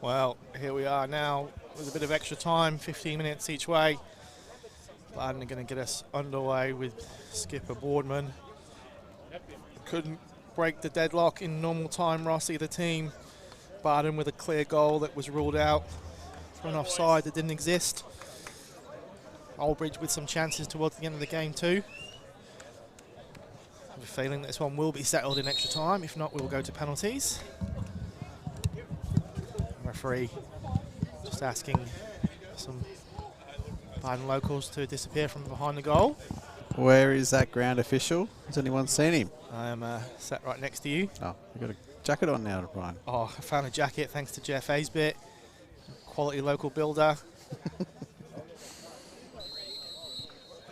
[SPEAKER 2] Well, here we are now with a bit of extra time, 15 minutes each way. Bardon are going to get us underway with skipper Boardman. Couldn't break the deadlock in normal time, Ross, either team. Bardon with a clear goal that was ruled out for an offside that didn't exist. Oldbridge with some chances towards the end of the game too. I have a feeling that this one will be settled in extra time. If not, we'll go to penalties. Referee just asking some Bardon locals to disappear from behind the goal.
[SPEAKER 3] Where is that ground official? Has anyone seen him?
[SPEAKER 2] I am sat right next to you.
[SPEAKER 3] Oh, you've got a jacket on now, Brian.
[SPEAKER 2] Oh, I found a jacket thanks to Jeff Aisbit, quality local builder.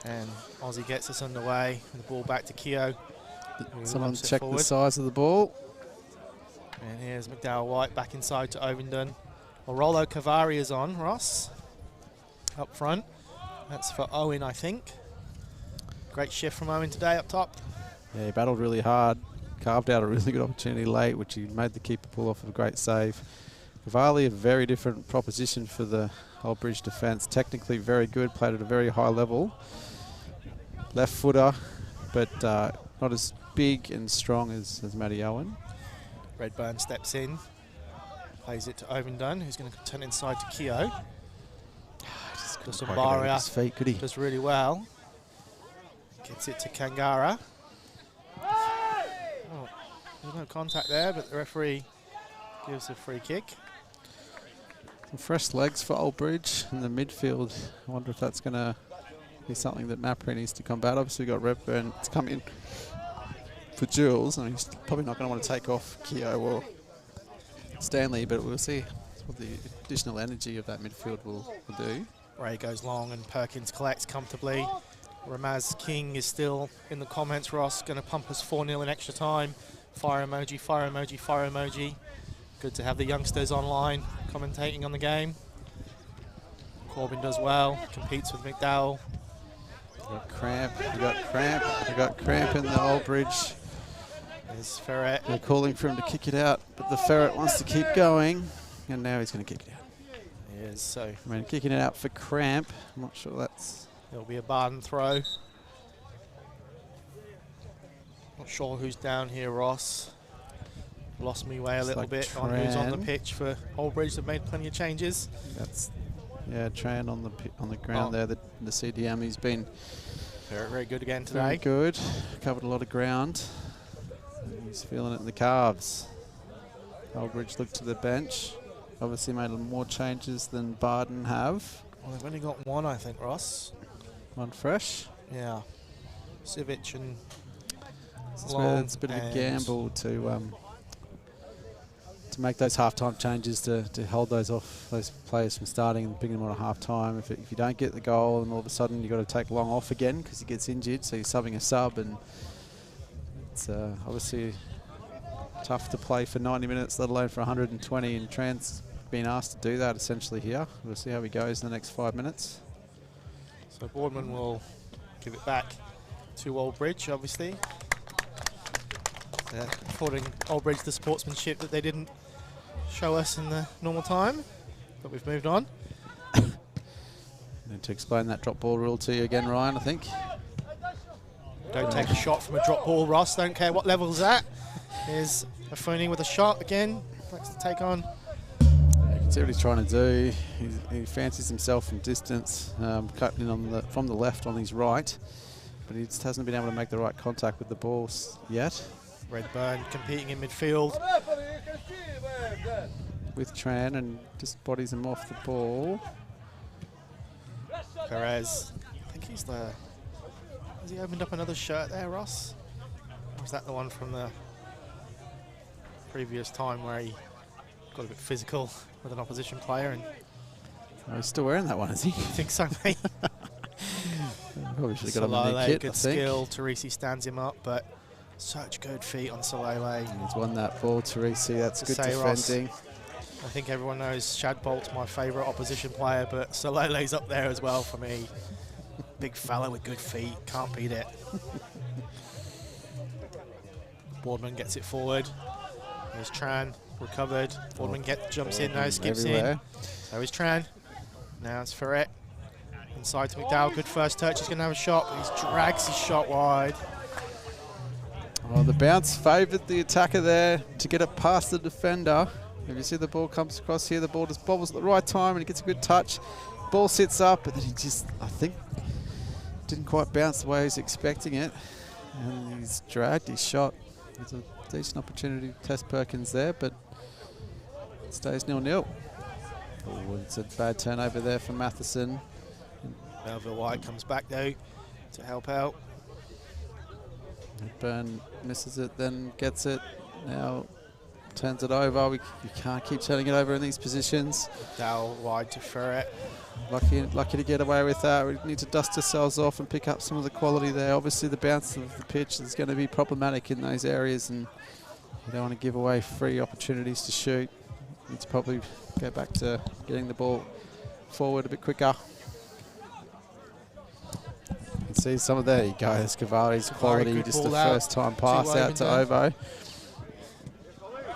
[SPEAKER 2] And Aussie gets us underway. The ball back to Keogh.
[SPEAKER 3] Someone check the size of the ball.
[SPEAKER 2] And here's McDowell White back inside to Ovenden. Well, Rollo Cavari is on, Ross. Up front. That's for Owen, I think. Great shift from Owen today up top.
[SPEAKER 3] Yeah, he battled really hard. Carved out a really good opportunity late, which he made the keeper pull off of a great save. Cavalli, a very different proposition for the Oldbridge defence. Technically very good, played at a very high level. Left footer, but not as big and strong as Matty Owen.
[SPEAKER 2] Redburn steps in, plays it to Ovenden, who's going to turn inside to Keogh. Sambaria
[SPEAKER 3] his feet, could he?
[SPEAKER 2] does really well. Gets it to Kangara. Oh, there's no contact there, but the referee gives a free kick.
[SPEAKER 3] Some fresh legs for Oldbridge in the midfield. I wonder if that's going to be something that Mapri needs to combat. Obviously, we've got Redburn to come in for Jules, and he's probably not going to want to take off Keogh or Stanley, but we'll see what the additional energy of that midfield will do.
[SPEAKER 2] Ray goes long and Perkins collects comfortably. Ramaz King is still in the comments, Ross, going to pump us 4-0 in extra time. Fire emoji, fire emoji, fire emoji. Good to have the youngsters online commentating on the game. Corbin does well, competes with McDowell.
[SPEAKER 3] We got cramp in the Oldbridge.
[SPEAKER 2] There's Ferret.
[SPEAKER 3] They're calling for him to kick it out, but the Ferret wants to keep going, and now he's going to kick it out.
[SPEAKER 2] He is, so
[SPEAKER 3] I mean, kicking it out for cramp. I'm not sure that's...
[SPEAKER 2] It'll be a Bardon throw. Not sure who's down here, Ross. Lost me way a little
[SPEAKER 3] like
[SPEAKER 2] bit on who's on the pitch for Oldbridge. They've made plenty of changes.
[SPEAKER 3] That's, yeah, Tran on the ground there. The CDM, he's been
[SPEAKER 2] very, very good again today.
[SPEAKER 3] Very good. Covered a lot of ground. He's feeling it in the calves. Oldbridge looked to the bench. Obviously made more changes than Bardon have.
[SPEAKER 2] Well, they've only got one, I think, Ross.
[SPEAKER 3] One fresh?
[SPEAKER 2] Yeah. Sivic and
[SPEAKER 3] Long. It's a bit of a gamble to make those half-time changes to hold those players from starting and bring them on at half-time. If you don't get the goal, and all of a sudden you've got to take Long off again because he gets injured, so you're subbing a sub, and it's obviously tough to play for 90 minutes, let alone for 120, and Tran's been asked to do that essentially here. We'll see how he goes in the next 5 minutes.
[SPEAKER 2] So Boardman will give it back to Oldbridge, obviously. Affording Oldbridge the sportsmanship that they didn't show us in the normal time, but we've moved on.
[SPEAKER 3] Need to explain that drop ball rule to you again, Ryan, I think.
[SPEAKER 2] Don't take a shot from a drop ball, Ross. Don't care what level is that. Here's Afuni with a shot again. Likes to take on.
[SPEAKER 3] You can see what he's trying to do. He fancies himself from distance, cutting in from the left on his right, but he just hasn't been able to make the right contact with the ball yet.
[SPEAKER 2] Redburn competing in midfield
[SPEAKER 3] with Tran and just bodies him off the ball.
[SPEAKER 2] Perez, I think he's the... Has he opened up another shirt there, Ross? Or was that the one from the previous time where he got a bit physical with an opposition player? And
[SPEAKER 3] oh, he's still wearing that one, is he?
[SPEAKER 2] I think so, mate.
[SPEAKER 3] Probably should have got him a new kit,
[SPEAKER 2] good skill. Teresi stands him up, but such good feet on Solele.
[SPEAKER 3] He's won that ball, Teresi. That's good defending.
[SPEAKER 2] I think everyone knows Shad Bolt's my favourite opposition player, but Solele's up there as well for me. Big fella with good feet, can't beat it. Boardman gets it forward. There's Tran, recovered. Boardman jumps in now, skips
[SPEAKER 3] everywhere.
[SPEAKER 2] in. So is Tran. Now it's Ferret. Inside to McDowell. Good first touch. He's going to have a shot, but he drags his shot wide.
[SPEAKER 3] Oh, the bounce favoured the attacker there to get it past the defender. If you see the ball comes across here, the ball just bobbles at the right time and he gets a good touch. Ball sits up, but then he just, I think, didn't quite bounce the way he was expecting it. And he's dragged his shot. There's a decent opportunity to test Perkins there, but it stays 0-0. Oh, it's a bad turnover there for Matheson.
[SPEAKER 2] Melville White comes back though to help out.
[SPEAKER 3] Burn misses it, then gets it. Now turns it over. You can't keep turning it over in these positions.
[SPEAKER 2] Dowell wide to Ferret.
[SPEAKER 3] Lucky to get away with that. We need to dust ourselves off and pick up some of the quality there. Obviously the bounce of the pitch is going to be problematic in those areas, and you don't want to give away free opportunities to shoot. Need to probably go back to getting the ball forward a bit quicker. You can see some of there you go. There's Kavari's quality, just the first time pass out to Ovo.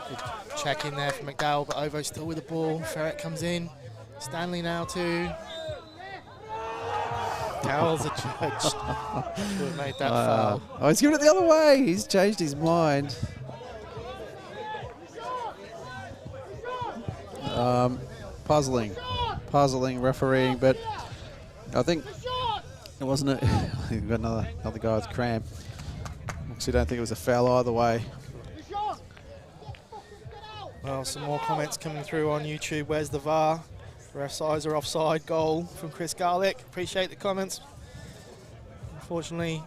[SPEAKER 2] Good check in there for McDowell, but Ovo still with the ball. Ferret comes in. Stanley now too. Dowell's a judge. Should have made that foul.
[SPEAKER 3] Oh, he's giving it the other way. He's changed his mind. Puzzling refereeing, but I think it wasn't a. We've got another guy with cramp. Actually, don't think it was a foul either way.
[SPEAKER 2] Well, some more comments coming through on YouTube. Where's the VAR? Ref's eyes are offside. Goal from Chris Garlick. Appreciate the comments. Unfortunately,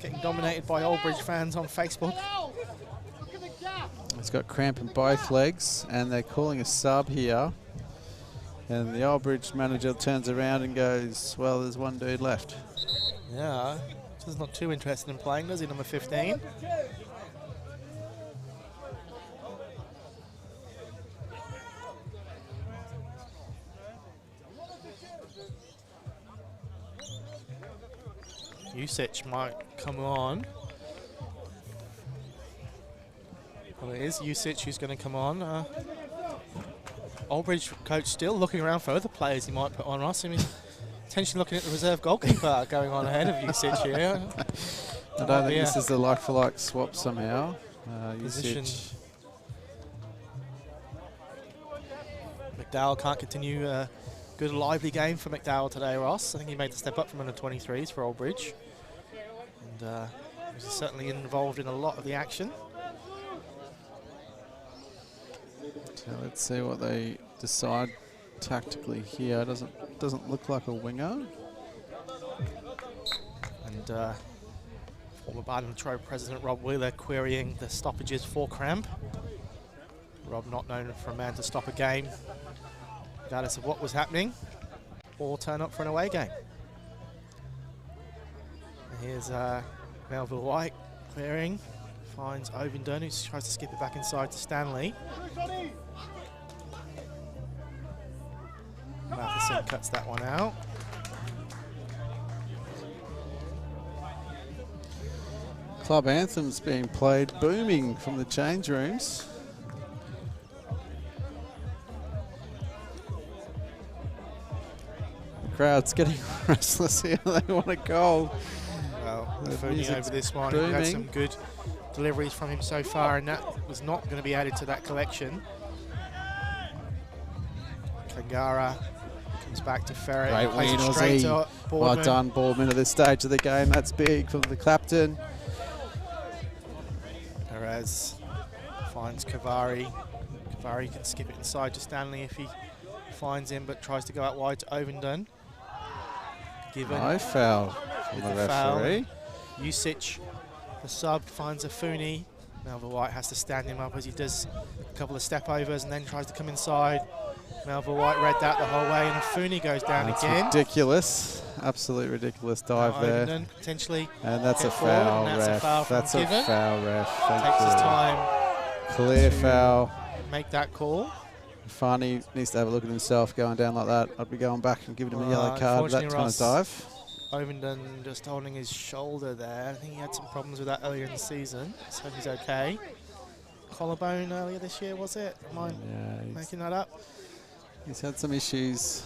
[SPEAKER 2] getting dominated by Old Bridge fans on Facebook.
[SPEAKER 3] He's got cramp in both legs, and they're calling a sub here. And the Old Bridge manager turns around and goes, well, there's one dude left.
[SPEAKER 2] Yeah, he's not too interested in playing, does he, number 15? Usage might come on. Well, it is Usage who's going to come on. Old Bridge coach still looking around for other players he might put on, Ross. I mean, potentially looking at the reserve goalkeeper going on ahead of Usage here.
[SPEAKER 3] I don't think this is a like-for-like swap somehow.
[SPEAKER 2] Position. McDowell can't continue a good lively game for McDowell today, Ross. I think he made the step up from under 23s for Old Bridge. And he was certainly involved in a lot of the action.
[SPEAKER 3] So let's see what they decide tactically here. Doesn't look like a winger.
[SPEAKER 2] And former Bardon Latrobe president Rob Wheeler querying the stoppages for cramp. Rob not known for a man to stop a game, regardless of what was happening, or turn up for an away game. And here's Melville White clearing, finds Ovenden, who tries to skip it back inside to Stanley. Matheson cuts that one out.
[SPEAKER 3] Club anthems being played, booming from the change rooms. The crowd's getting restless here. They want a goal.
[SPEAKER 2] Well, Foodie over this one. We've had some good deliveries from him so far, and that was not going to be added to that collection. Kangara comes back to Ferret.
[SPEAKER 3] Great win, Aussie. Well done, Boardman, at this stage of the game. That's big from the captain.
[SPEAKER 2] Perez finds Kavari. Kavari can skip it inside to Stanley if he finds him, but tries to go out wide to Ovenden. Given.
[SPEAKER 3] No foul from the referee.
[SPEAKER 2] Usage, the sub, finds Afuni. Melville White has to stand him up as he does a couple of step overs and then tries to come inside. Melville White read that the whole way, and Afuni goes down again.
[SPEAKER 3] Ridiculous. Absolutely ridiculous dive there.
[SPEAKER 2] Ovenden potentially.
[SPEAKER 3] And that's a foul,
[SPEAKER 2] and that's
[SPEAKER 3] ref. That's a foul, ref.
[SPEAKER 2] Takes his time.
[SPEAKER 3] Clear foul.
[SPEAKER 2] Make that call.
[SPEAKER 3] Farney needs to have a look at himself going down like that. I'd be going back and giving him a yellow card for that kind of dive.
[SPEAKER 2] Ovenden just holding his shoulder there. I think he had some problems with that earlier in the season, so he's okay. collarbone earlier this year, was it? Am I making that up?
[SPEAKER 3] He's had some issues.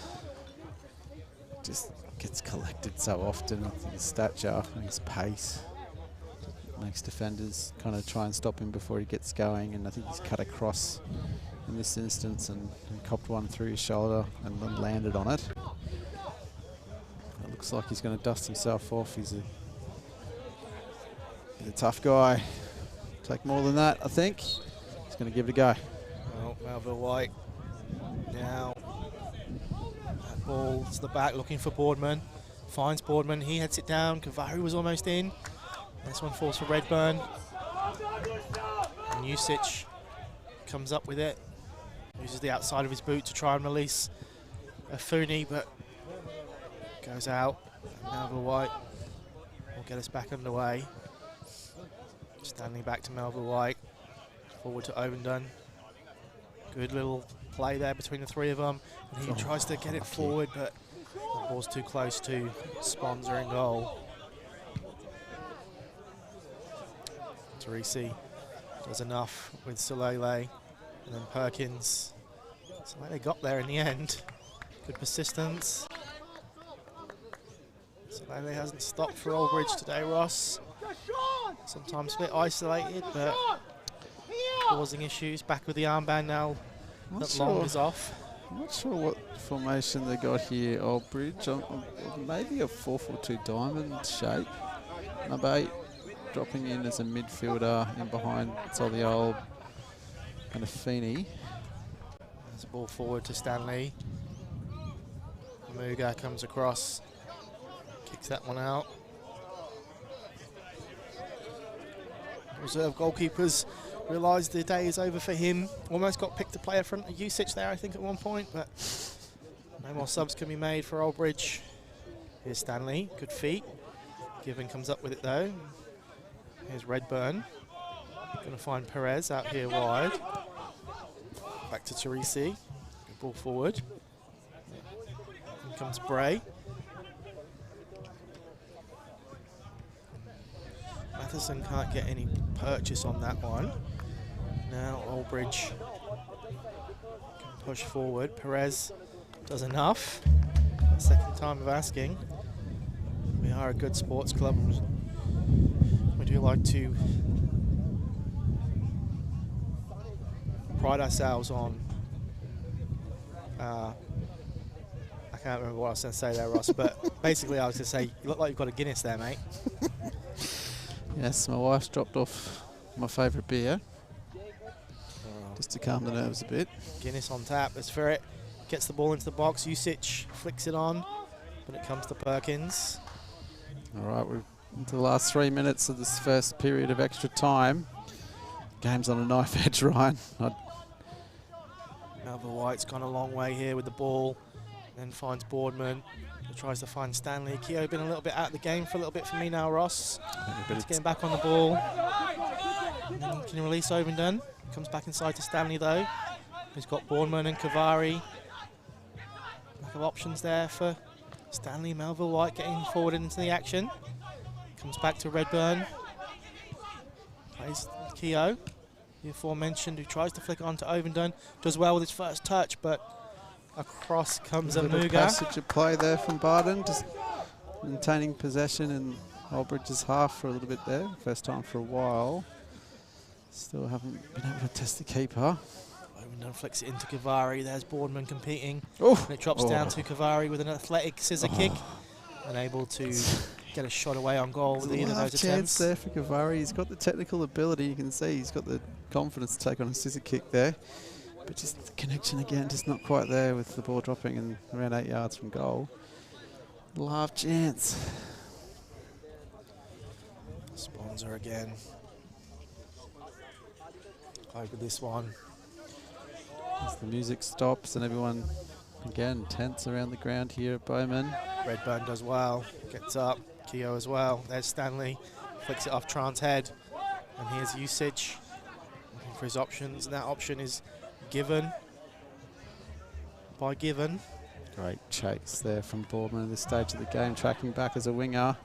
[SPEAKER 3] Just gets collected so often with his stature and his pace. Makes defenders kind of try and stop him before he gets going, and I think he's cut across in this instance and copped one through his shoulder and then landed on it. It looks like he's going to dust himself off. He's a tough guy. Take more than that, I think. He's going to give it a go.
[SPEAKER 2] Well, Melville White now. That ball to the back, looking for Boardman. Finds Boardman. He heads it down. Kavari was almost in. This one falls for Redburn. And Usich comes up with it. Uses the outside of his boot to try and release Afuni, but goes out. Melville White will get us back underway. Stanley back to Melville White. Forward to Ovendon. Good little play there between the three of them. And he tries to get it forward, but the ball's too close to Sponser in goal. Teresi does enough with Solele, and then Perkins. Solele got there in the end. Good persistence. Solele hasn't stopped for Old Bridge today, Ross. Sometimes a bit isolated, but causing issues. Back with the armband now that Long is off.
[SPEAKER 3] I'm not sure what formation they got here, Old Bridge. Maybe a 4-4-2 diamond shape. Number 8 dropping in as a midfielder in behind Soliol and Afeni.
[SPEAKER 2] There's a ball forward to Stanley. Muga comes across, kicks that one out. Reserve goalkeepers realise the day is over for him. Almost got picked to play in front of Usich there, I think, at one point, but no more subs can be made for Old Bridge. Here's Stanley, good feet. Given comes up with it though. Here's Redburn. Going to find Perez out here wide. Back to Teresi. Good ball forward. In comes Bray. Matheson can't get any purchase on that one. Now Old Bridge can push forward. Perez does enough. Second time of asking. We are a good sports club. We do like to pride ourselves on. I can't remember what I was going to say there, Ross, but basically I was going to say, you look like you've got a Guinness there, mate.
[SPEAKER 3] Yes, my wife's dropped off my favourite beer, just to calm the nerves a bit.
[SPEAKER 2] Guinness on tap, let's for it. Gets the ball into the box, Usich flicks it on, but it comes to Perkins.
[SPEAKER 3] All right, we're into the last 3 minutes of this first period of extra time. Game's on a knife edge, Ryan.
[SPEAKER 2] Melville White's gone a long way here with the ball, then finds Boardman, who tries to find Stanley. Keogh been a little bit out of the game for a little bit for me now, Ross. He's getting back on the ball. And then he can release Ovendon. Comes back inside to Stanley though. He's got Boardman and Kavari. Lack of options there for Stanley. Melville White getting forward into the action. Comes back to Redburn. Plays Keogh, the aforementioned, who tries to flick on to Ovendon. Does well with his first touch, but across comes a Muga.
[SPEAKER 3] Passage of play there from Bardon, just maintaining possession in Old Bridge's half for a little bit there. First time for a while. Still haven't been able to test the keeper.
[SPEAKER 2] Ovendon flicks it into Kavari. There's Boardman competing.
[SPEAKER 3] Oh.
[SPEAKER 2] And it drops down to Kavari with an athletic scissor kick. Unable to get a shot away on goal with either of those attempts.
[SPEAKER 3] Chance there for Kavari. He's got the technical ability. You can see he's got the confidence to take on a scissor kick there. But just the connection again, just not quite there with the ball dropping and around 8 yards from goal. Little half chance.
[SPEAKER 2] Sponser again. Over this one.
[SPEAKER 3] As the music stops and everyone again tense around the ground here at Bowman.
[SPEAKER 2] Redburn does well, gets up. Keogh as well. There's Stanley, flicks it off Tran's head. And here's Usich looking for his options, and that option is given by Given.
[SPEAKER 3] Great chase there from Boardman at this stage of the game, tracking back as a winger.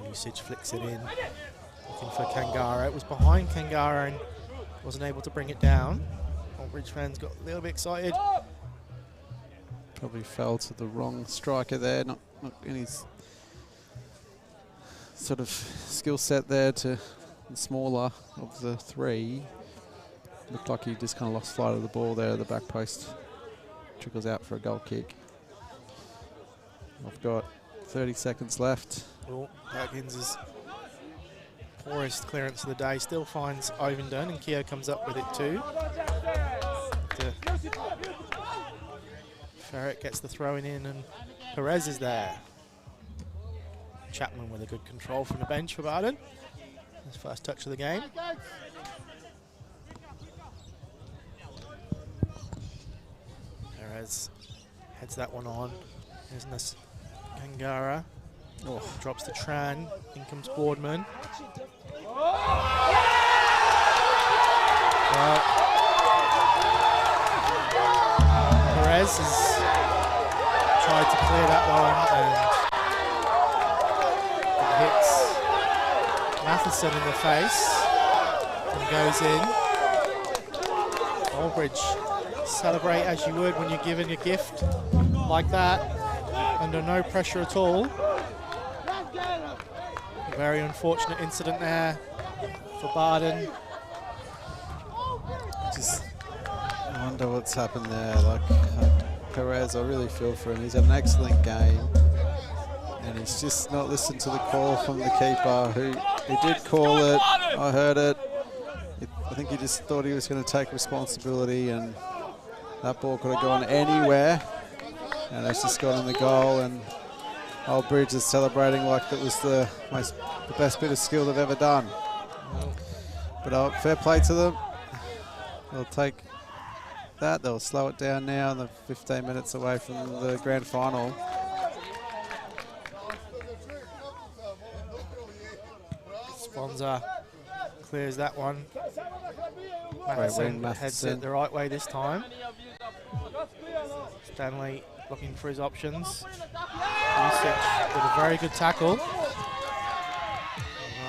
[SPEAKER 2] Usich flicks it in, looking for Kangara. It was behind Kangara, and wasn't able to bring it down. Oldbridge fans got a little bit excited.
[SPEAKER 3] Probably fell to the wrong striker there, not in his sort of skill set there to the smaller of the three. Looked like he just kind of lost flight of the ball there at the back post. Trickles out for a goal kick. I've got 30 seconds left.
[SPEAKER 2] Oh, Perkins' poorest clearance of the day still finds Ovenden, and Keogh comes up with it too. Ferret gets the throwing in, and Perez is there. Chapman with a good control from the bench for Bardon. His first touch of the game. Perez heads that one on. Here's Kangara. Oh, drops to Tran. In comes Boardman. Perez has tried to clear that one, and it hits Matheson in the face and goes in. Oldbridge, celebrate as you would when you're given a gift like that, under no pressure at all. A very unfortunate incident there for Bardon.
[SPEAKER 3] I wonder what's happened there. Like Perez, I really feel for him. He's had an excellent game, and he's just not listened to the call from the keeper, who he did call it. I heard it. I think he just thought he was going to take responsibility, and that ball could have gone anywhere, and it's just gone in the goal. And Oldbridge is celebrating like that was the best bit of skill they've ever done. But fair play to them. They'll take that. They'll slow it down now, and they're 15 minutes away from the grand final.
[SPEAKER 2] Sponza clears that one.
[SPEAKER 3] Matheson
[SPEAKER 2] heads it the right way this time. Stanley looking for his options. Usage with a very good tackle.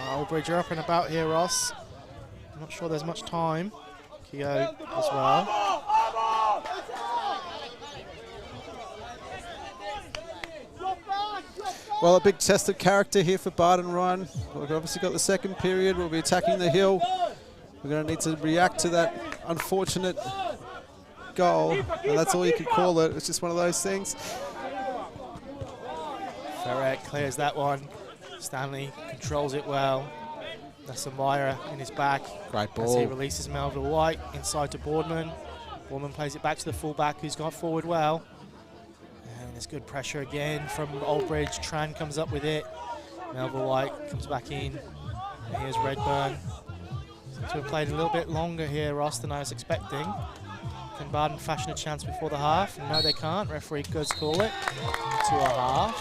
[SPEAKER 2] Oldbridge are up and about here, Ross. I'm not sure there's much time. Keogh as well.
[SPEAKER 3] Well, a big test of character here for Bardon, Ryan. We've obviously got the second period. We'll be attacking the hill. We're going to need to react to that unfortunate goal, and that's all you can call it. It's just one of those things.
[SPEAKER 2] Ferret clears that one. Stanley controls it well. Nasamaya in his back.
[SPEAKER 3] Great ball.
[SPEAKER 2] As he releases Melville White inside to Boardman. Boardman plays it back to the fullback, who's gone forward well. And there's good pressure again from Oldbridge. Tran comes up with it. Melville White comes back in. And here's Redburn. Seems to have played a little bit longer here, Ross, than I was expecting. Can Bardon fashion a chance before the half? No, they can't. Referee does call it to a half.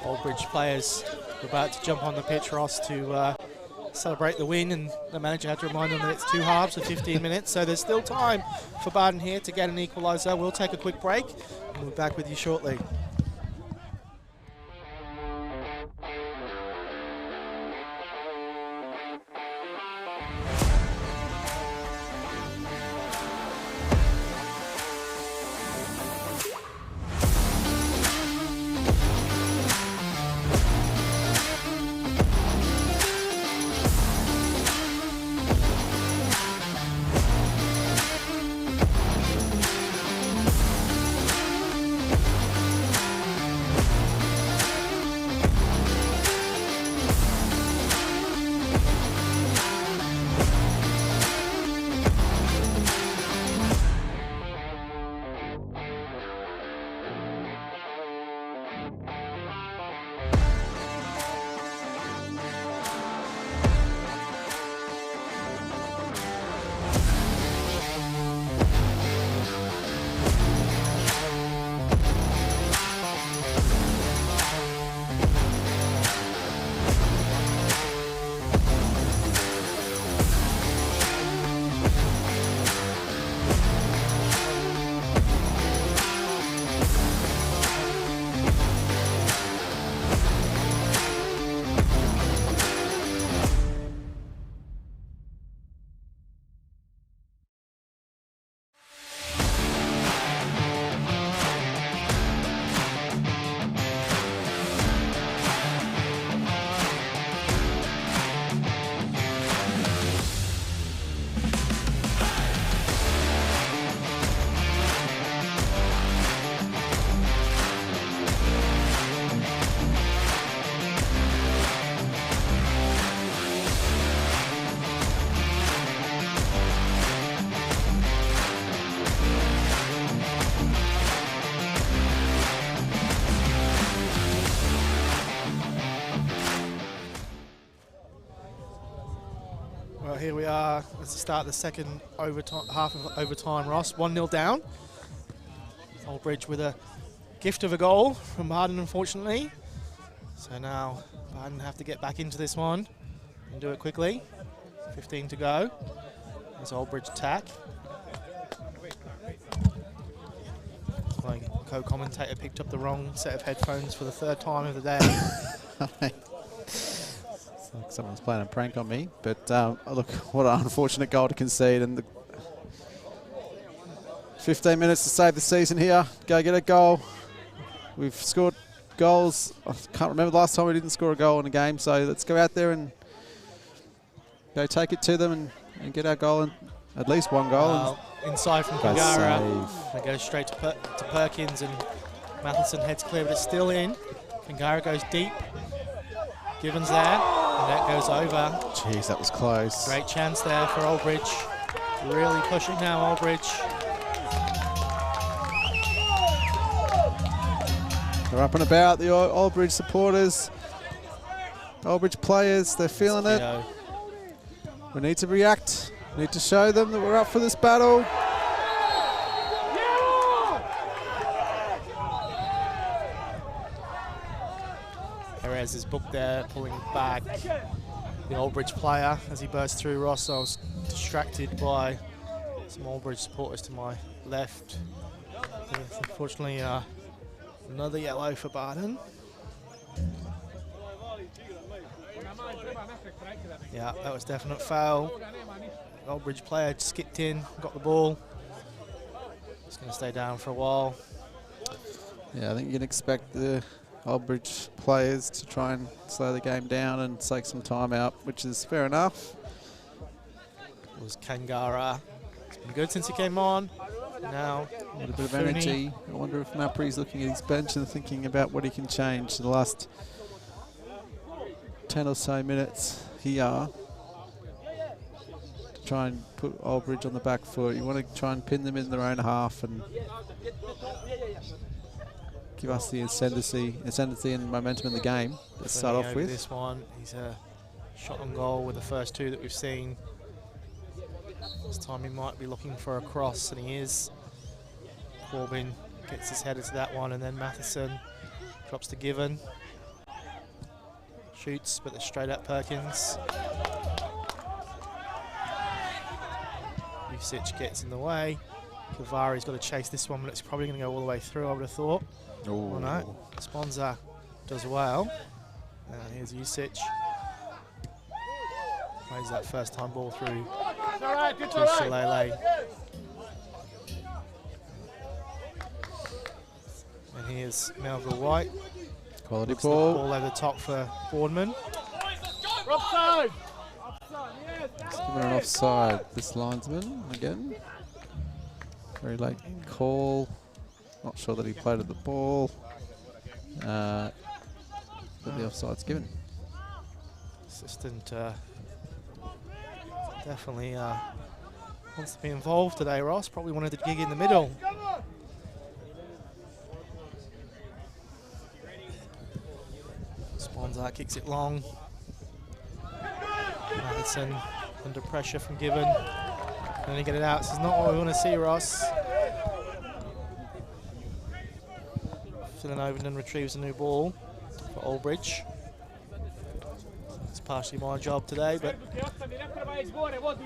[SPEAKER 2] Oldbridge players are about to jump on the pitch, Ross, to celebrate the win, and the manager had to remind them that it's 2 halves of 15 minutes, so there's still time for Bardon here to get an equaliser. We'll take a quick break, and we'll be back with you shortly. are at the start of the second half of overtime, Ross. 1-0 down. Old Bridge with a gift of a goal from Bardon, unfortunately. So now Bardon have to get back into this one and do it quickly. 15 to go. There's Old Bridge attack. My co-commentator picked up the wrong set of headphones for the third time of the day.
[SPEAKER 3] It's like someone's playing a prank on me. But look, what an unfortunate goal to concede. And the 15 minutes to save the season here. Go get a goal. We've scored goals. I can't remember the last time we didn't score a goal in a game. So let's go out there and go take it to them and get our goal, and at least one goal.
[SPEAKER 2] Inside from Kangara. It goes straight to Perkins, and Matheson heads clear, but it's still in. Kangara goes deep. Given's there, and that goes over.
[SPEAKER 3] Jeez, that was close.
[SPEAKER 2] Great chance there for Old Bridge. Really pushing now, Old Bridge.
[SPEAKER 3] They're up and about, the Old Bridge supporters, Old Bridge players, they're feeling it. We need to react. We need to show them that we're up for this battle.
[SPEAKER 2] Perez is booked there, pulling back the Old Bridge player as he bursts through. Ross, I was distracted by some Old Bridge supporters to my left. Unfortunately, another yellow for Bardon. Yeah, that was definite foul. Old Bridge player skipped in, got the ball. It's going to stay down for a while.
[SPEAKER 3] Yeah, I think you can expect the Old Bridge players to try and slow the game down and take some time out, which is fair enough.
[SPEAKER 2] It was Kangara. It's been good since he came on. Now,
[SPEAKER 3] a bit of energy. I wonder if Mapri's looking at his bench and thinking about what he can change in the last 10 or so minutes here to try and put Old Bridge on the back foot. You want to try and pin them in their own half and give us the ascendancy and momentum in the game. Let's start off with
[SPEAKER 2] this one. He's a shot on goal with the first two that we've seen. This time he might be looking for a cross, and he is. Corbin gets his head into that one, and then Matheson drops to Given. Shoots, but they're straight at Perkins. Usich gets in the way. Kavari's got to chase this one, but it's probably going to go all the way through, I would have thought. Oh no, Sponza does well. Here's Usich. Plays that first time ball through to Salele. And here's Melville White.
[SPEAKER 3] Quality
[SPEAKER 2] Looks
[SPEAKER 3] ball.
[SPEAKER 2] The ball over the top for Boardman.
[SPEAKER 5] Offside!
[SPEAKER 3] Just given an offside, this linesman again. Very late call. Not sure that he played at the ball. But the offside's given.
[SPEAKER 2] Assistant definitely wants to be involved today, Ross. Probably wanted to gig in the middle. Sponza kicks it long. Madison under pressure from Given. Can he get it out? This is not what we want to see, Ross. Philin Overton retrieves a new ball for Old Bridge. It's partially my job today, but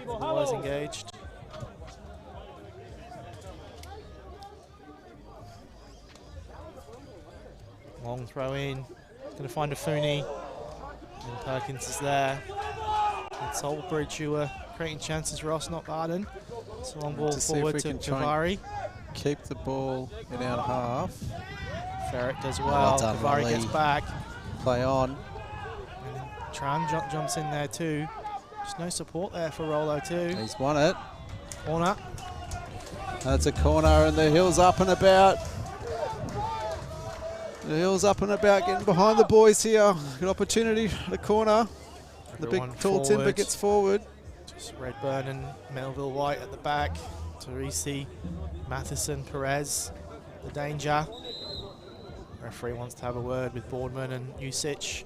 [SPEAKER 2] otherwise engaged. Long throw in. Going to find a Fooney. And Perkins is there. It's Old Bridge who are creating chances, Ross, not Bardon. It's a long ball forward to Kavari.
[SPEAKER 3] Keep the ball in our half.
[SPEAKER 2] Ferret does well. Kavari gets back.
[SPEAKER 3] Play on.
[SPEAKER 2] And Tran jumps in there too. Just no support there for Rollo too.
[SPEAKER 3] He's won it.
[SPEAKER 2] Corner.
[SPEAKER 3] That's a corner, and the Hill's up and about. The Hill's up and about, getting behind the boys here. Good opportunity at the corner. The big tall timber gets forward.
[SPEAKER 2] Just Redburn and Melville White at the back. Teresi, Matheson, Perez. The danger. Referee wants to have a word with Boardman and Usich.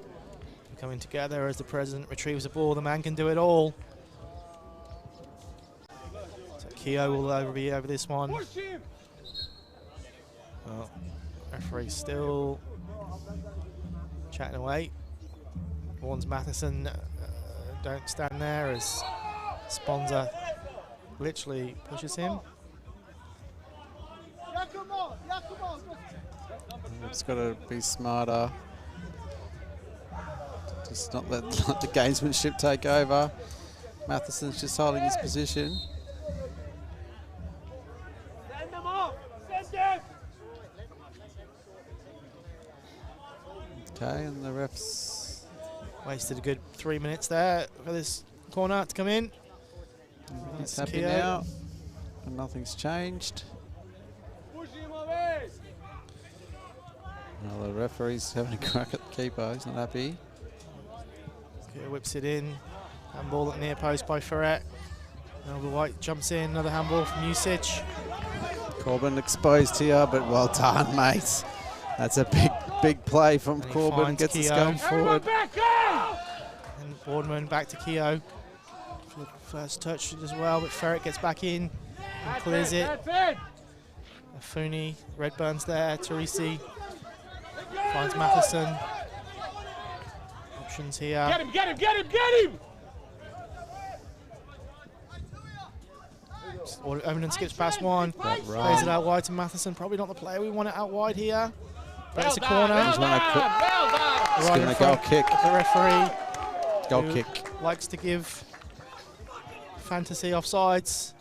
[SPEAKER 2] Coming together as the president retrieves the ball. The man can do it all. So Keogh will be over this one. Well, referee still chatting away. Warns Matheson, don't stand there, as Sponza literally pushes him.
[SPEAKER 3] Just got to be smarter. Just not let the gamesmanship take over. Matheson's just holding his position.
[SPEAKER 5] Send them off! Send them!
[SPEAKER 3] Okay, and the refs
[SPEAKER 2] Wasted a good 3 minutes there for this corner to come in.
[SPEAKER 3] he's
[SPEAKER 2] That's
[SPEAKER 3] happy
[SPEAKER 2] Keogh.
[SPEAKER 3] now, and nothing's changed.
[SPEAKER 5] Push him away!
[SPEAKER 3] Well, the referee's having a crack at the keeper. He's not happy.
[SPEAKER 2] Keogh whips it in. Handball at near post by Ferret. Melville White jumps in. Another handball from Usage.
[SPEAKER 3] Corbin exposed here, but well done, mate. That's a big play from
[SPEAKER 2] And he
[SPEAKER 3] Corbin.
[SPEAKER 2] finds
[SPEAKER 3] Gets us
[SPEAKER 2] Keogh.
[SPEAKER 3] going forward.
[SPEAKER 5] Back in!
[SPEAKER 2] And Boardman back to Keogh. For the first touch as well, but Ferret gets back in and clears it.
[SPEAKER 5] That's it!
[SPEAKER 2] Afuni, Redburn's there. Teresi finds Matheson. Options here.
[SPEAKER 5] Get him, get him, get him, get him!
[SPEAKER 2] Overton skips past one. Plays it out wide to Matheson. Probably not the player we want it out wide here. But it's a corner.
[SPEAKER 3] He's gonna
[SPEAKER 2] Right
[SPEAKER 3] give
[SPEAKER 2] in
[SPEAKER 3] him a goal
[SPEAKER 2] front
[SPEAKER 3] kick.
[SPEAKER 2] of the referee.
[SPEAKER 3] Goal
[SPEAKER 2] who
[SPEAKER 3] kick.
[SPEAKER 2] likes to give fantasy offsides.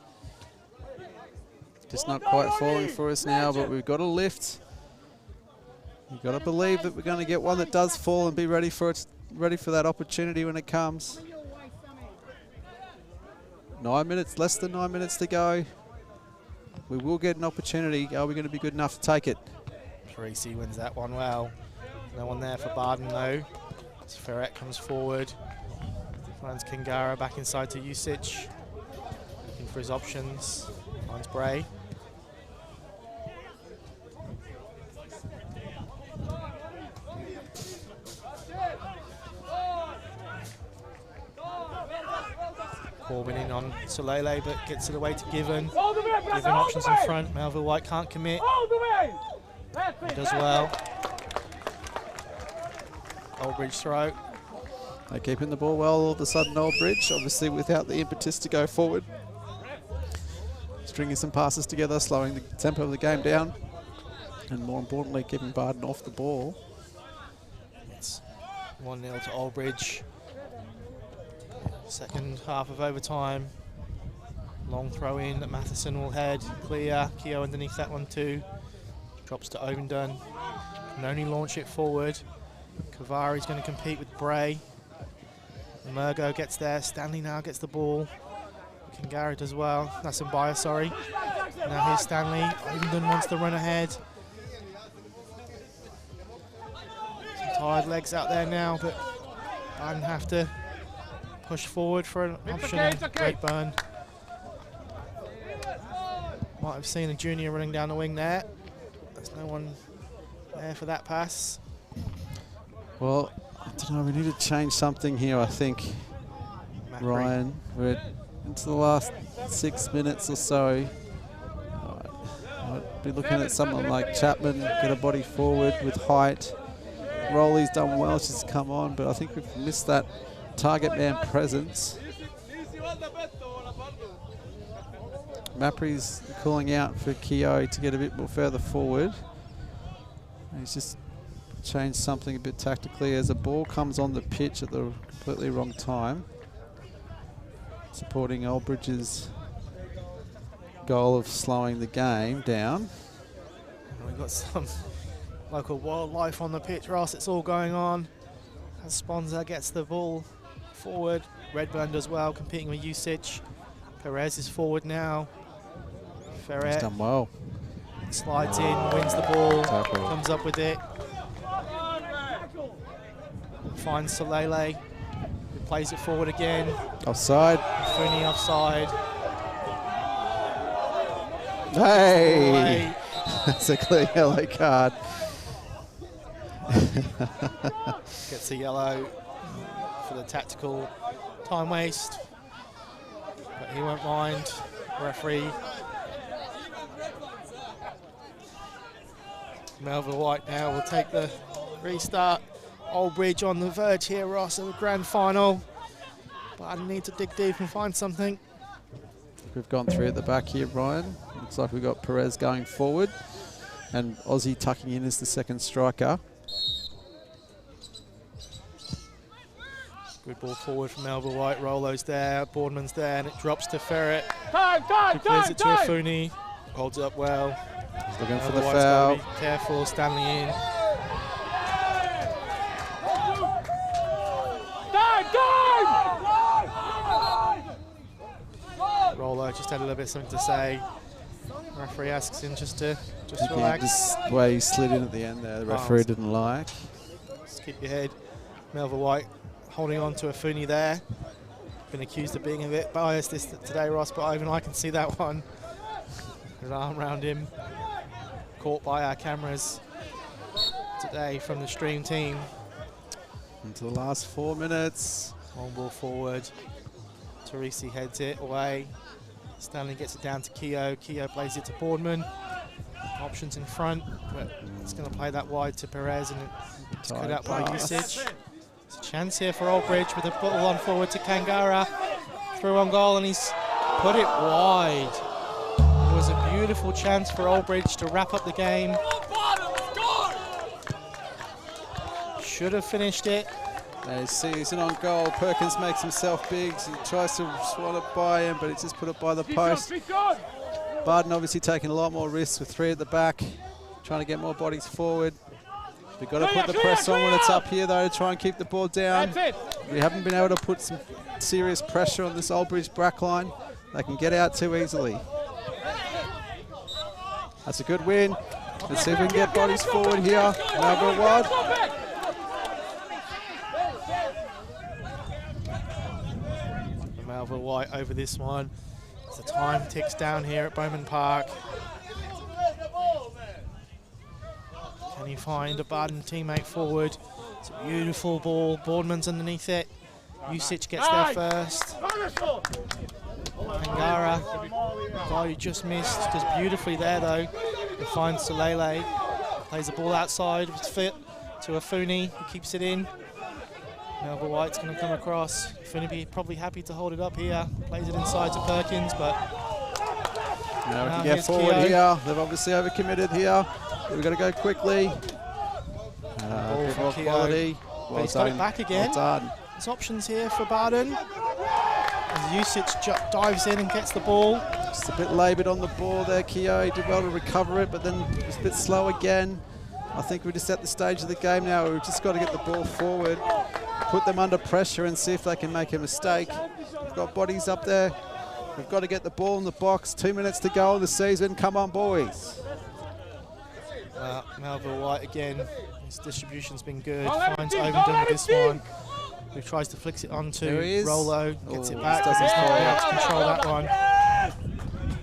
[SPEAKER 3] Just not quite falling for us now, but we've got to lift. You've got to believe that we're going to get one that does fall and be ready for that opportunity when it comes. 9 minutes, less than 9 minutes to go. We will get an opportunity. Are we going to be good enough to take it?
[SPEAKER 2] Teresi wins that one well. No one there for Bardon though. As Ferret comes forward. Finds Kingara back inside to Usage. Looking for his options. Finds Bray. Corbin in on Solele, but gets it away to Given.
[SPEAKER 5] All the way, brother,
[SPEAKER 2] Given
[SPEAKER 5] all
[SPEAKER 2] options
[SPEAKER 5] the
[SPEAKER 2] in
[SPEAKER 5] way!
[SPEAKER 2] front. Melville White can't commit.
[SPEAKER 5] All the way! That's it,
[SPEAKER 2] He does
[SPEAKER 5] that's
[SPEAKER 2] well.
[SPEAKER 5] it.
[SPEAKER 2] Oldbridge throw.
[SPEAKER 3] They're keeping the ball well all of a sudden, Oldbridge, obviously without the impetus to go forward. Stringing some passes together, slowing the tempo of the game down, and more importantly, keeping Bardon off the ball.
[SPEAKER 2] It's 1-0 to Oldbridge. Second half of overtime. Long throw in that Matheson will head. Clear. Keogh underneath that one too. Drops to Ovendon. Can only launch it forward. Kavari's going to compete with Bray. Murgo gets there. Stanley now gets the ball. Kingara does well. That's Mbaya, sorry. Now here's Stanley. Ovendon wants to run ahead. Some tired legs out there now, but Biden have to push forward for an option.
[SPEAKER 5] It's okay.
[SPEAKER 2] Great burn. Might have seen a junior running down the wing there. There's no one there for that pass.
[SPEAKER 3] Well, I don't know, we need to change something here, I think,
[SPEAKER 2] Matt
[SPEAKER 3] Ryan. We're into the last 6 minutes or so. I'd be looking at someone like Chapman, get a body forward with height. Rowley's done well, she's come on, but I think we've missed that target man presence. Mapri's calling out for Keogh to get a bit more further forward. And he's just changed something a bit tactically as a ball comes on the pitch at the completely wrong time. Supporting Oldbridge's goal of slowing the game down.
[SPEAKER 2] We've got some local wildlife on the pitch, Ross. It's all going on. As Sponza gets the ball forward. Redburn does well, competing with Usage. Perez is forward now.
[SPEAKER 3] He's
[SPEAKER 2] Ferret
[SPEAKER 3] done well.
[SPEAKER 2] slides in, wins the ball,
[SPEAKER 3] Tackle.
[SPEAKER 2] comes up with it. Finds Solele, who plays it forward again.
[SPEAKER 3] Offside.
[SPEAKER 2] Funi offside.
[SPEAKER 3] Hey!
[SPEAKER 2] Away.
[SPEAKER 3] That's a clear yellow card.
[SPEAKER 2] Gets a yellow for the tactical time waste, but he won't mind. referee. Melville White now will take the restart. Old Bridge on the verge here, Ross, of a grand final. But I need to dig deep and find something.
[SPEAKER 3] We've gone through at the back here, Brian. Looks like we've got Perez going forward and Aussie tucking in as the second striker.
[SPEAKER 2] Good ball forward from Melville White. Rolo's there, Boardman's there, and it drops to Ferret.
[SPEAKER 5] Time,
[SPEAKER 2] He plays it to Afuni, holds it up well.
[SPEAKER 3] He's looking for
[SPEAKER 2] Melville
[SPEAKER 3] the
[SPEAKER 2] White's
[SPEAKER 3] foul.
[SPEAKER 2] gotta be careful, Stanley in. Rolo just had a little bit something to say. Referee asks him just to relax.
[SPEAKER 3] Just the way he slid in at the end there, the referee didn't like.
[SPEAKER 2] Just keep your head. Melville White holding on to Afuni there. Been accused of being a bit biased today, Ross, but even I can see that one. An arm around him. Caught by our cameras today from the stream team.
[SPEAKER 3] Into the last 4 minutes.
[SPEAKER 2] Long ball forward. Teresi heads it away. Stanley gets it down to Keogh. Keogh plays it to Boardman. Options in front, but it's going to play that wide to Perez, and it's cut out by Usage. It's a chance here for Old Bridge with a ball on forward to Kangara. Through on goal, and he's put it wide. It was a beautiful chance for Old Bridge to wrap up the game. Should have finished it.
[SPEAKER 3] They see he's in on goal. Perkins makes himself big. He tries to swat it by him, but he's just put it by the post. Bardon obviously taking a lot more risks with 3 at the back, trying to get more bodies forward. We've got to put the press on when it's up here, though, to try and keep the ball down. We haven't been able to put some serious pressure on this Old Bridge back line. They can get out too easily. That's a good win. Let's see if we can get bodies forward here. Melville White.
[SPEAKER 2] Melville White over this one. As the time ticks down here at Bowman Park. Can he find a Bardon teammate forward? It's a beautiful ball. Boardman's underneath it. Usage gets there first. Angara, guy who just missed, does beautifully there though. He finds Salele. Plays the ball outside with fit to Afuni, who keeps it in. Melville White's going to come across. Afuni be probably happy to hold it up here. Plays it inside to Perkins, but
[SPEAKER 3] now we can get forward here. They've obviously overcommitted here. We've got to go quickly. Bit more quality.
[SPEAKER 2] Well, he's got it back again.
[SPEAKER 3] Well done.
[SPEAKER 2] There's options here for Bardon. As Usage dives in and gets the ball.
[SPEAKER 3] Just a bit laboured on the ball there, Keogh. He did well to recover it, but then it was a bit slow again. I think we're just at the stage of the game now where we've just got to get the ball forward, put them under pressure and see if they can make a mistake. We've got bodies up there. We've got to get the ball in the box. 2 minutes to go in the season. Come on, boys.
[SPEAKER 2] Melville White again. His distribution's been good. Finds Ovenden with this one. Who tries to flick it onto Rolo. Gets it back. He's not able to control that one.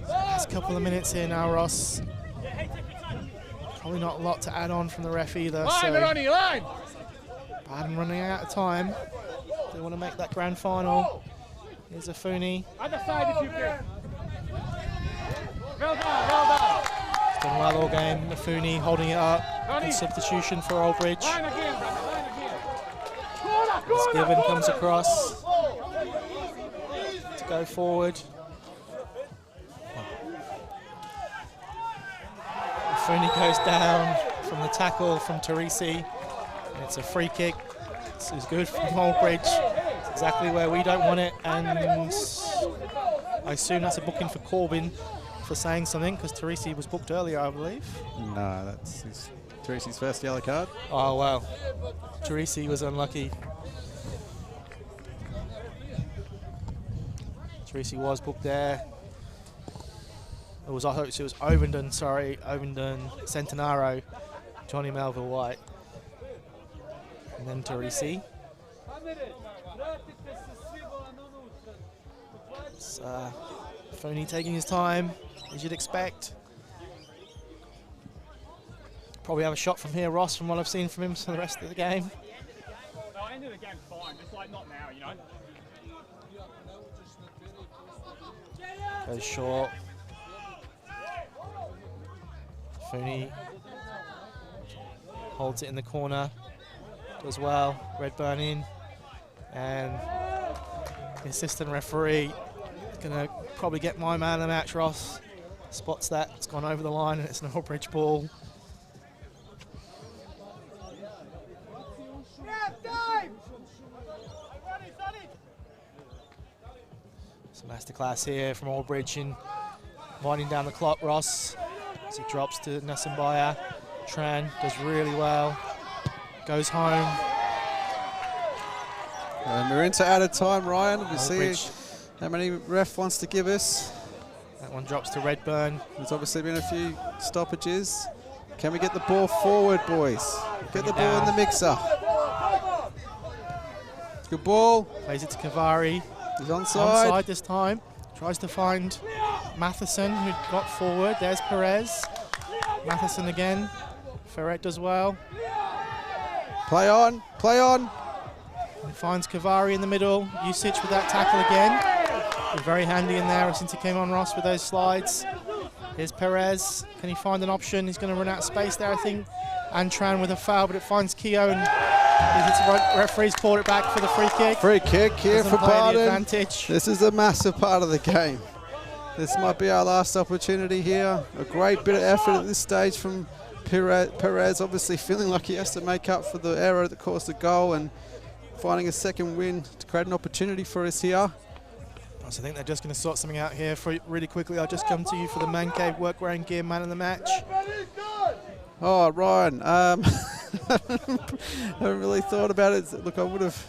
[SPEAKER 2] Last couple of minutes here now, Ross. Probably not a lot to add on from the ref either.
[SPEAKER 5] Line!
[SPEAKER 2] Bardon running out of time. They want to make that grand final. Here's Afuni.
[SPEAKER 5] Other side if you can. Well done.
[SPEAKER 2] He's done well all game. Afuni holding it up. Good substitution for Old Bridge.
[SPEAKER 5] Line again.
[SPEAKER 2] Given comes across to go forward. Afuni goes down from the tackle from Teresi. It's a free kick. This is good from Old Bridge. It's exactly where we don't want it, and I assume that's a booking for Corbin for saying something, because Teresi was booked earlier, I believe.
[SPEAKER 3] No, that's Teresi's first yellow card.
[SPEAKER 2] Oh, wow. Teresi was unlucky. Teresi was booked there. It was Ovenden, sorry. Ovenden, Centenaro, Johnny Melville White. And then Teresi. It's Fony taking his time, as you'd expect. Probably have a shot from here, Ross, from what I've seen from him for the rest of the game.
[SPEAKER 5] No, I ended the game fine, just like not now, you know.
[SPEAKER 2] Goes short. Fooney holds it in the corner. Does well. Redburn in. And the assistant referee is going to probably get my man of the match, Ross. Spots that. It's gone over the line and it's an Aldridge ball. Some masterclass here from Aldridge in winding down the clock, Ross. As he drops to Nasambaya. Tran does really well. Goes home.
[SPEAKER 3] And we're into out of time, Ryan. We'll see how many ref wants to give us.
[SPEAKER 2] That one drops to Redburn.
[SPEAKER 3] There's obviously been a few stoppages. Can we get the ball forward, boys? Get the ball in the mixer. Good ball.
[SPEAKER 2] Plays it to Kavari.
[SPEAKER 3] He's onside.
[SPEAKER 2] Onside this time. Tries to find Matheson, who got forward. There's Perez. Matheson again. Ferret does well.
[SPEAKER 3] Play on, play on.
[SPEAKER 2] And finds Kavari in the middle. Usage with that tackle again. Been very handy in there since he came on, Ross, with those slides. Here's Perez. Can he find an option? He's going to run out of space there, I think. And Tran with a foul, but it finds Keogh, and the referee's called it back for the free kick.
[SPEAKER 3] Free kick here for Bardon. This is a massive part of the game. This might be our last opportunity here. A great bit of effort at this stage from Perez, obviously feeling like he has to make up for the error that caused the goal and finding a second win to create an opportunity for us here.
[SPEAKER 2] So I think they're just going to sort something out here for really quickly. I'll just come to you for the Man Cave work-wearing gear man of the match.
[SPEAKER 3] Oh, Ryan, I haven't really thought about it. Look, I would have.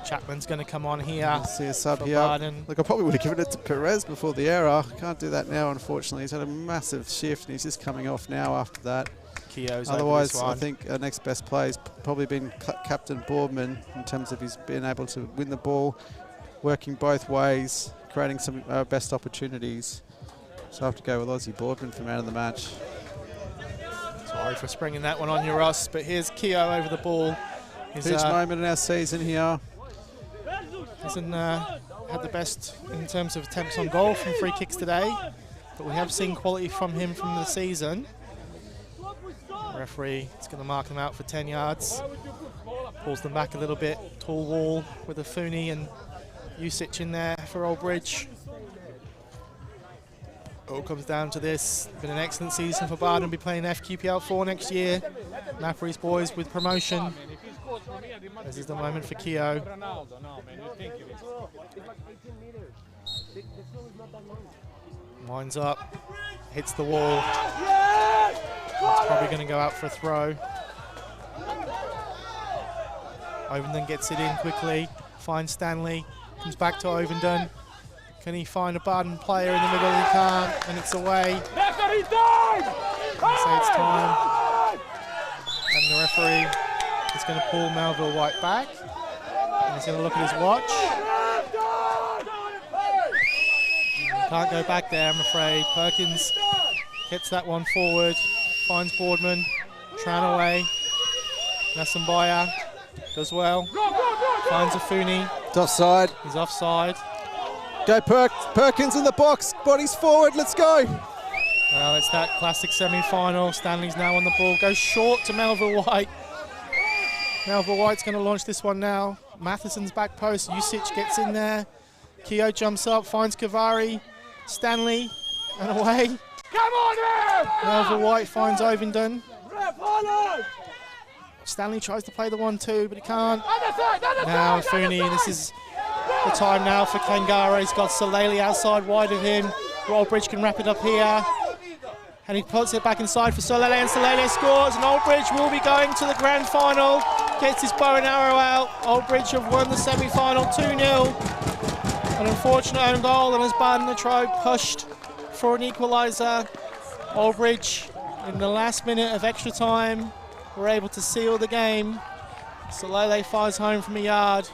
[SPEAKER 2] Chapman's going to come on here.
[SPEAKER 3] See a sub here.
[SPEAKER 2] Bardon.
[SPEAKER 3] Look, I probably would have given it to Perez before the error. Can't do that now, unfortunately. He's had a massive shift, and he's just coming off now after that.
[SPEAKER 2] Keogh's
[SPEAKER 3] Otherwise, I think our next best play has probably been Captain Boardman in terms of his being able to win the ball, working both ways, creating some best opportunities. So I have to go with Aussie Boardman for man of the match.
[SPEAKER 2] Sorry for springing that one on you, Ross, but here's Keogh over the ball.
[SPEAKER 3] Huge moment in our season here.
[SPEAKER 2] Hasn't had the best in terms of attempts on goal from free kicks today, but we have seen quality from him from the season. The referee is going to mark them out for 10 yards. Pulls them back a little bit. Tall wall with a Fooney and Usich in there for Aldridge. All comes down to this. Been an excellent season for Bardon. Be playing FQPL5 next year. Napoli's boys with promotion. This is the moment for Keogh. Winds up, hits the wall. It's probably going to go out for a throw. Ovenden gets it in quickly, finds Stanley, comes back to Ovenden. Can he find a Bardon player in the middle? He can't, and it's away. So it's time. And the referee is going to pull Melville White back. And he's going to look at his watch. Can't go back there, I'm afraid. Perkins gets that one forward, finds Boardman, Tran away. Nasambaya does well, finds Afuni.
[SPEAKER 3] It's offside.
[SPEAKER 2] He's offside.
[SPEAKER 3] Go Perkins in the box, bodies forward, let's go.
[SPEAKER 2] Well, it's that classic semi-final. Stanley's now on the ball, goes short to Melville White. Melville White's going to launch this one now. Matheson's back post, Usich gets in there. Keogh jumps up, finds Kavari. Stanley, and away.
[SPEAKER 5] Come on, man!
[SPEAKER 2] Melville White finds Ovenden. Stanley tries to play the 1-2, but he can't. Now Fooney, this is the time now for Kangara. He's got Salele outside wide of him. Aldridge can wrap it up here. And he puts it back inside for Salele, and Salele scores, and Aldridge will be going to the grand final. Gets his bow and arrow out. Aldridge have won the semi-final 2-0. An unfortunate own goal, and as Bardon Latrobe pushed for an equaliser, Aldridge in the last minute of extra time were able to seal the game. Salele fires home from a yard.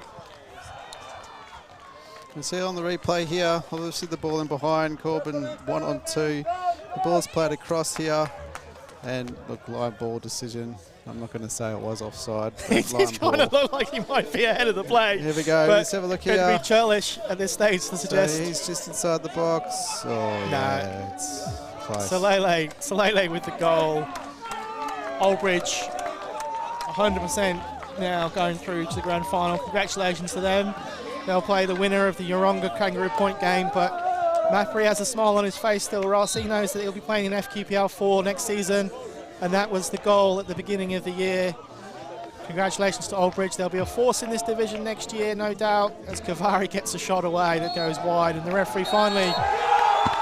[SPEAKER 3] You can see on the replay here, obviously the ball in behind, Corbin 1-on-2. The ball's played across here, and look, line ball decision. I'm not going to say it was offside.
[SPEAKER 2] It kind of looked like he might be ahead of the play.
[SPEAKER 3] Here we go.
[SPEAKER 2] But
[SPEAKER 3] Let's have a look
[SPEAKER 2] could
[SPEAKER 3] here.
[SPEAKER 2] be churlish at this stage to suggest.
[SPEAKER 3] So he's just inside the box. Oh, yeah, it's close.
[SPEAKER 2] Salele with the goal. Oldbridge 100% now going through to the grand final. Congratulations to them. They'll play the winner of the Yoronga Kangaroo Point game, but Mathbury has a smile on his face still, Ross. He knows that he'll be playing in FQPL5 next season, and that was the goal at the beginning of the year. Congratulations to Oldbridge. There'll be a force in this division next year, no doubt, as Kavari gets a shot away that goes wide, and the referee finally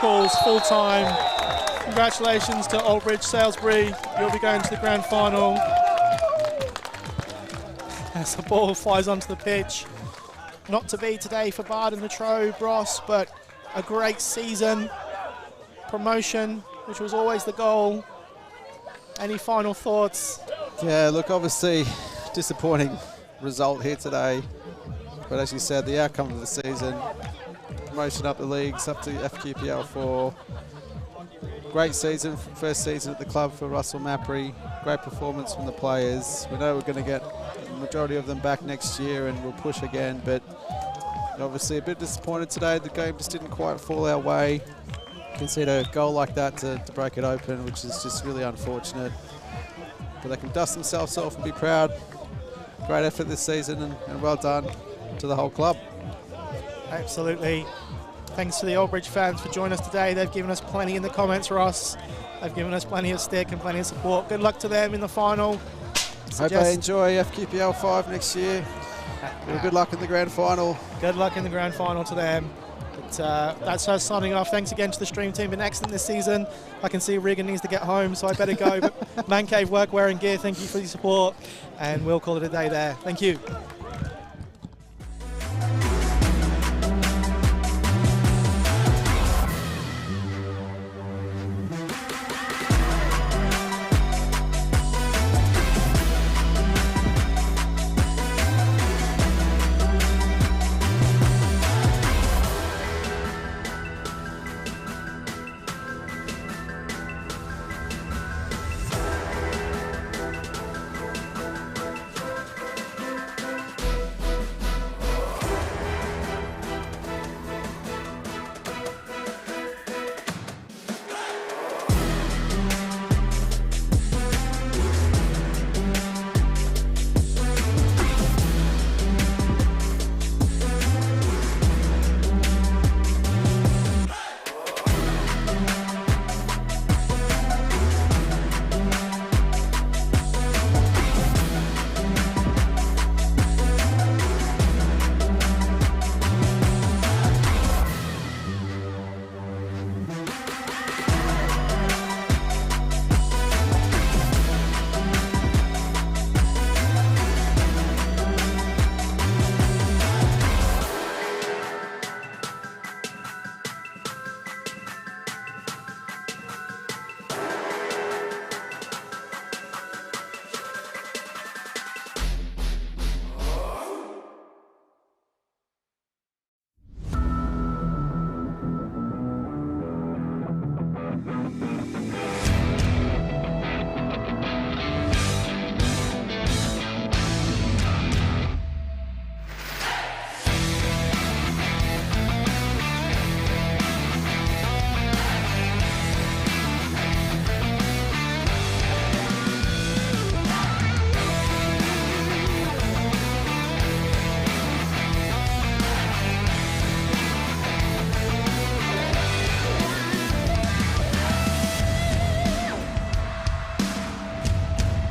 [SPEAKER 2] calls full time. Congratulations to Oldbridge, Salisbury. You'll be going to the grand final. As the ball flies onto the pitch. Not to be today for Bardon Latrobe, Ross, but a great season. Promotion, which was always the goal. Any final thoughts?
[SPEAKER 3] Yeah, look, obviously disappointing result here today. But as you said, the outcome of the season, promotion up the leagues, up to FQPL4. Great season, first season at the club for Russell Mathbury. Great performance from the players. We know we're going to get the majority of them back next year and we'll push again, but obviously a bit disappointed today. The game just didn't quite fall our way. Concede a goal like that to break it open, which is just really unfortunate. But they can dust themselves off and be proud. Great effort this season and well done to the whole club.
[SPEAKER 2] Absolutely. Thanks to the Oldbridge fans for joining us today. They've given us plenty in the comments, Ross. They've given us plenty of stick and plenty of support. Good luck to them in the final.
[SPEAKER 3] Hope they enjoy FQPL5 next year. Well, good luck in the grand final.
[SPEAKER 2] Good luck in the grand final to them. But, that's us signing off. Thanks again to the stream team. Been excellent this season. I can see Regan needs to get home, so I better go. But Man Cave Workwear and Gear, thank you for your support. And we'll call it a day there. Thank you.